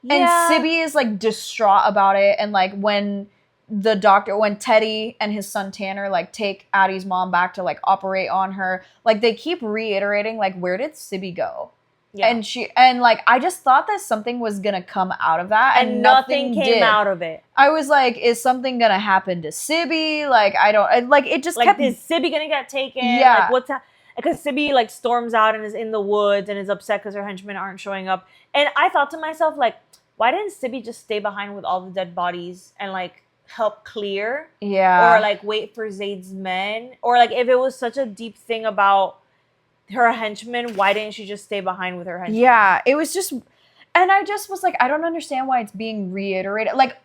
Yeah. And Sibby is like distraught about it. And like when Teddy and his son Tanner like take Addie's mom back to like operate on her, like they keep reiterating like, where did Sibby go? Yeah. And like I just thought that something was gonna come out of that, and nothing came out of it. I was like, is something gonna happen to Sibby? Like I don't like it. Just like kept. Is Sibby gonna get taken? Yeah. Like what's that? Because Sibby like storms out and is in the woods and is upset because her henchmen aren't showing up. And I thought to myself, like, why didn't Sibby just stay behind with all the dead bodies and like help clear? Yeah. Or like wait for Zaid's men? Or like if it was such a deep thing about her henchmen, why didn't she just stay behind with her henchmen? Yeah, it was just, and I just was like, I don't understand why it's being reiterated. Like,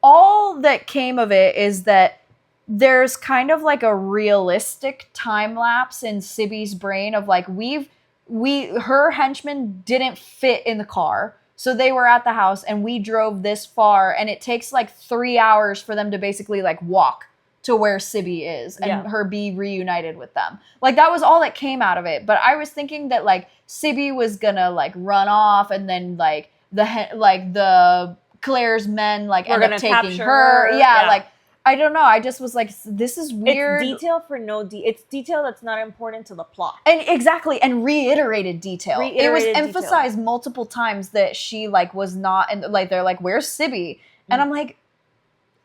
all that came of it is that there's kind of like a realistic time lapse in Sibby's brain of like, her henchmen didn't fit in the car, so they were at the house, and we drove this far, and it takes like 3 hours for them to basically like walk to where Sibby is and her be reunited with them. Like that was all that came out of it. But I was thinking that like Sibby was gonna like run off and then like the Claire's men like end up taking her. Yeah, like I don't know. I just was like, this is weird. It's detail for it's detail that's not important to the plot. And exactly, and reiterated detail. It was emphasized multiple times that she like was not, and like they're like, where's Sibby? And I'm like,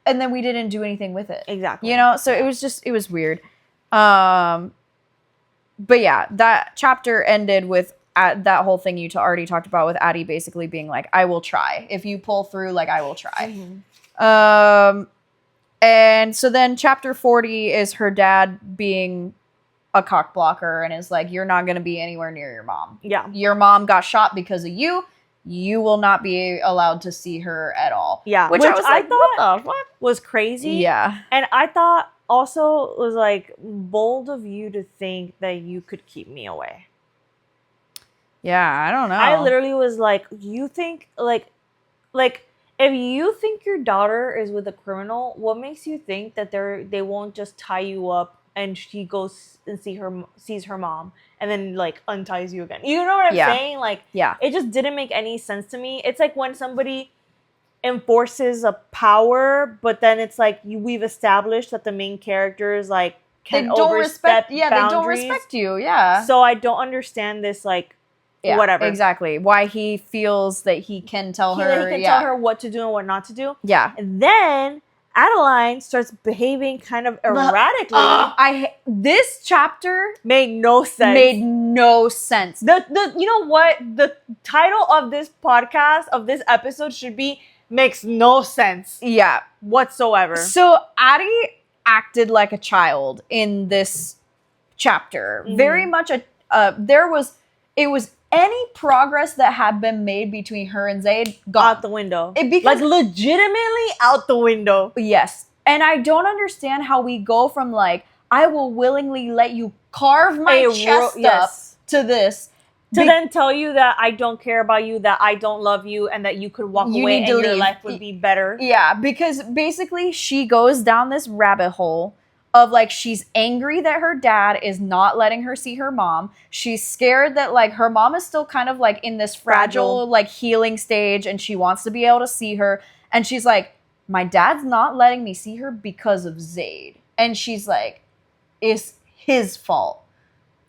and then we didn't do anything with it. Exactly. You know, so it was weird. But yeah, that chapter ended with that whole thing you already talked about with Addie basically being like, I will try. If you pull through, like, I will try. Mm-hmm. And so then chapter 40 is her dad being a cock blocker and is like, you're not going to be anywhere near your mom. Yeah. Your mom got shot because of you. You will not be allowed to see her at all. Yeah. Which I was like, what the fuck? Was crazy. Yeah. And I thought also was like bold of you to think that you could keep me away. Yeah, I don't know. I literally was like, you think like if you think your daughter is with a criminal, what makes you think that they won't just tie you up and she goes and sees her mom and then like unties you again? You know what I'm saying? Like, yeah, it just didn't make any sense to me. It's like when somebody enforces a power, but then it's like we've established that the main characters like can overstep boundaries. They don't respect you. Yeah. So I don't understand this like. Yeah, whatever. Exactly. Why he feels that he can tell her. He can tell her what to do and what not to do. Yeah. And then Adeline starts behaving kind of erratically. This chapter made no sense. The you know what? The title of this podcast, of this episode, should be "Makes No Sense." Yeah. Whatsoever. So Addie acted like a child in this chapter. Mm-hmm. Very much it was any progress that had been made between her and Zayd gone out the window. Like legitimately out the window. Yes. And I don't understand how we go from like, I will willingly let you carve my chest up to this. To then tell you that I don't care about you, that I don't love you, and that you could walk away and your life would be better. Yeah, because basically she goes down this rabbit hole of like, she's angry that her dad is not letting her see her mom. She's scared that like her mom is still kind of like in this fragile like healing stage and she wants to be able to see her. And she's like, my dad's not letting me see her because of Zayd. And she's like, it's his fault.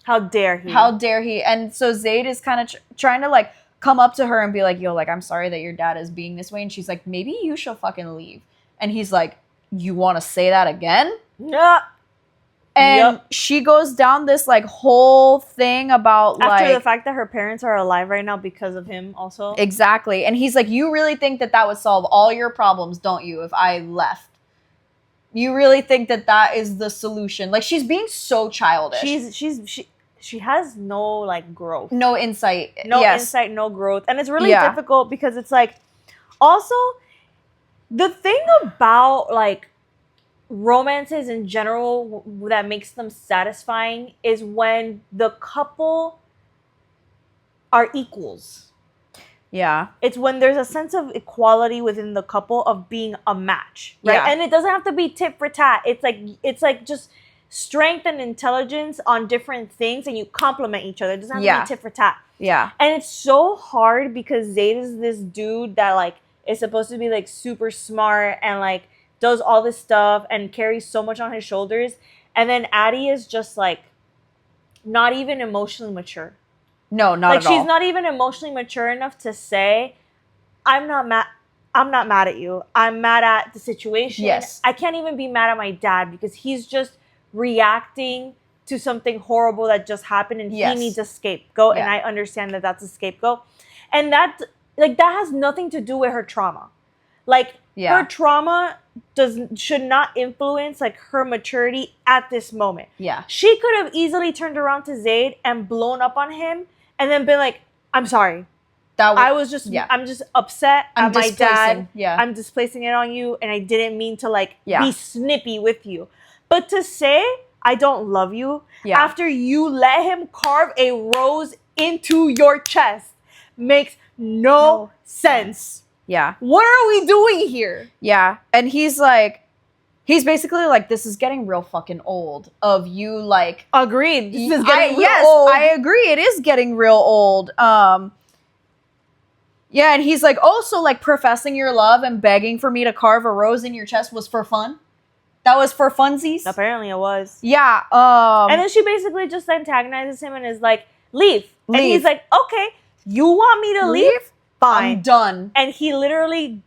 How dare he? How dare he? And so Zayd is kind of trying to like come up to her and be like, yo, like, I'm sorry that your dad is being this way. And she's like, maybe you should fucking leave. And he's like, you want to say that again? Yeah. And she goes down this like whole thing about after the fact that her parents are alive right now because of him also. Exactly. And he's like, you really think that would solve all your problems, don't you, if I left? You really think that is the solution? Like, she's being so childish. She has no like growth. No insight. Insight, no growth. And it's really difficult because it's like also the thing about like romances in general that makes them satisfying is when the couple are equals. Yeah. It's when there's a sense of equality within the couple of being a match, right? Yeah. And it doesn't have to be tit for tat. It's like just strength and intelligence on different things and you complement each other. It doesn't have to be tit for tat. Yeah. And it's so hard because Zayd is this dude that like is supposed to be like super smart and like does all this stuff and carries so much on his shoulders. And then Addie is just like not even emotionally mature. No, not at all. Like she's not even emotionally mature enough to say, I'm not mad at you. I'm mad at the situation. Yes. I can't even be mad at my dad because he's just reacting to something horrible that just happened and he needs a scapegoat. Yeah. And I understand that that's a scapegoat. And that has nothing to do with her trauma. Like her trauma should not influence like her maturity at this moment. Yeah. She could have easily turned around to Zayd and blown up on him and then been like, I'm sorry. I'm just upset at my dad. Yeah. I'm displacing it on you and I didn't mean to like be snippy with you. But to say I don't love you after you let him carve a rose into your chest makes no sense. Yeah. What are we doing here? Yeah. And he's basically like, this is getting real fucking old of you like. Agreed. This is getting real old. I agree. It is getting real old. Yeah. And he's like, also like professing your love and begging for me to carve a rose in your chest was for fun. That was for funsies. Apparently it was. Yeah. And then she basically just antagonizes him and is like, leave. And he's like, okay, you want me to leave? Fine. I'm done. And he literally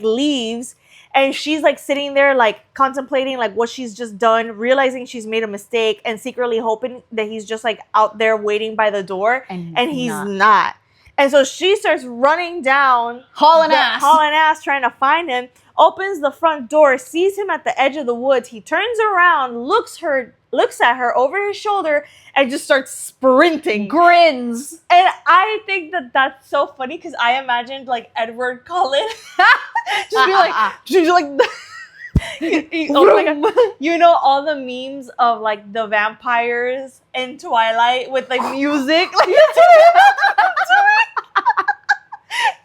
leaves And she's like sitting there like contemplating like what she's just done, realizing she's made a mistake and secretly hoping that he's just like out there waiting by the door. And he's not. And so she starts running down, hauling ass, trying to find him, opens the front door, sees him at the edge of the woods. He turns around, looks at her over his shoulder, and just starts sprinting. Grins. And I think that that's so funny because I imagined like Edward Cullen just be like, oh my God. You know all the memes of like the vampires in Twilight with like music, like.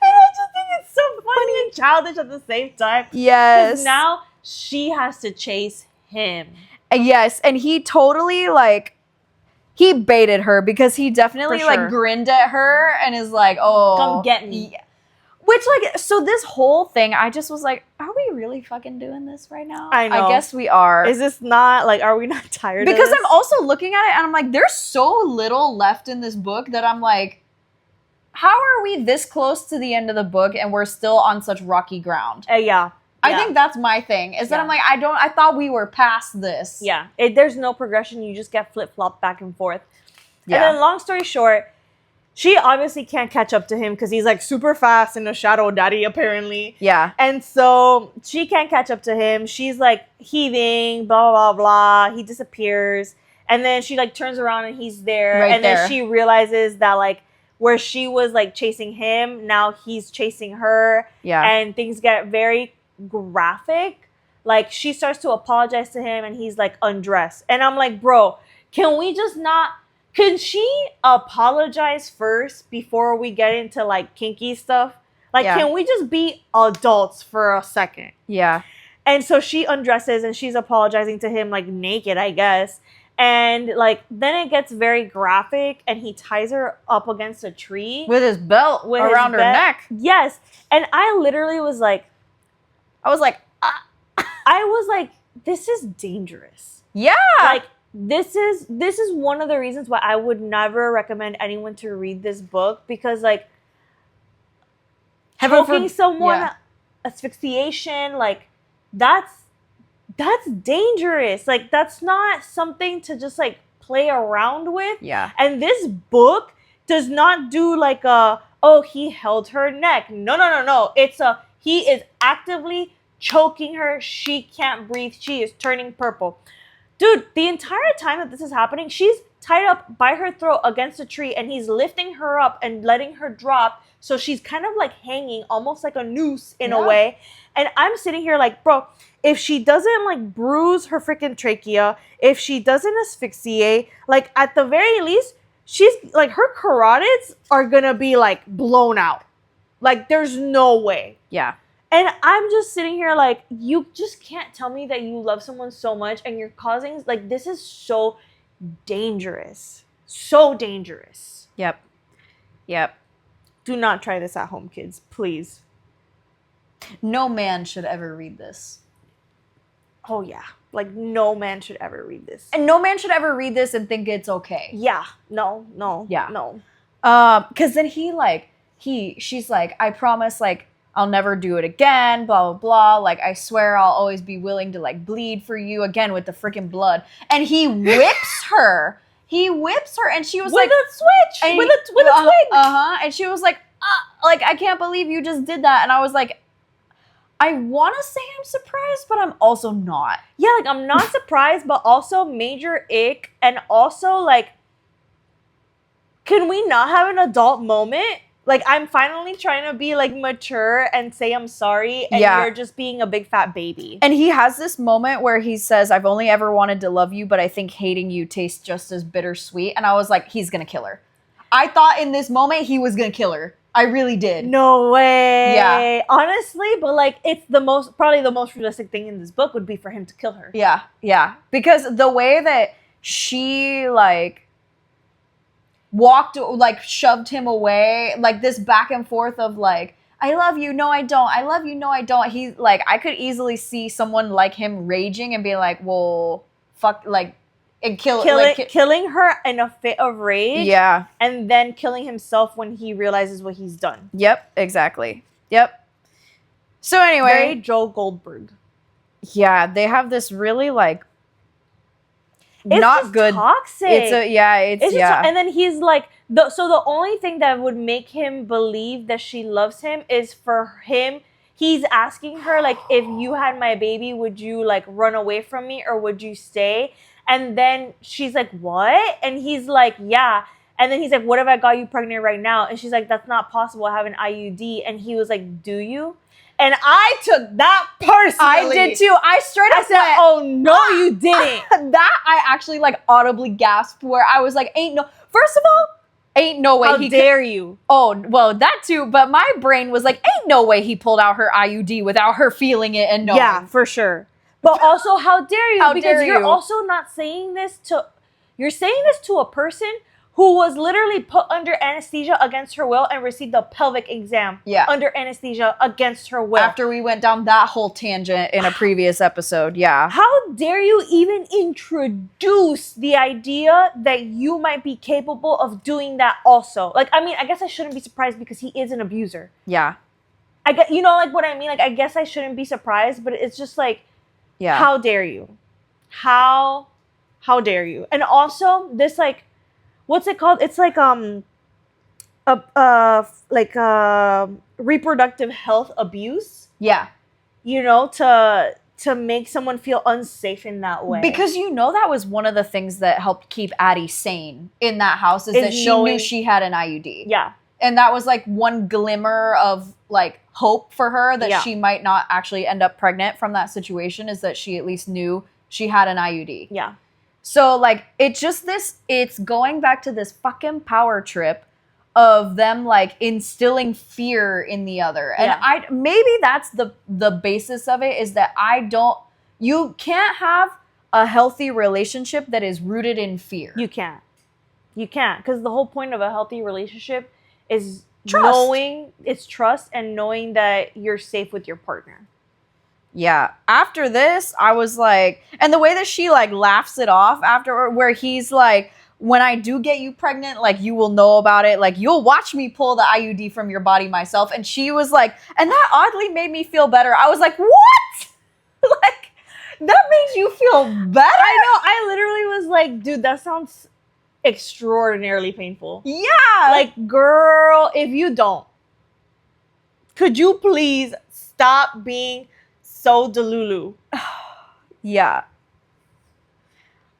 And I just think it's so funny and childish at the same time. Yes. Because now she has to chase him. Yes, and he totally like he baited her because he definitely like grinned at her and is like, "Oh, come get me." Yeah. Which like so this whole thing, I just was like, "Are we really fucking doing this right now?" I know. I guess we are. Is this not like? Are we not tired? Because of this? I'm also looking at it and I'm like, there's so little left in this book that I'm like, how are we this close to the end of the book and we're still on such rocky ground? Yeah. I think that's my thing. Is that I'm like, I thought we were past this. Yeah. There's no progression. You just get flip-flopped back and forth. Yeah. And then long story short, she obviously can't catch up to him because he's like super fast and a shadow daddy apparently. Yeah. And so she can't catch up to him. She's like heaving, blah, blah, blah. He disappears. And then she like turns around and he's there. And then she realizes that like where she was like chasing him, now he's chasing her. Yeah. And things get very graphic. Like she starts to apologize to him and he's like undressed. And I'm like, bro, can she apologize first before we get into like kinky stuff? Like, can we just be adults for a second? Yeah. And so she undresses and she's apologizing to him like naked, I guess. And like then it gets very graphic and he ties her up against a tree. With his belt around her neck. Yes. And I literally was like, this is dangerous. Yeah. Like this is one of the reasons why I would never recommend anyone to read this book because like choking someone, asphyxiation, like that's dangerous. Like that's not something to just like play around with. Yeah. And this book does not do like he held her neck. No. He is actively choking her. She can't breathe. She is turning purple. Dude, the entire time that this is happening, she's tied up by her throat against a tree and he's lifting her up and letting her drop. So she's kind of like hanging almost like a noose in a way. And I'm sitting here like, bro, if she doesn't like bruise her freaking trachea, if she doesn't asphyxiate, like at the very least, she's like her carotids are gonna be like blown out. Like there's no way. Yeah. And I'm just sitting here like, you just can't tell me that you love someone so much and you're causing, like, this is so dangerous. So dangerous. Yep. Do not try this at home, kids. Please. No man should ever read this. Oh, yeah. Like, no man should ever read this. And no man should ever read this and think it's okay. Yeah. No. Yeah. No. Because then she's like, I promise, like, I'll never do it again, blah, blah, blah. Like, I swear I'll always be willing to, like, bleed for you again with the freaking blood. And he whips her. And she was with a switch. With a twig. And she was like, I can't believe you just did that. And I was like, I want to say I'm surprised, but I'm also not. Yeah, like, I'm not surprised, but also major ick. And also, like, can we not have an adult moment? Like, I'm finally trying to be, like, mature and say I'm sorry, and you're just being a big fat baby. And he has this moment where he says, I've only ever wanted to love you, but I think hating you tastes just as bittersweet. And I was like, he's going to kill her. I thought in this moment he was going to kill her. I really did. No way. Yeah. Honestly, but, like, it's probably the most realistic thing in this book would be for him to kill her. Yeah. Because the way that she, like, shoved him away, like this back and forth of like, I love you, no I don't, I love you, no I don't. He like, I could easily see someone like him raging and be like, well, fuck, like, and killing her in a fit of rage. Yeah. And then killing himself when he realizes what he's done. Yep, exactly. Yep. So anyway, very Joe Goldberg. yeah, they have this really like It's not just good. toxic. It's just and then he's like so the only thing that would make him believe that she loves him is for him. He's asking her like, if you had my baby, would you like run away from me or would you stay? And then she's like, what? And he's like, yeah. And then he's like, what if I got you pregnant right now? And she's like, that's not possible. I have an IUD. And he was like, do you? And I took that personally. I did too. I straight up said, went, oh no, you didn't. That I actually like audibly gasped where I was like, first of all, ain't no way How dare you. Oh, well, that too. But my brain was like, ain't no way he pulled out her IUD without her feeling it and knowing. Yeah, for sure. But also, how dare you? How because dare you're you. also not saying this to, you're saying this to a person who was literally put under anesthesia against her will and received a pelvic exam under anesthesia against her will. After we went down that whole tangent in a previous episode, yeah. How dare you even introduce the idea that you might be capable of doing that also? Like, I mean, I guess I shouldn't be surprised because he is an abuser. Yeah. I get, you know, like what I mean? Like, I guess I shouldn't be surprised, but it's just like, how dare you? How dare you? And also, this like, what's it called? It's like reproductive health abuse. Yeah. You know, to make someone feel unsafe in that way. Because you know that was one of the things that helped keep Addie sane in that house is that she knew she had an IUD. Yeah. And that was like one glimmer of like hope for her that she might not actually end up pregnant from that situation, is that she at least knew she had an IUD. Yeah. So like it's just it's going back to this fucking power trip of them like instilling fear in the other. And maybe that's the basis of it, is that you can't have a healthy relationship that is rooted in fear. You can't. Because the whole point of a healthy relationship is trust and knowing that you're safe with your partner. Yeah. After this, I was like, and the way that she like laughs it off after, where he's like, when I do get you pregnant, like you will know about it. Like you'll watch me pull the IUD from your body myself. And she was like, and that oddly made me feel better. I was like, what? Like that made you feel better? I know. I literally was like, dude, that sounds extraordinarily painful. Yeah. Like, girl, if you don't, could you please stop being so delulu? Yeah.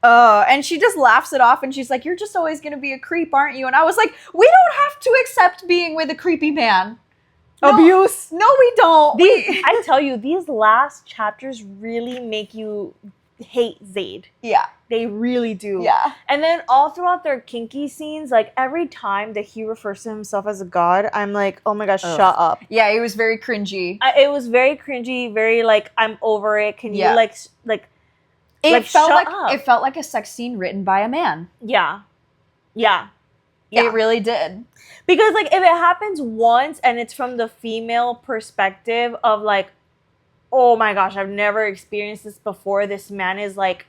And she just laughs it off and she's like, you're just always going to be a creep, aren't you? And I was like, we don't have to accept being with a creepy man. Abuse. No, we don't. I tell you, these last chapters really make you hate Zayd. Yeah. They really do. Yeah. And then all throughout their kinky scenes, like every time that he refers to himself as a god, I'm like, oh my gosh, shut up. Yeah, it was very cringy. It was very cringy, very like, I'm over it. Can you like it felt shut like up. It felt like a sex scene written by a man. Yeah. It really did. Because like if it happens once and it's from the female perspective of like, oh my gosh, I've never experienced this before. This man is like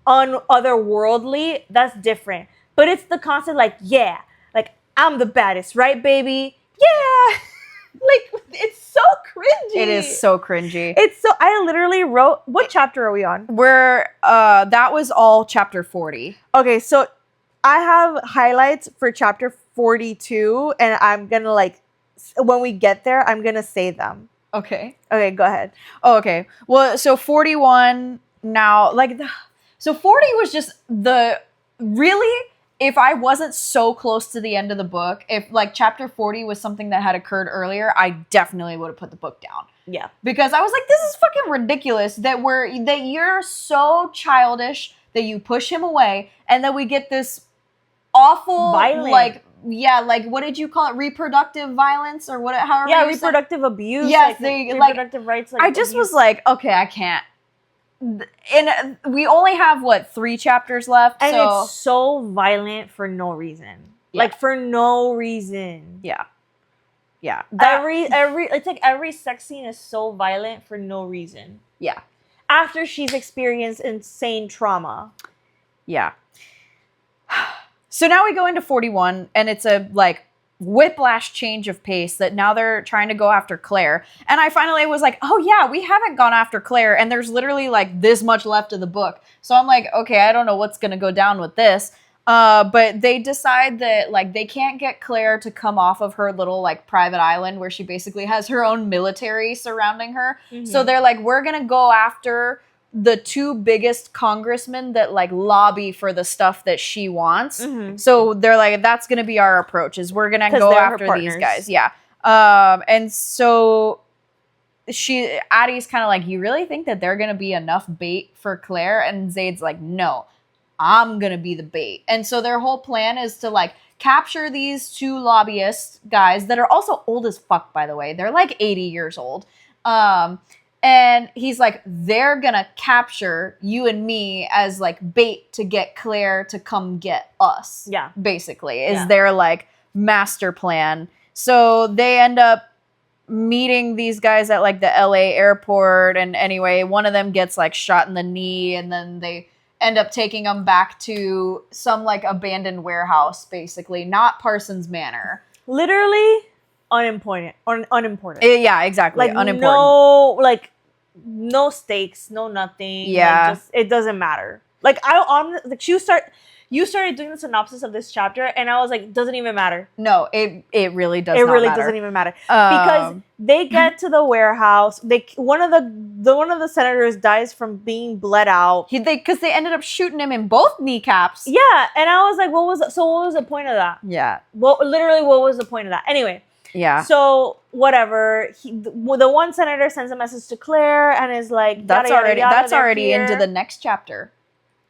otherworldly. That's different. But it's the concept like, yeah, like I'm the baddest, right, baby? Yeah. Like it's so cringy. It is so cringy. I literally wrote, what chapter are we on? That was all chapter 40. Okay, so I have highlights for chapter 42 and I'm gonna like, when we get there, I'm gonna say them. Okay. Okay, go ahead. Oh, okay. Well, so 41 now, so 40 was just really, if I wasn't so close to the end of the book, if like chapter 40 was something that had occurred earlier, I definitely would have put the book down. Yeah. Because I was like, this is fucking ridiculous that you're so childish that you push him away and then we get this awful, violent. Like what did you call it? Reproductive violence or what? However, yeah, reproductive abuse. Yes, reproductive rights. Like, I just was like, okay, I can't. And we only have 3 chapters left, and it's so violent for no reason. Yeah. Like for no reason. Yeah. It's like every sex scene is so violent for no reason. Yeah. After she's experienced insane trauma. Yeah. So now we go into 41 and it's a whiplash change of pace that now they're trying to go after Claire. And I finally was like, oh yeah, we haven't gone after Claire, and there's literally like this much left of the book. So I'm like, okay, I don't know what's gonna go down with this. But they decide that like they can't get Claire to come off of her little like private island where she basically has her own military surrounding her. Mm-hmm. So they're like, we're gonna go after the two biggest congressmen that like lobby for the stuff that she wants. Mm-hmm. So they're like, that's gonna be our approach, is we're gonna go after these guys. Yeah. And so Addie's kind of like, you really think that they're gonna be enough bait for Claire? And Zaid's like, no, I'm gonna be the bait. And so their whole plan is to like capture these two lobbyist guys that are also old as fuck, by the way. They're like 80 years old. And he's like, they're gonna capture you and me as like bait to get Claire to come get us. Yeah. Basically, is their like master plan. So they end up meeting these guys at like the LA airport. And anyway, one of them gets like shot in the knee, and then they end up taking them back to some like abandoned warehouse, basically, not Parsons Manor. Literally unimportant. Yeah, exactly. Like unimportant. No stakes, no nothing. Yeah, like, just, it doesn't matter. Like you started doing the synopsis of this chapter, and I was like, doesn't even matter. No, it really does. It really doesn't even matter because they get to the warehouse. One of the senators dies from being bled out. Because they ended up shooting him in both kneecaps. Yeah, and I was like, what was the point of that? Yeah. Well, literally, what was the point of that? Anyway. Yeah. So whatever. The one senator sends a message to Claire and is like, that's already into the next chapter.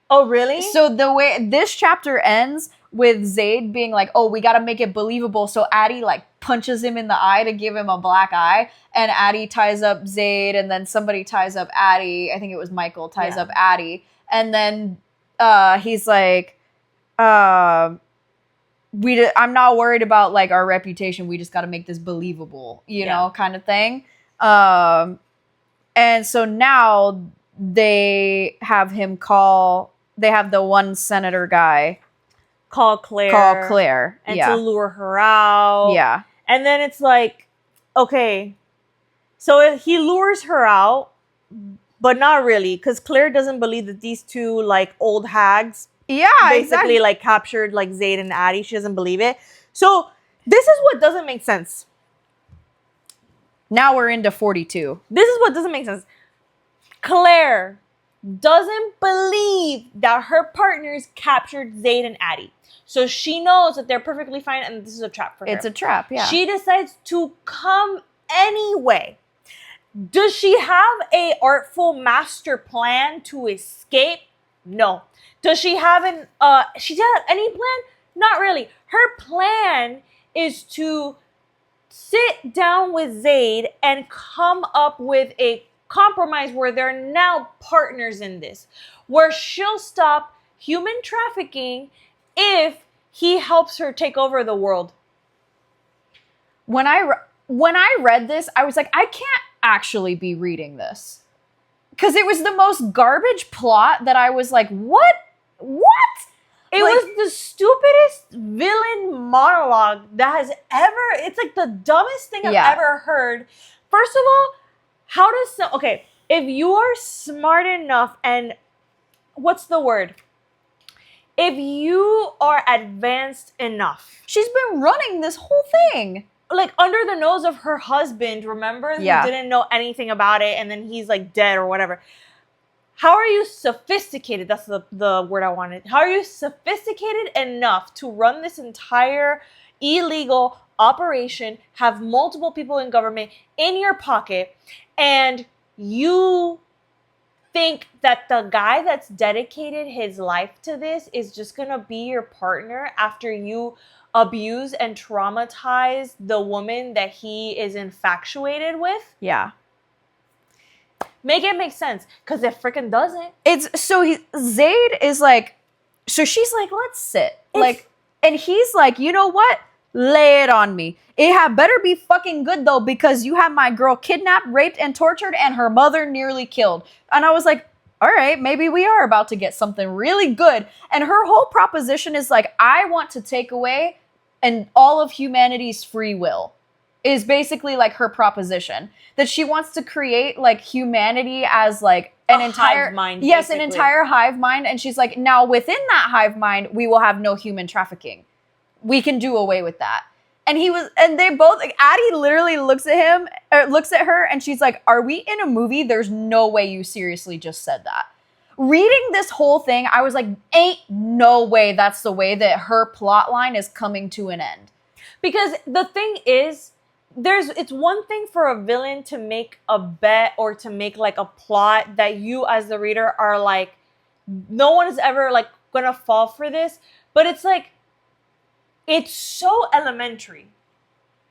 Oh, really? So the way this chapter ends with Zaid being like, oh, we got to make it believable. So Addie like punches him in the eye to give him a black eye. And Addie ties up Zaid, and then somebody ties up Addie. I think it was Michael ties up Addie. And then he's like, I'm not worried about like our reputation. We just got to make this believable, you know, kind of thing. And so now they have the one senator guy call Claire. And to lure her out. Yeah. And then it's like, okay, so he lures her out, but not really, because Claire doesn't believe that these two like old hags basically like captured like Zaid and Addie. She doesn't believe it. So this is what doesn't make sense. Now we're into 42. This is what doesn't make sense. Claire doesn't believe that her partners captured Zaid and Addie. So she knows that they're perfectly fine and this is a trap for her. It's a trap, yeah. She decides to come anyway. Does she have a artful master plan to escape? No. Does she have any plan? Not really. Her plan is to sit down with Zaid and come up with a compromise where they're now partners in this, where she'll stop human trafficking if he helps her take over the world. When I read this, I was like, I can't actually be reading this, because it was the most garbage plot that I was like, what? It was the stupidest villain monologue that has ever. It's like the dumbest thing I've ever heard. First of all, if you are smart enough and what's the word? If you are advanced enough. She's been running this whole thing. Like under the nose of her husband, remember? Yeah. Who didn't know anything about it, and then he's like dead or whatever. How are you sophisticated? That's the word I wanted. How are you sophisticated enough to run this entire illegal operation, have multiple people in government in your pocket, and you think that the guy that's dedicated his life to this is just going to be your partner after you abuse and traumatize the woman that he is infatuated with? Yeah. Make it make sense, because it freaking doesn't. Zaid is like, so she's like, let's sit. And he's like, you know what? Lay it on me. It had better be fucking good though, because you have my girl kidnapped, raped, and tortured, and her mother nearly killed. And I was like, all right, maybe we are about to get something really good. And her whole proposition is like, I want to take away and all of humanity's free will is basically like her proposition, that she wants to create like humanity as like an entire hive mind, yes, basically. an entire hive mind. And she's like, now within that hive mind, we will have no human trafficking. We can do away with that. And they both, like, Addie literally looks at her, and she's like, are we in a movie? There's no way you seriously just said that. Reading this whole thing, I was like, ain't no way that's the way that her plot line is coming to an end. Because the thing is, it's one thing for a villain to make a bet or to make like a plot that you as the reader are like, no one is ever like gonna fall for this. But it's like, it's so elementary.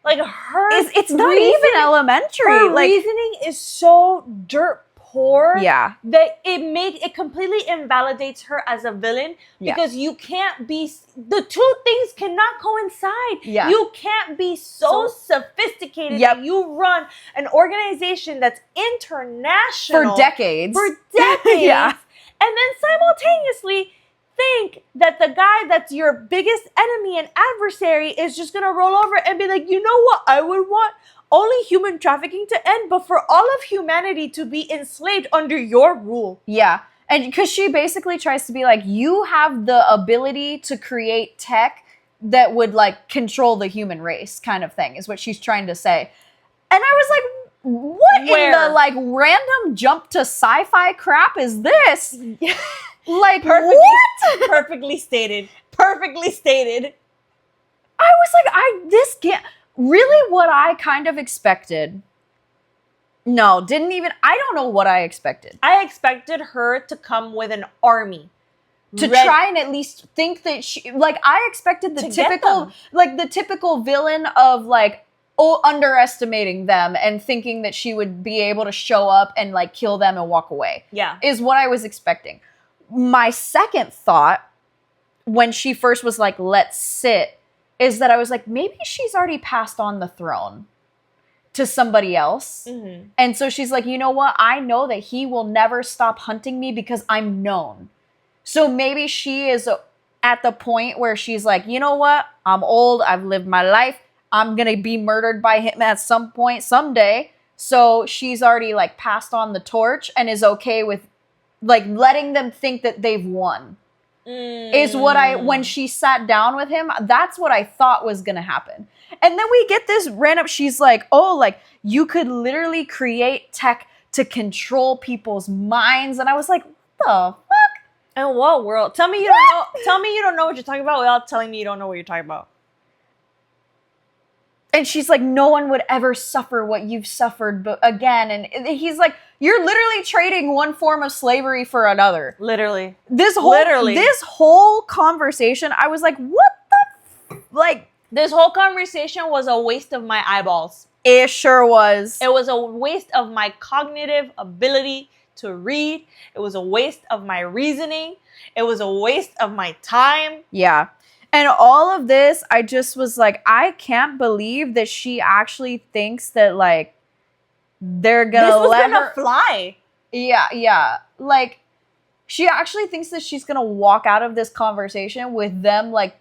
Like it's not even elementary. Her like reasoning is so dirt poor. Yeah. That it completely invalidates her as a villain, because you can't be, the two things cannot coincide. Yeah. You can't be so sophisticated that you run an organization that's international for decades. Yeah. And then simultaneously think that the guy that's your biggest enemy and adversary is just gonna roll over and be like, you know what, I would want only human trafficking to end, but for all of humanity to be enslaved under your rule. Yeah. And because she basically tries to be like, you have the ability to create tech that would like control the human race, kind of thing, is what she's trying to say. And I was like, what in the like random jump to sci-fi crap is this? Like, what? Perfectly stated. Perfectly stated. I was like, this can't really what I kind of expected. No, I don't know what I expected. I expected her to come with an army. To try and at least think that she, like, I expected the typical villain of like, underestimating them and thinking that she would be able to show up and like kill them and walk away. Yeah. Is what I was expecting. My second thought, when she first was like, let's sit, is that I was like, maybe she's already passed on the throne to somebody else. Mm-hmm. And so she's like, you know what? I know that he will never stop hunting me because I'm known. So maybe she is at the point where she's like, you know what? I'm old. I've lived my life. I'm going to be murdered by him at some point, someday. So she's already like passed on the torch and is okay with like letting them think that they've won. Is what when she sat down with him, that's what I thought was going to happen. And then we get this random, she's like, oh, like you could literally create tech to control people's minds. And I was like, what the fuck? In what world? Tell me you don't know. Tell me you don't know what you're talking about without telling me you don't know what you're talking about. And she's like, no one would ever suffer what you've suffered again. And he's like, you're literally trading one form of slavery for another. Literally. This whole conversation, I was like, what the like? This whole conversation was a waste of my eyeballs. It sure was. It was a waste of my cognitive ability to read. It was a waste of my reasoning. It was a waste of my time. Yeah. And all of this, I just was like, I can't believe that she actually thinks that, like, they're gonna fly. Yeah. Like, she actually thinks that she's gonna walk out of this conversation with them, like,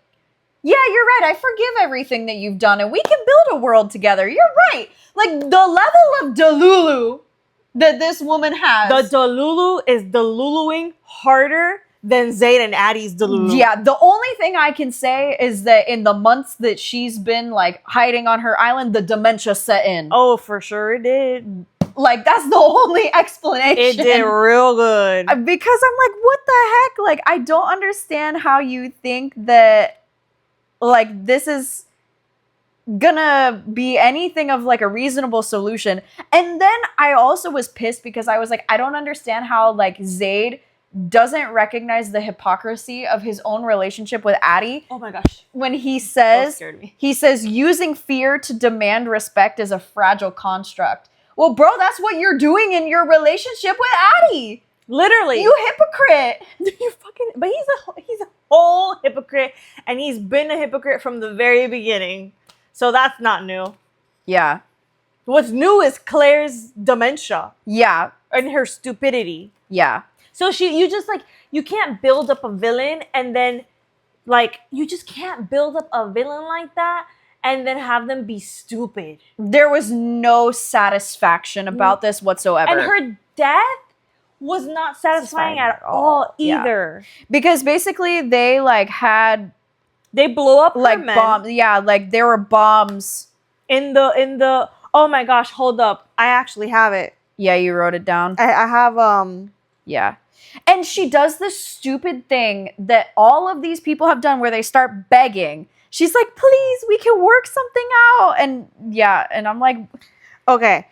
yeah, you're right. I forgive everything that you've done, and we can build a world together. You're right. Like, the level of Delulu that this woman has. The Delulu is Deluluing harder than Zayd and Addie's Delulu. Yeah, the only thing I can say is that in the months that she's been, like, hiding on her island, the dementia set in. Oh, for sure it did. Like, that's the only explanation. It did real good. Because I'm like, what the heck? Like, I don't understand how you think that, like, this is gonna be anything of, like, a reasonable solution. And then I also was pissed because I was like, I don't understand how, like, Zayd doesn't recognize the hypocrisy of his own relationship with Addie. Oh my gosh. When he says, scared me. He says, using fear to demand respect is a fragile construct. Well, bro, that's what you're doing in your relationship with Addie. Literally. You hypocrite. But he's a whole hypocrite, and he's been a hypocrite from the very beginning. So that's not new. Yeah. What's new is Claire's dementia. Yeah. And her stupidity. Yeah. So you can't build up a villain and then Like, you just can't build up a villain like that and then have them be stupid. There was no satisfaction about this whatsoever. And her death was not satisfying at all either. Yeah. Because basically they like had they blow up like her men. bombs. Yeah, like there were bombs in the oh my gosh, hold up. I actually have it. Yeah, you wrote it down. I have yeah. And she does this stupid thing that all of these people have done where they start begging. She's like, please, we can work something out. And yeah, and I'm like, okay.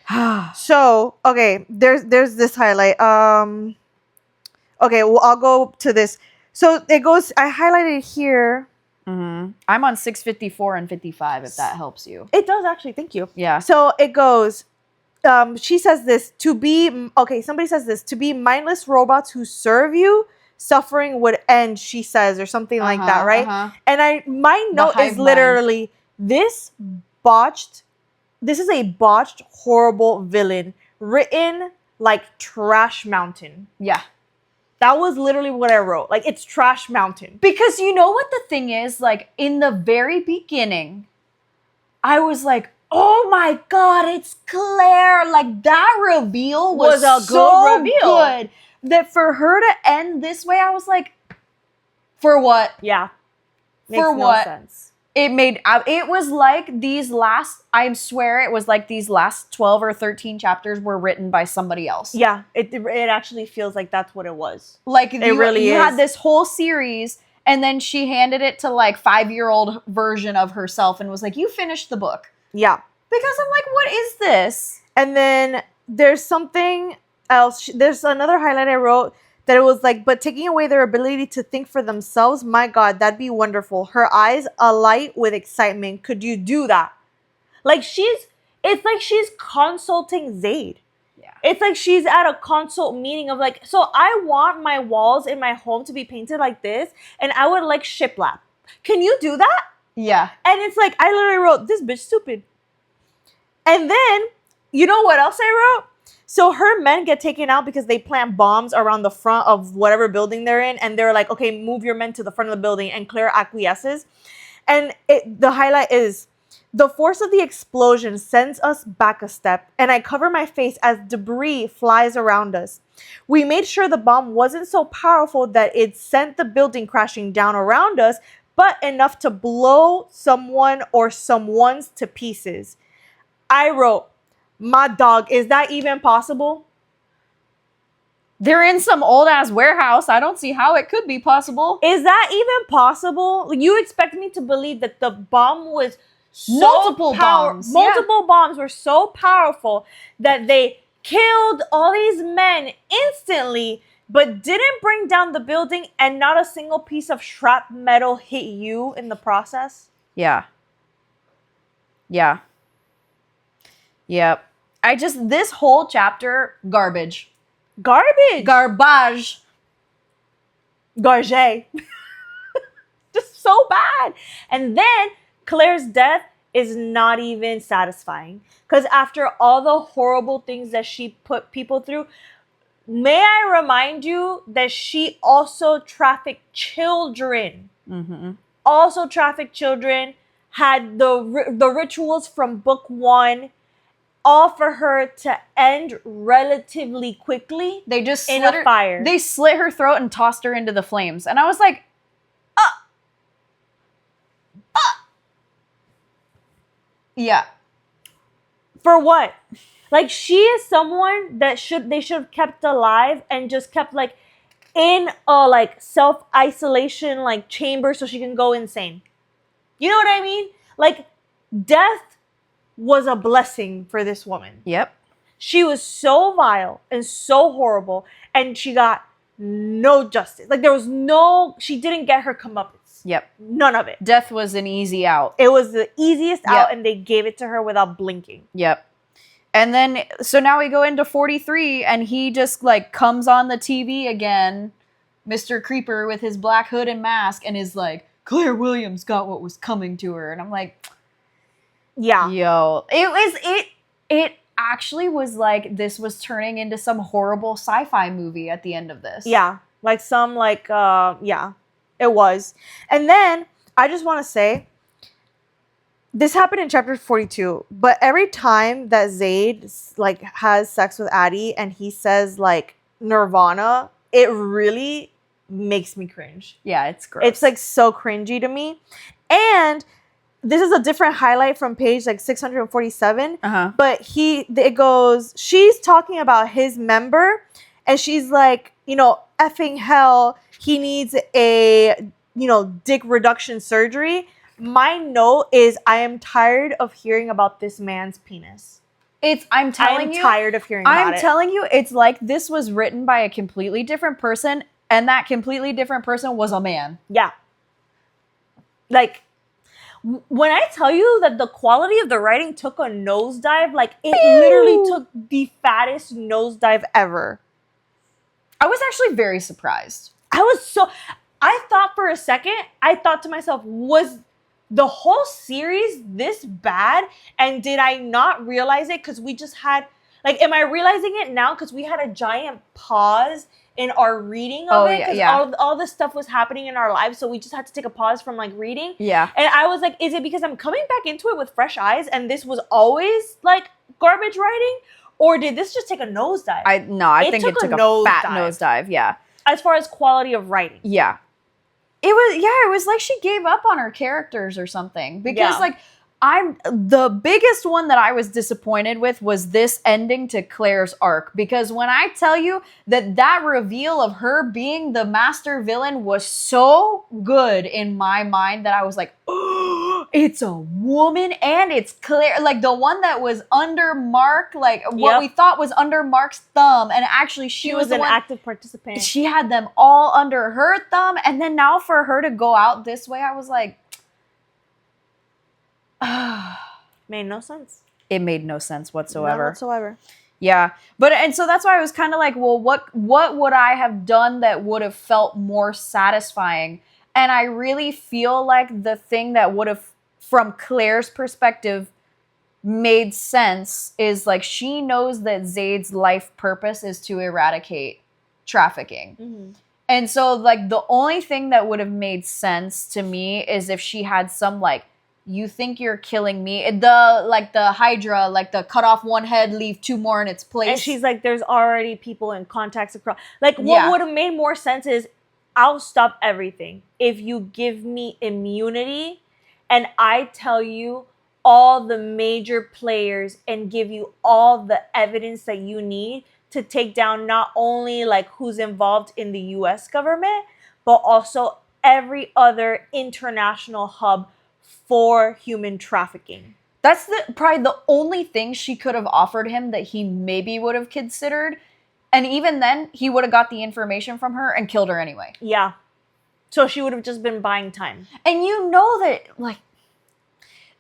So, okay, there's this highlight. Okay, well, I'll go to this. So it goes, I highlighted here. Mm-hmm. I'm on 654 and 55, if that helps you. It does actually, thank you. Yeah. So it goes, she says this, somebody says this, to be mindless robots who serve you, suffering would end, she says, or something like that, right? And my note is literally, this is a botched, horrible villain written like Trash Mountain. Yeah. That was literally what I wrote. Like, it's Trash Mountain. Because you know what the thing is? Like, in the very beginning, I was like, oh my God, it's Claire. Like, that reveal was a good reveal. Good. That for her to end this way, I was like, for what? Yeah. Makes for no what? Sense. It was like these last, I swear it was like these last 12 or 13 chapters were written by somebody else. Yeah, it actually feels like that's what it was. Like, it really you had this whole series, and then she handed it to like 5-year-old version of herself and was like, you finished the book. Yeah. Because I'm like, what is this? And then there's something else. There's another highlight I wrote that it was like, but taking away their ability to think for themselves, my God, that'd be wonderful. Her eyes alight with excitement. Could you do that? Like, it's like she's consulting Zaid. Yeah. It's like she's at a consult meeting of like, so I want my walls in my home to be painted like this, and I would like shiplap. Can you do that? Yeah. And it's like, I literally wrote, this bitch stupid. And then, you know what else I wrote? So her men get taken out because they plant bombs around the front of whatever building they're in. And they're like, okay, move your men to the front of the building. And Claire acquiesces. And the highlight is, the force of the explosion sends us back a step. And I cover my face as debris flies around us. We made sure the bomb wasn't so powerful that it sent the building crashing down around us, but enough to blow someone or someone's to pieces. I wrote, my dog, is that even possible? They're in some old ass warehouse. I don't see how it could be possible. Is that even possible? You expect me to believe that the bomb was multiple bombs were so powerful that they killed all these men instantly, but didn't bring down the building, and not a single piece of shrapnel hit you in the process? Yeah. Yeah. Yep. This whole chapter, garbage. Garbage. Garbage. Garge. Just so bad. And then Claire's death is not even satisfying. Because after all the horrible things that she put people through, may I remind you that she also trafficked children. Mm-hmm. Also trafficked children, had the rituals from book 1, all for her to end relatively quickly. They just slit her fire. They slit her throat and tossed her into the flames. And I was like, yeah. For what? Like, she is someone that they should have kept alive and just kept like in a like self-isolation like chamber so she can go insane. You know what I mean? Like, death was a blessing for this woman. Yep. She was so vile and so horrible, and she got no justice. Like, she didn't get her comeuppance. Yep. None of it. Death was an easy out. It was the easiest out, and they gave it to her without blinking. Yep. And then, so now we go into 43, and he just, like, comes on the TV again, Mr. Creeper with his black hood and mask, and is like, Claire Williams got what was coming to her. And I'm like, yeah. Yo. It actually was like, this was turning into some horrible sci-fi movie at the end of this. Yeah. Like some, like, yeah. It was. And then I just want to say, this happened in chapter 42, but every time that Zayd like has sex with Addie and he says like Nirvana, it really makes me cringe. Yeah, it's gross. It's like so cringy to me. And this is a different highlight from page like 647. But it goes, she's talking about his member and she's like, effing hell, he needs a, dick reduction surgery. My note is, I am tired of hearing about this man's penis. I'm tired of hearing about it. I'm telling you, it's like this was written by a completely different person, and that completely different person was a man. Yeah. Like, when I tell you that the quality of the writing took a nosedive, like, it literally took the fattest nosedive ever. I was actually very surprised. I thought for a second, I thought to myself, was the whole series this bad? And did I not realize it? Because we just had, like, am I realizing it now? Because we had a giant pause in our reading of it. Because all this stuff was happening in our lives. So we just had to take a pause from, like, reading. Yeah. And I was like, is it because I'm coming back into it with fresh eyes and this was always, like, garbage writing? Or did this just take a nosedive? I think it took a fat nosedive. Yeah. As far as quality of writing. Yeah. It was like she gave up on her characters or something. Because like the biggest one that I was disappointed with was this ending to Claire's arc. Because when I tell you that reveal of her being the master villain was so good in my mind that I was like, oh, it's a woman and it's Claire. Like the one that was under Mark, like what we thought was under Mark's thumb. And actually she was an active participant. She had them all under her thumb. And then now for her to go out this way, I was like, made no sense. It made no sense whatsoever. None whatsoever. Yeah. And so that's why I was kind of like, well, what would I have done that would have felt more satisfying? And I really feel like the thing that would have, from Claire's perspective, made sense is like she knows that Zayd's life purpose is to eradicate trafficking. Mm-hmm. And so like the only thing that would have made sense to me is if she had some like, you think you're killing me. The Hydra, like the cut off one head, leave two more in its place. And she's like, there's already people in contacts across. Like, what would have made more sense is, I'll stop everything if you give me immunity and I tell you all the major players and give you all the evidence that you need to take down not only like who's involved in the US government, but also every other international hub for human trafficking. That's probably the only thing she could have offered him that he maybe would have considered. And even then, he would have got the information from her and killed her anyway. Yeah. So she would have just been buying time. And you know that, like,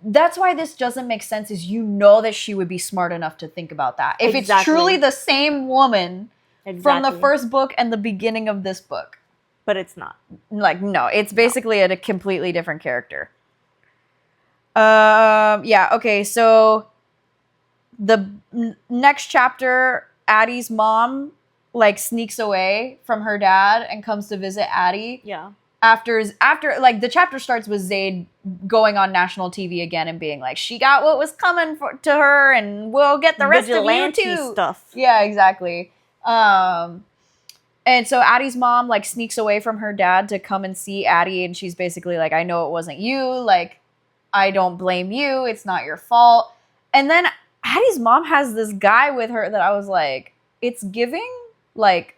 that's why this doesn't make sense, is you know that she would be smart enough to think about that. If it's truly the same woman from the first book and the beginning of this book. But it's not. Like, no, it's basically a completely different character. Okay, so the next chapter, Addie's mom, like, sneaks away from her dad and comes to visit Addie. Yeah. After, like, the chapter starts with Zayd going on national TV again and being like, she got what was coming to her and we'll get the rest of you too. Stuff. Yeah, exactly. And so Addie's mom, like, sneaks away from her dad to come and see Addie, and she's basically like, I know it wasn't you, like, I don't blame you. It's not your fault. And then Addie's mom has this guy with her that I was like, it's giving, like,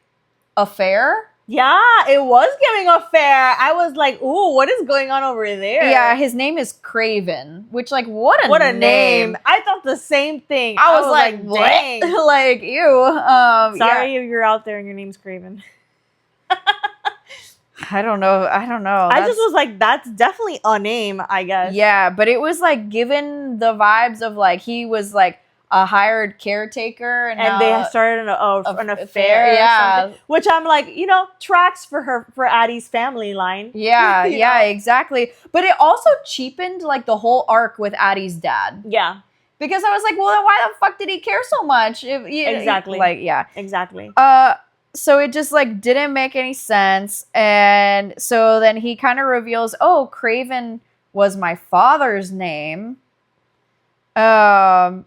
affair. Yeah, it was giving affair. I was like, ooh, what is going on over there? Yeah, his name is Craven, which, like, what a name. I thought the same thing. I was like, dang. Like, ew. Sorry if you're out there and your name's Craven. I don't know. I just was like, that's definitely a name, I guess. Yeah, but it was like given the vibes of like he was like a hired caretaker, and they started an affair. Yeah, or something, which I'm like, tracks for Addie's family line. Yeah, yeah, exactly. But it also cheapened like the whole arc with Addie's dad. Yeah, because I was like, well, then why the fuck did he care so much? Exactly. Exactly. so it just like didn't make any sense. And so then he kind of reveals, oh, Craven was my father's name. And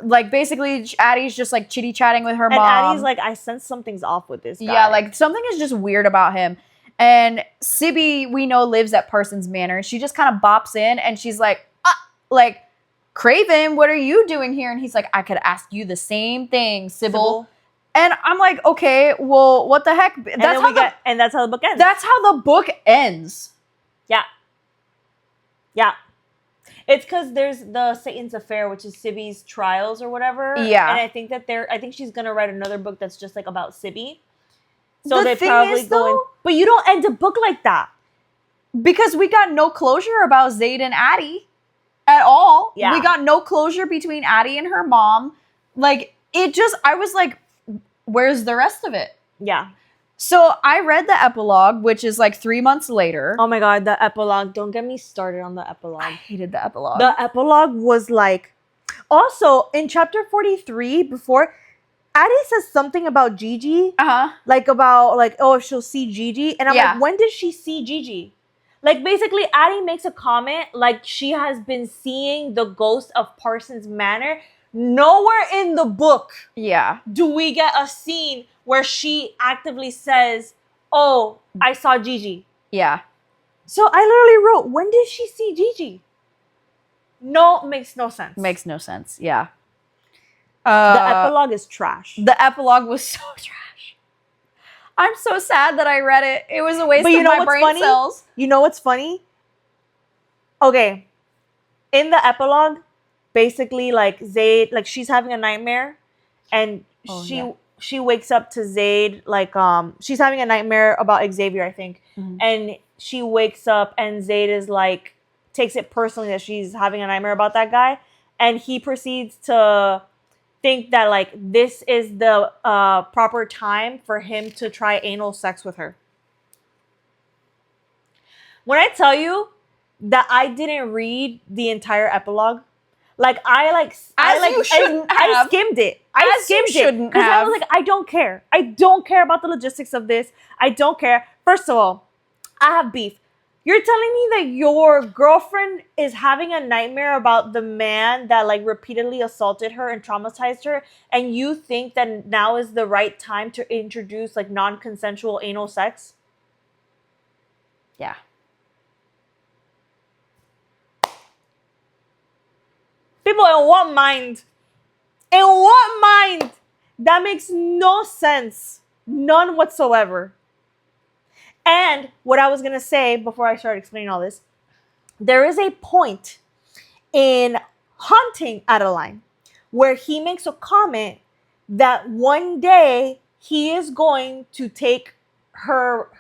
like basically Addie's just like chitty chatting with her mom. And Addie's like, I sense something's off with this guy. Yeah, like something is just weird about him. And Sibby, we know, lives at Parsons Manor. She just kind of bops in and she's like, Craven, what are you doing here? And he's like, I could ask you the same thing, Sybil. And I'm like, okay, well, what the heck? And that's how the book ends. That's how the book ends. Yeah. Yeah. It's because there's the Satan's Affair, which is Sibby's trials or whatever. Yeah. And I think she's going to write another book that's just like about Sibby. So The they thing probably is, go in. though- But you don't end a book like that. Because we got no closure about Zayd and Addie at all. Yeah. We got no closure between Addie and her mom. Like, I was like, where's the rest of it? Yeah. So I read the epilogue, which is like 3 months later. Oh my God, the epilogue. Don't get me started on the I epilogue. hated the epilogue. The epilogue was like... Also, in chapter 43, before... Addie says something about Gigi. Like about, like, oh, if she'll see Gigi. And I'm like, when did she see Gigi? Like, basically, Addie makes a comment like she has been seeing the ghost of Parsons Manor. Nowhere in the book do we get a scene where she actively says, oh, I saw Gigi. Yeah. So I literally wrote, when did she see Gigi? No, makes no sense. Makes no sense. Yeah. The epilogue is trash. The epilogue was so trash. I'm so sad that I read it. It was a waste of my brain cells. You know what's funny? Okay. In the epilogue, basically, like, Zayd, like, she's having a nightmare, and she wakes up to Zayd, like, she's having a nightmare about Xavier, I think, and she wakes up, and Zayd is, like, takes it personally that she's having a nightmare about that guy, and he proceeds to think that, like, this is the proper time for him to try anal sex with her. When I tell you that I didn't read the entire epilogue, like, I skimmed it. I skimmed it because I was like, I don't care. I don't care about the logistics of this. I don't care. First of all, I have beef. You're telling me that your girlfriend is having a nightmare about the man that, like, repeatedly assaulted her and traumatized her, and you think that now is the right time to introduce, like, non-consensual anal sex? Yeah. People, in what mind? In what mind? That makes no sense. None whatsoever. And what I was going to say before I start explaining all this, there is a point in Haunting Adeline where he makes a comment that one day he is going to take her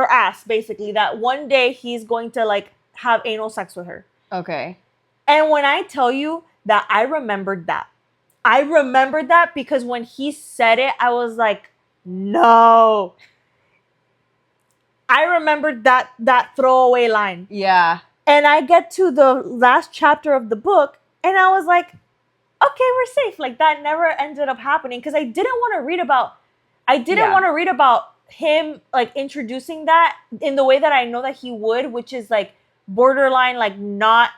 ass, basically. That one day he's going to, like, have anal sex with her. Okay. And when I tell you that I remembered that because when he said it, I was like, no. I remembered that throwaway line. Yeah. And I get to the last chapter of the book, and I was like, okay, we're safe. Like, that never ended up happening because I didn't want to read about him, like, introducing that in the way that I know that he would, which is, like, borderline, like, not,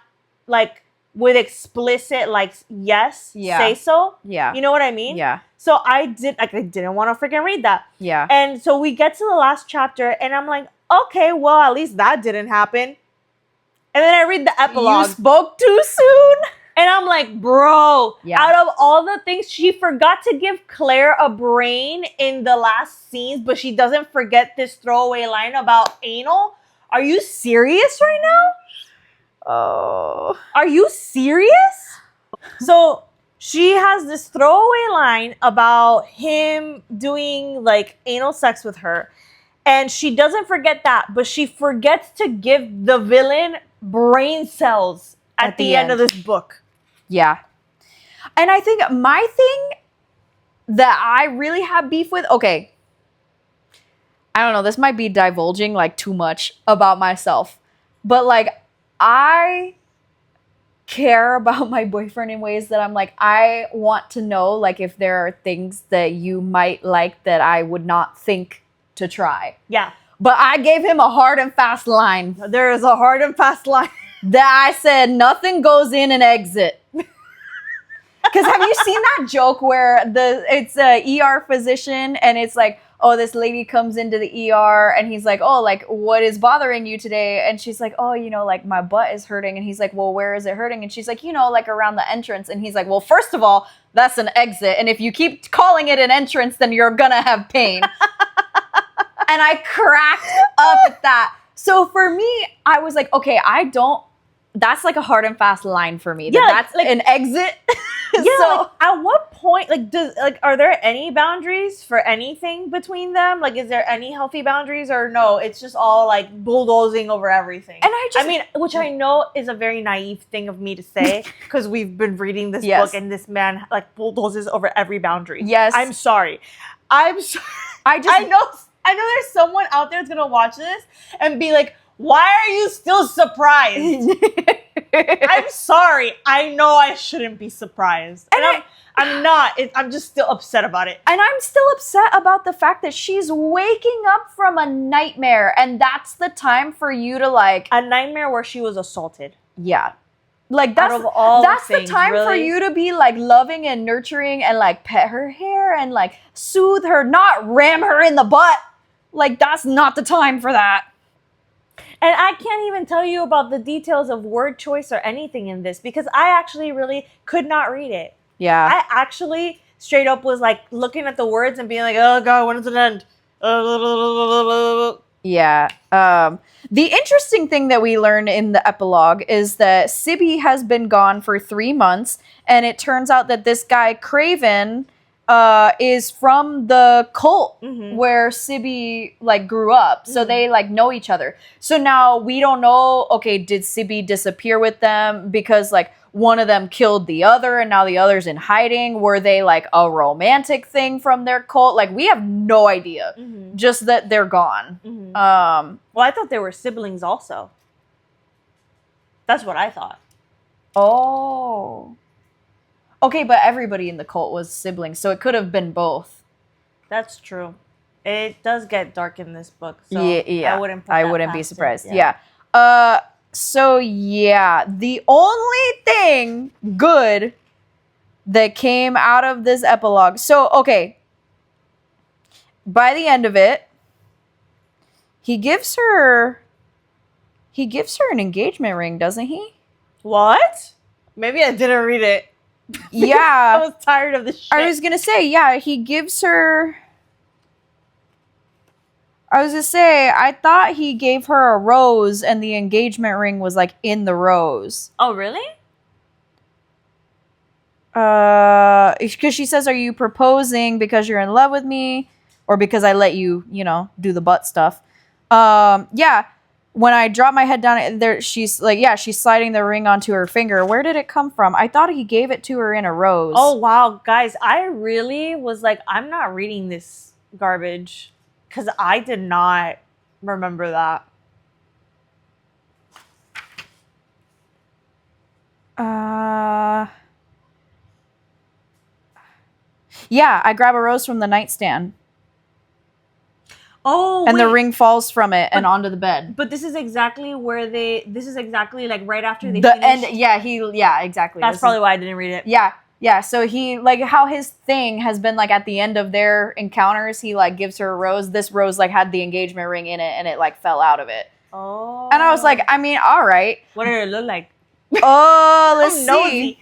like, with explicit, like, yes, say so. Yeah. You know what I mean? Yeah. So I didn't want to freaking read that. Yeah. And so we get to the last chapter, and I'm like, okay, well, at least that didn't happen. And then I read the epilogue. You spoke too soon. And I'm like, bro, out of all the things, she forgot to give Claire a brain in the last scenes, but she doesn't forget this throwaway line about anal. Are you serious right now? Oh. Are you serious? So she has this throwaway line about him doing, like, anal sex with her. And she doesn't forget that, but she forgets to give the villain brain cells at the end of this book. Yeah. And I think my thing that I really have beef with, okay, I don't know, this might be divulging, like, too much about myself, but, like, I care about my boyfriend in ways that I'm like, I want to know, like, if there are things that you might like that I would not think to try. Yeah. But I gave him a hard and fast line. There is a hard and fast line. That I said, nothing goes in and exit. Because have you seen that joke where it's a ER physician and it's like, oh, this lady comes into the ER and he's like, oh, like, what is bothering you today? And she's like, oh, you know, like, my butt is hurting. And he's like, well, where is it hurting? And she's like, you know, like, around the entrance. And he's like, well, first of all, that's an exit. And if you keep calling it an entrance, then you're gonna have pain. And I cracked up at that. So for me, I was like, okay, that's like a hard and fast line for me. Yeah, That's like an exit. Yeah, So, like, at what point, are there any boundaries for anything between them? Like, is there any healthy boundaries, or no, it's just all, like, bulldozing over everything? and I mean, which I know is a very naive thing of me to say, because we've been reading this book, and this man, like, bulldozes over every boundary. Yes. I'm sorry. I know there's someone out there that's gonna watch this and be like, why are you still surprised? I'm sorry. I know I shouldn't be surprised. And I'm not. I'm just still upset about it. And I'm still upset about the fact that she's waking up from a nightmare. And that's the time for you to, like... A nightmare where she was assaulted. Yeah. Like, that's the time for you to be, like, loving and nurturing and, like, pet her hair and, like, soothe her, not ram her in the butt. Like, that's not the time for that. And I can't even tell you about the details of word choice or anything in this, because I actually really could not read it. Yeah. I actually straight up was like looking at the words and being like, oh God, when does it end? Yeah. The interesting thing that we learn in the epilogue is that Sibby has been gone for 3 months, and it turns out that this guy, Craven, is from the cult where Sibby, like, grew up. So they, like, know each other. So now we don't know, okay, did Sibby disappear with them because, like, one of them killed the other and now the other's in hiding? Were they, like, a romantic thing from their cult? Like, we have no idea. Just that they're gone. Well, I thought they were siblings also. That's what I thought. Oh. Okay, but everybody in the cult was siblings, so it could have been both. That's true. It does get dark in this book, so yeah. I wouldn't be surprised. Yeah. So yeah, the only thing good that came out of this epilogue. So okay, by the end of it, he gives her an engagement ring, doesn't he? What? Maybe I didn't read it. Yeah. I was tired of this shit. I was going to say, yeah, he gives her... I thought he gave her a rose and the engagement ring was, like, in the rose. Oh, really? Because she says, are you proposing because you're in love with me? Or because I let you, you know, do the butt stuff? Yeah. When I drop my head down there, she's like, yeah, she's sliding the ring onto her finger. Where did it come from? I thought he gave it to her in a rose. Oh, wow. Guys, I really was like, I'm not reading this garbage, because I did not remember that. Yeah, I grab a rose from the nightstand. Oh, and the ring falls from it and onto the bed. But this is exactly like right after they the finished. end. Yeah, exactly. That's probably why I didn't read it. Yeah. So he, like, how his thing has been, like, at the end of their encounters, he, like, gives her a rose. This rose, like, had the engagement ring in it, and it, like, fell out of it. Oh. And I was like, I mean, all right. What did it look like? Oh, let's see. Nosy.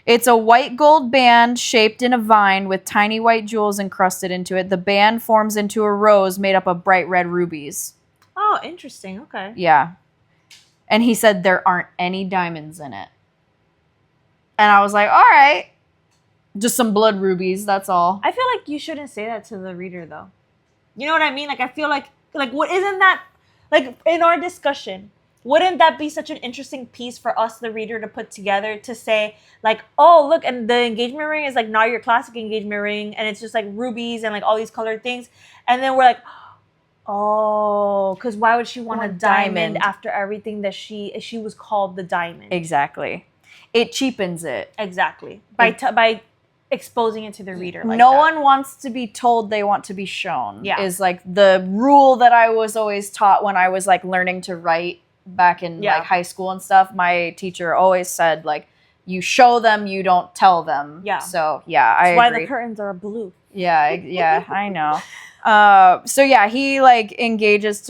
It's a white gold band shaped in a vine with tiny white jewels encrusted into it. The band forms into a rose made up of bright red rubies. Oh, interesting. Okay. Yeah. And he said there aren't any diamonds in it. And I was like, all right. Just some blood rubies, that's all. I feel like you shouldn't say that to the reader, though. You know what I mean? Like, I feel like what isn't that, like, in our discussion, wouldn't that be such an interesting piece for us, the reader, to put together to say, like, oh, look, and the engagement ring is, like, not your classic engagement ring, and it's just, like, rubies and, like, all these colored things. And then we're like, Oh, because why would she want a Want a diamond diamond. after everything that she was called the diamond? Exactly. It cheapens it. Exactly. By exposing it to the reader. Like no that. one wants to be told, they want to be shown. Yeah. Is like the rule that I was always taught when I was like learning to write back in like high school and stuff. My teacher always said like, you show them, you don't tell them. Yeah. So yeah, That's why agree. the curtains are blue. Yeah, I know. So yeah, he like proposes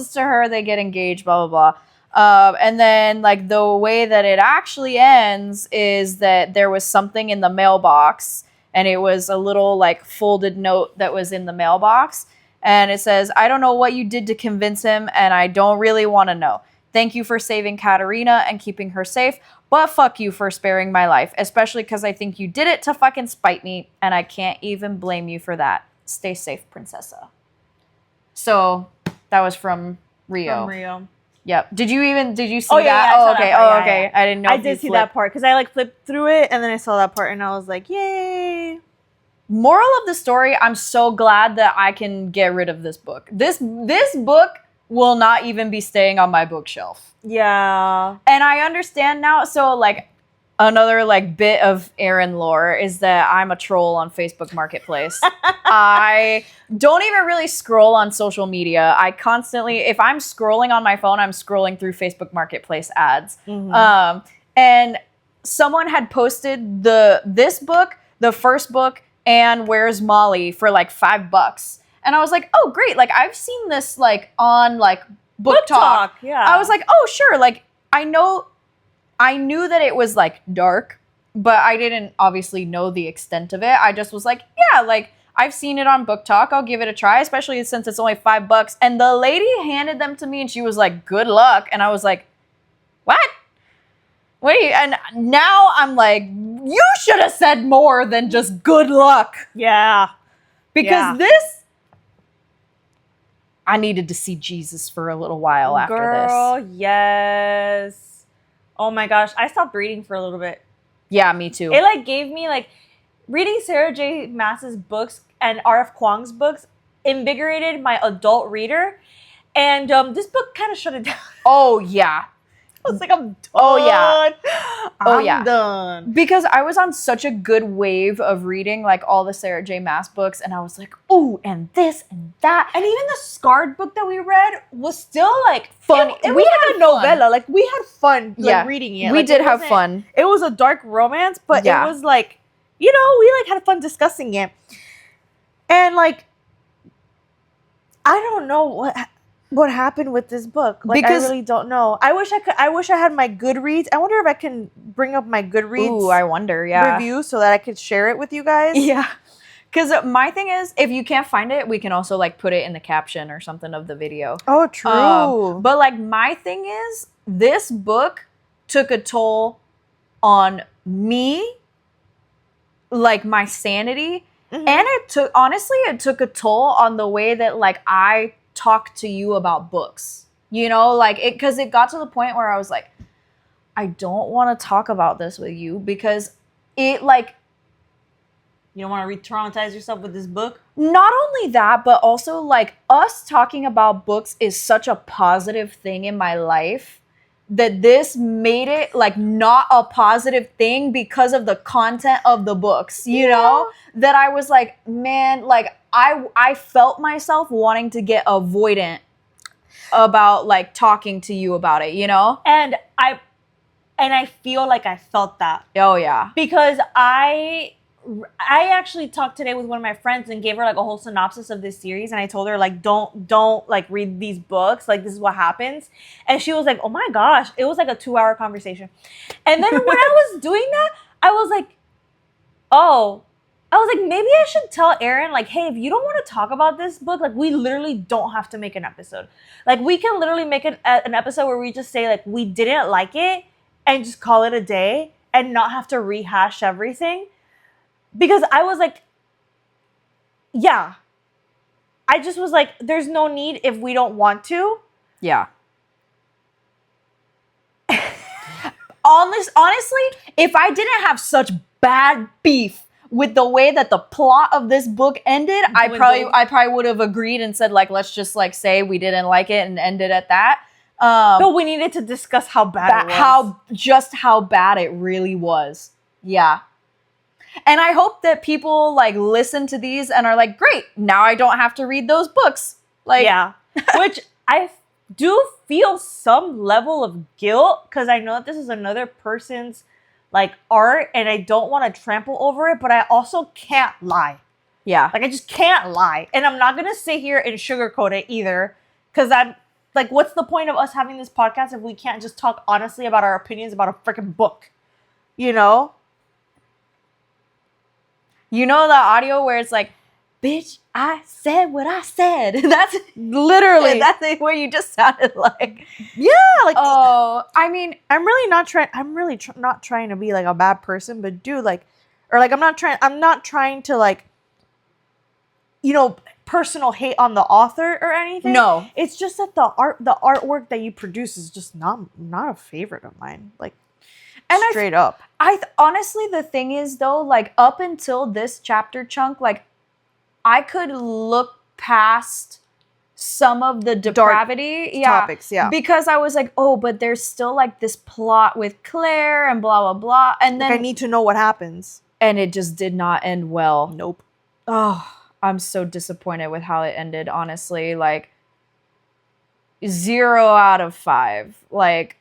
to her, they get engaged, blah, blah, blah. And then like the way that it actually ends is that there was something in the mailbox, and it was a little like folded note that was in the mailbox. And it says, I don't know what you did to convince him, and I don't really want to know. Thank you for saving Katerina and keeping her safe, but fuck you for sparing my life, especially because I think you did it to fucking spite me, and I can't even blame you for that. Stay safe, Princessa. So that was from Rio. From Rio. Yep. Did you see Oh, yeah, that? yeah, I saw okay. that part. Okay. Yeah. I didn't know. I did see that part because I like flipped through it and then I saw that part and I was like, yay. Moral of the story, I'm so glad that I can get rid of this book. This book will not even be staying on my bookshelf. Yeah. And I understand now. So like another like bit of Erin lore is that I'm a troll on Facebook Marketplace. I don't even really scroll on social media. I constantly, if I'm scrolling on my phone, I'm scrolling through Facebook Marketplace ads. Mm-hmm. And someone had posted this book, the first book, and Where's Molly for like $5. And I was like, oh great, like I've seen this like on like Book Talk. Yeah. I was like, oh sure, like I knew that it was like dark, but I didn't obviously know the extent of it. I just was like, yeah, like I've seen it on Book Talk. I'll give it a try, especially since it's only $5. And the lady handed them to me and she was like, good luck. And I was like, what? What are you? And now I'm like, you should have said more than just good luck. Yeah. Because this, I needed to see Jesus for a little while after Girl, this. Yes. Oh my gosh. I stopped reading for a little bit. Yeah, me too. It like gave me like reading Sarah J. Maas's books and R.F. Kuang's books invigorated my adult reader. And this book kind of shut it down. Oh, yeah. I was like, I'm done. Oh, yeah. I'm done. Because I was on such a good wave of reading like all the Sarah J. Maas books, and I was like, ooh, and this and that. And even the Scarred book that we read was still like fun. It We was had like a novella. Like we had fun like reading it. We Like, did it have wasn't- fun. It was a dark romance, but Yeah. it was like, you know, we like had fun discussing it. And like, I don't know what happened with this book. Like, Because- I really don't know. I wish I had my Goodreads. I wonder if I can bring up my Goodreads Ooh, I wonder, yeah. review so that I could share it with you guys. Yeah. Because my thing is, if you can't find it, we can also like put it in the caption or something of the video. Oh, true. But like my thing is, this book took a toll on me, like my sanity, Mhm. and it took a toll on the way that like I talk to you about books. You know, like because it got to the point where I was like, I don't want to talk about this with you because it like. You don't want to re-traumatize yourself with this book? Not only that, but also like us talking about books is such a positive thing in my life that this made it like not a positive thing because of the content of the books, you know? That I was like, man, like I felt myself wanting to get avoidant about like talking to you about it, you know? And I feel like I felt that. Oh yeah. Because I actually talked today with one of my friends and gave her like a whole synopsis of this series, and I told her like don't like read these books, like this is what happens. And she was like, oh my gosh, it was like a 2-hour conversation. And then when I was doing that, I was like, maybe I should tell Erin like, hey, if you don't want to talk about this book, like we literally don't have to make an episode. Like we can literally make an episode where we just say like we didn't like it and just call it a day and not have to rehash everything. Because I was like, yeah. I just was like, there's no need if we don't want to. Yeah. Honestly, if I didn't have such bad beef with the way that the plot of this book ended, I probably would have agreed and said, like, let's just like say we didn't like it and end it at that. But we needed to discuss how bad it was. How bad it really was. Yeah. And I hope that people like listen to these and are like, great, now I don't have to read those books. Like, yeah. Which I do feel some level of guilt because I know that this is another person's like art and I don't want to trample over it, but I also can't lie. Yeah. Like I just can't lie. And I'm not going to sit here and sugarcoat it either because I'm like, what's the point of us having this podcast if we can't just talk honestly about our opinions about a freaking book? You know? You know the audio where it's like, bitch, I said what I said. That's literally that's what you just sounded like. Yeah, like I mean, I'm really not trying to be like a bad person, but dude, like, or like I'm not trying to like, you know, personal hate on the author or anything. No, it's just that the artwork that you produce is just not a favorite of mine. Like, and straight up. Honestly, the thing is though, like up until this chapter chunk, like I could look past some of the depravity topics, yeah. Because I was like, oh, but there's still like this plot with Claire and blah, blah, blah. And then like, I need to know what happens. And it just did not end well. Nope. Oh, I'm so disappointed with how it ended, honestly. Like 0 out of 5. Like,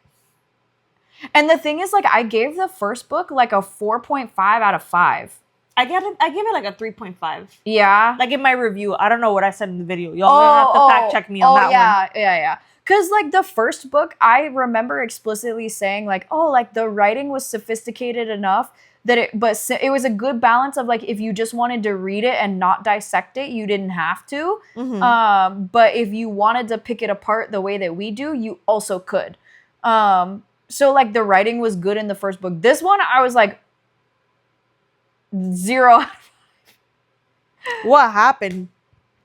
and the thing is, like, I gave the first book like a 4.5 out of 5. I give it like a 3.5. Yeah. Like in my review. I don't know what I said in the video. Y'all gonna have to fact check me on that one. Yeah. Because like the first book, I remember explicitly saying like, oh, like the writing was sophisticated enough that it was a good balance of like, if you just wanted to read it and not dissect it, you didn't have to. Mm-hmm. But if you wanted to pick it apart the way that we do, you also could. So like the writing was good in the first book. This one, I was like, 0 out of 5. What happened?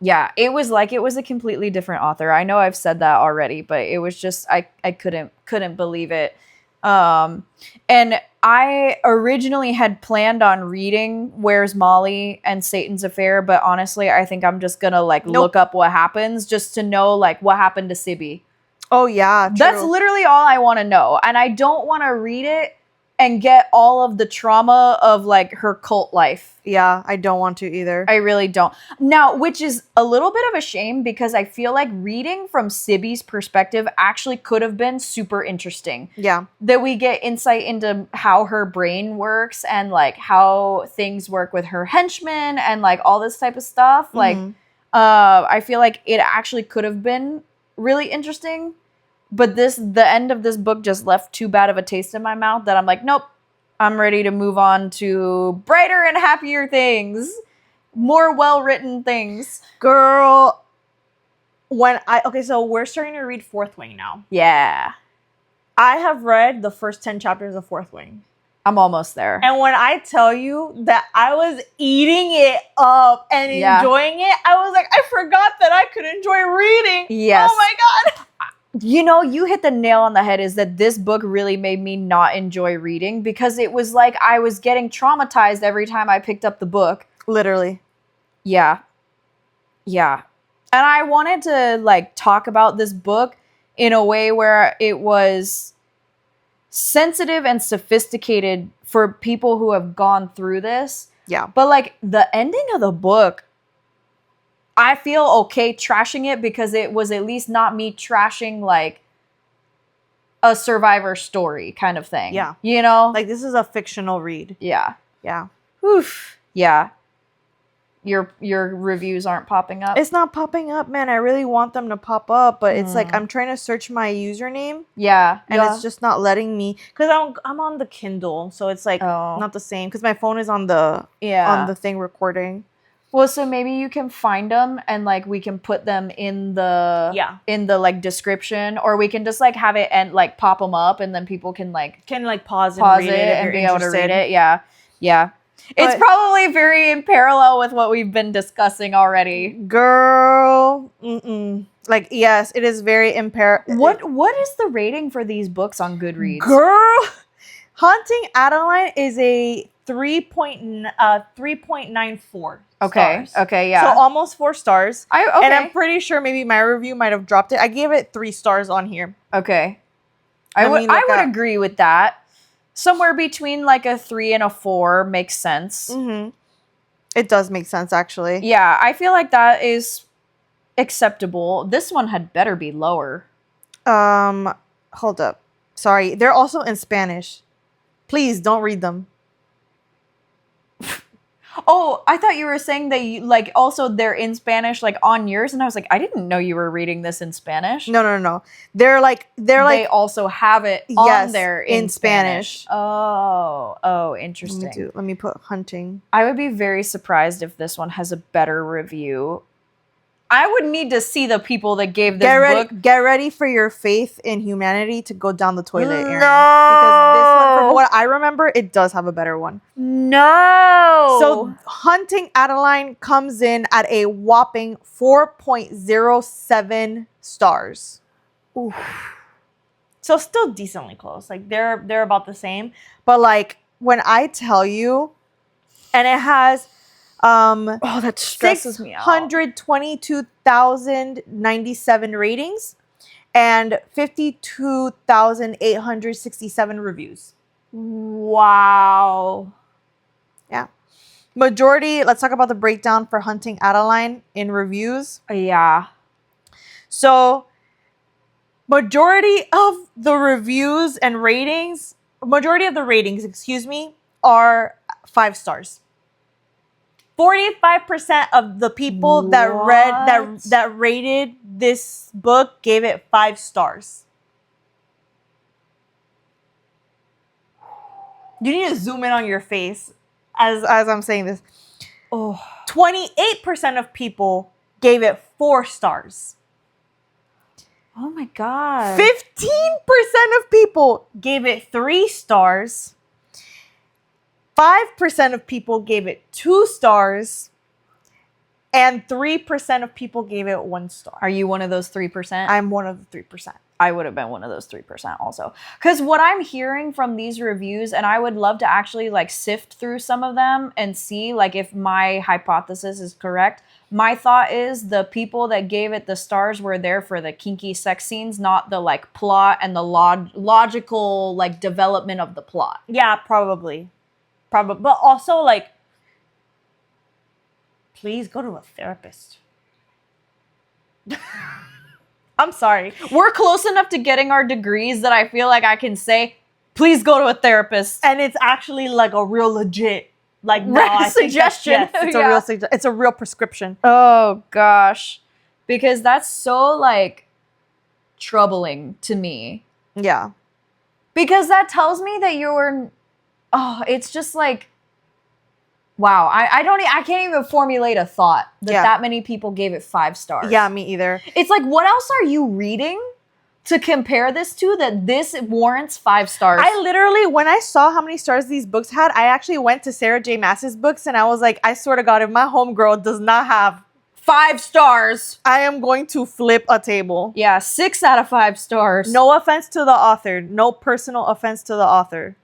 Yeah, it was a completely different author. I know I've said that already, but it was just I couldn't believe it. And I originally had planned on reading Where's Molly and Satan's Affair, but honestly, I think I'm just gonna like look up what happens just to know like what happened to Sibby. Oh yeah, true. That's literally all I want to know, and I don't want to read it and get all of the trauma of like her cult life. Yeah, I don't want to either. I really don't. Now, which is a little bit of a shame because I feel like reading from Sibby's perspective actually could have been super interesting. Yeah. That we get insight into how her brain works and like how things work with her henchmen and like all this type of stuff. Mm-hmm. Like, I feel like it actually could have been really interesting. But the end of this book just left too bad of a taste in my mouth that I'm like, nope, I'm ready to move on to brighter and happier things, more well-written things. Girl, so we're starting to read Fourth Wing now. Yeah. I have read the first 10 chapters of Fourth Wing. I'm almost there. And when I tell you that I was eating it up and enjoying it, I was like, I forgot that I could enjoy reading. Yes. Oh my God. You know, you hit the nail on the head is that this book really made me not enjoy reading because it was like I was getting traumatized every time I picked up the book. Literally. Yeah. Yeah. And I wanted to like talk about this book in a way where it was sensitive and sophisticated for people who have gone through this. Yeah. But like the ending of the book, I feel okay trashing it because it was at least not me trashing like a survivor story kind of thing. Yeah. You know? Like this is a fictional read. Yeah. Yeah. Oof. Yeah. Your reviews aren't popping up? It's not popping up, man. I really want them to pop up, but it's like I'm trying to search my username. Yeah. And it's just not letting me because I'm on the Kindle, so it's like not the same because my phone is on the thing recording. Well, so maybe you can find them and like we can put them in the like description, or we can just like have it and like pop them up, and then people can pause and read it and be able to read it. Yeah, yeah. But it's probably very in parallel with what we've been discussing already, girl. Like yes, it is very in parallel. What is the rating for these books on Goodreads, girl? Haunting Adeline is a 3.94 Okay. stars. Okay. Yeah. So almost 4 stars. Okay. And I'm pretty sure maybe my review might have dropped it. I gave it 3 stars on here. Okay. I would agree with that. Somewhere between like a 3 and a 4 makes sense. Mm-hmm. It does make sense, actually. Yeah, I feel like that is acceptable. This one had better be lower. Hold up. Sorry. They're also in Spanish. Please don't read them. Oh, I thought you were saying that you, like, also they're in Spanish, like on yours, and I was like, I didn't know you were reading this in Spanish. No. They're they also have it on there in Spanish. Oh, interesting. Let me put hunting. I would be very surprised if this one has a better review. I would need to see the people that gave this book. Get ready for your faith in humanity to go down the toilet, Aaron. No! Because this one, from what I remember, it does have a better one. No! So Hunting Adeline comes in at a whopping 4.07 stars. Oof. So still decently close. Like they're about the same. But like when I tell you, and it has that stresses me out. 622,097 ratings and 52,867 reviews. Wow. Yeah. Majority, let's talk about the breakdown for Hunting Adeline in reviews. Yeah. So, majority of the ratings, are 5 stars. 45% of the people that rated this book gave it 5 stars. You need to zoom in on your face as I'm saying this. Oh. 28% of people gave it 4 stars. Oh my God. 15% of people gave it 3 stars. 5% of people gave it 2 stars. And 3% of people gave it 1 star. Are you one of those 3%? I'm one of the 3%. I would have been one of those 3% also. Because what I'm hearing from these reviews, and I would love to actually like sift through some of them and see like if my hypothesis is correct. My thought is the people that gave it the stars were there for the kinky sex scenes, not the like plot and the logical like development of the plot. Yeah, probably. But also like, please go to a therapist. I'm sorry. We're close enough to getting our degrees that I feel like I can say, please go to a therapist. And it's actually like a real legit, like suggestion. Yes, it's it's a real prescription. Oh gosh. Because that's so like troubling to me. Yeah. Because that tells me that it's just like, wow, I can't even formulate a thought that many people gave it 5 stars. Yeah, me either. It's like, what else are you reading to compare this to that this warrants 5 stars? I literally, when I saw how many stars these books had, I actually went to Sarah J. Maas's books and I was like, I swear to God, if my homegirl does not have 5 stars, I am going to flip a table. Yeah, 6 out of 5 stars. No offense to the author. No personal offense to the author.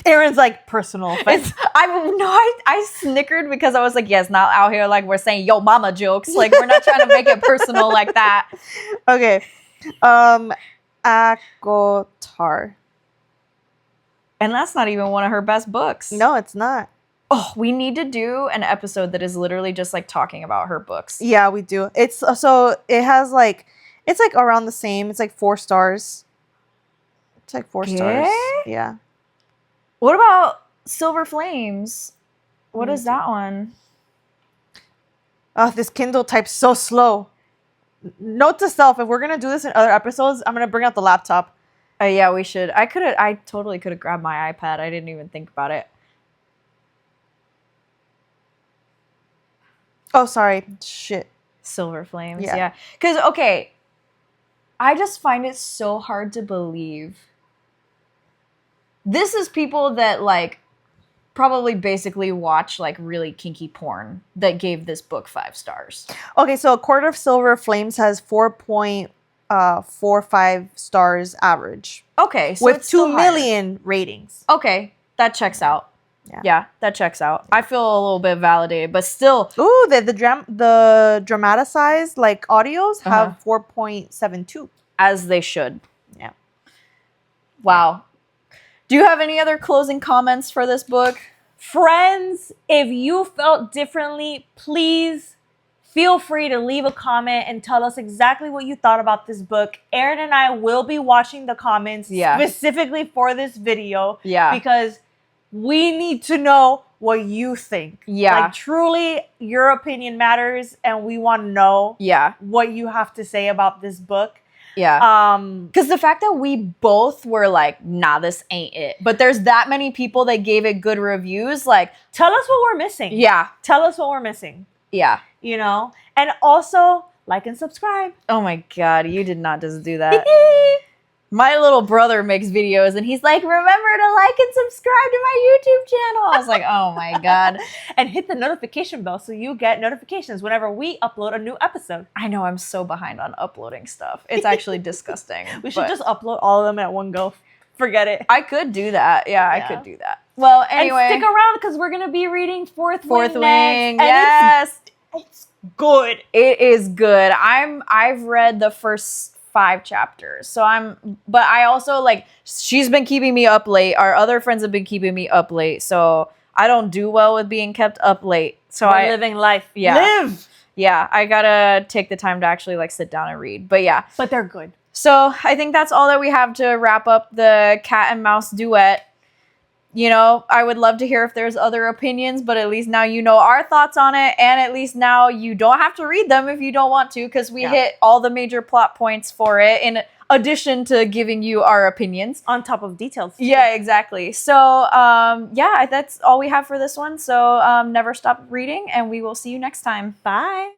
Aaron's like, personal offense. I snickered because I was like, yes, not out here like we're saying yo mama jokes. Like we're not trying to make it personal like that. Okay. Akotar. And that's not even one of her best books. No, it's not. Oh, we need to do an episode that is literally just like talking about her books. Yeah, we do. It's so it has like, it's like around the same. It's like 4 stars. It's like 4 stars. Yeah. What about Silver Flames? What is that one? Oh, this Kindle type's so slow. Note to self, if we're going to do this in other episodes, I'm going to bring out the laptop. Yeah, we should. I totally could have grabbed my iPad. I didn't even think about it. Oh, sorry. Shit. Silver Flames, Yeah. yeah. Because, okay, I just find it so hard to believe. This is people that, like, probably basically watch, like, really kinky porn that gave this book 5 stars. Okay, so A Court of Silver Flames has 4.1 4-5 stars average Okay, so with it's 2 still higher. million ratings. Okay, that checks out. Yeah. Yeah, that checks out. I feel a little bit validated, but still. Ooh, the dramatized like audios have 4.72. As they should. Yeah. Wow. Do you have any other closing comments for this book? Friends, if you felt differently, please feel free to leave a comment and tell us exactly what you thought about this book. Erin and I will be watching the comments specifically for this video. Yeah. Because we need to know what you think. Yeah. Like, truly, your opinion matters, and we want to know what you have to say about this book. Yeah. Because the fact that we both were like, nah, this ain't it. But there's that many people that gave it good reviews. Like, tell us what we're missing. Yeah. Tell us what we're missing. Yeah. You know? And also, like and subscribe. Oh my God, you did not just do that. My little brother makes videos and he's like, remember to like and subscribe to my YouTube channel. I was like, oh my God. And hit the notification bell so you get notifications whenever we upload a new episode. I know, I'm so behind on uploading stuff. It's actually disgusting. We should just upload all of them at one go. Forget it. I could do that. Yeah, I could do that. Well, anyway. And stick around because we're going to be reading Fourth Wing Wing. next. Yes. It's good. It is good. I've read the first 5 chapters. But I also like, she's been keeping me up late. Our other friends have been keeping me up late. So I don't do well with being kept up late. So we're living life. Yeah. Live. Yeah. I gotta take the time to actually like sit down and read. But yeah. But they're good. So I think that's all that we have to wrap up the Cat and Mouse Duet. You know, I would love to hear if there's other opinions, but at least now you know our thoughts on it. And at least now you don't have to read them if you don't want to, because we hit all the major plot points for it in addition to giving you our opinions. On top of details. Yeah, exactly. So, yeah, that's all we have for this one. So never stop reading, and we will see you next time. Bye.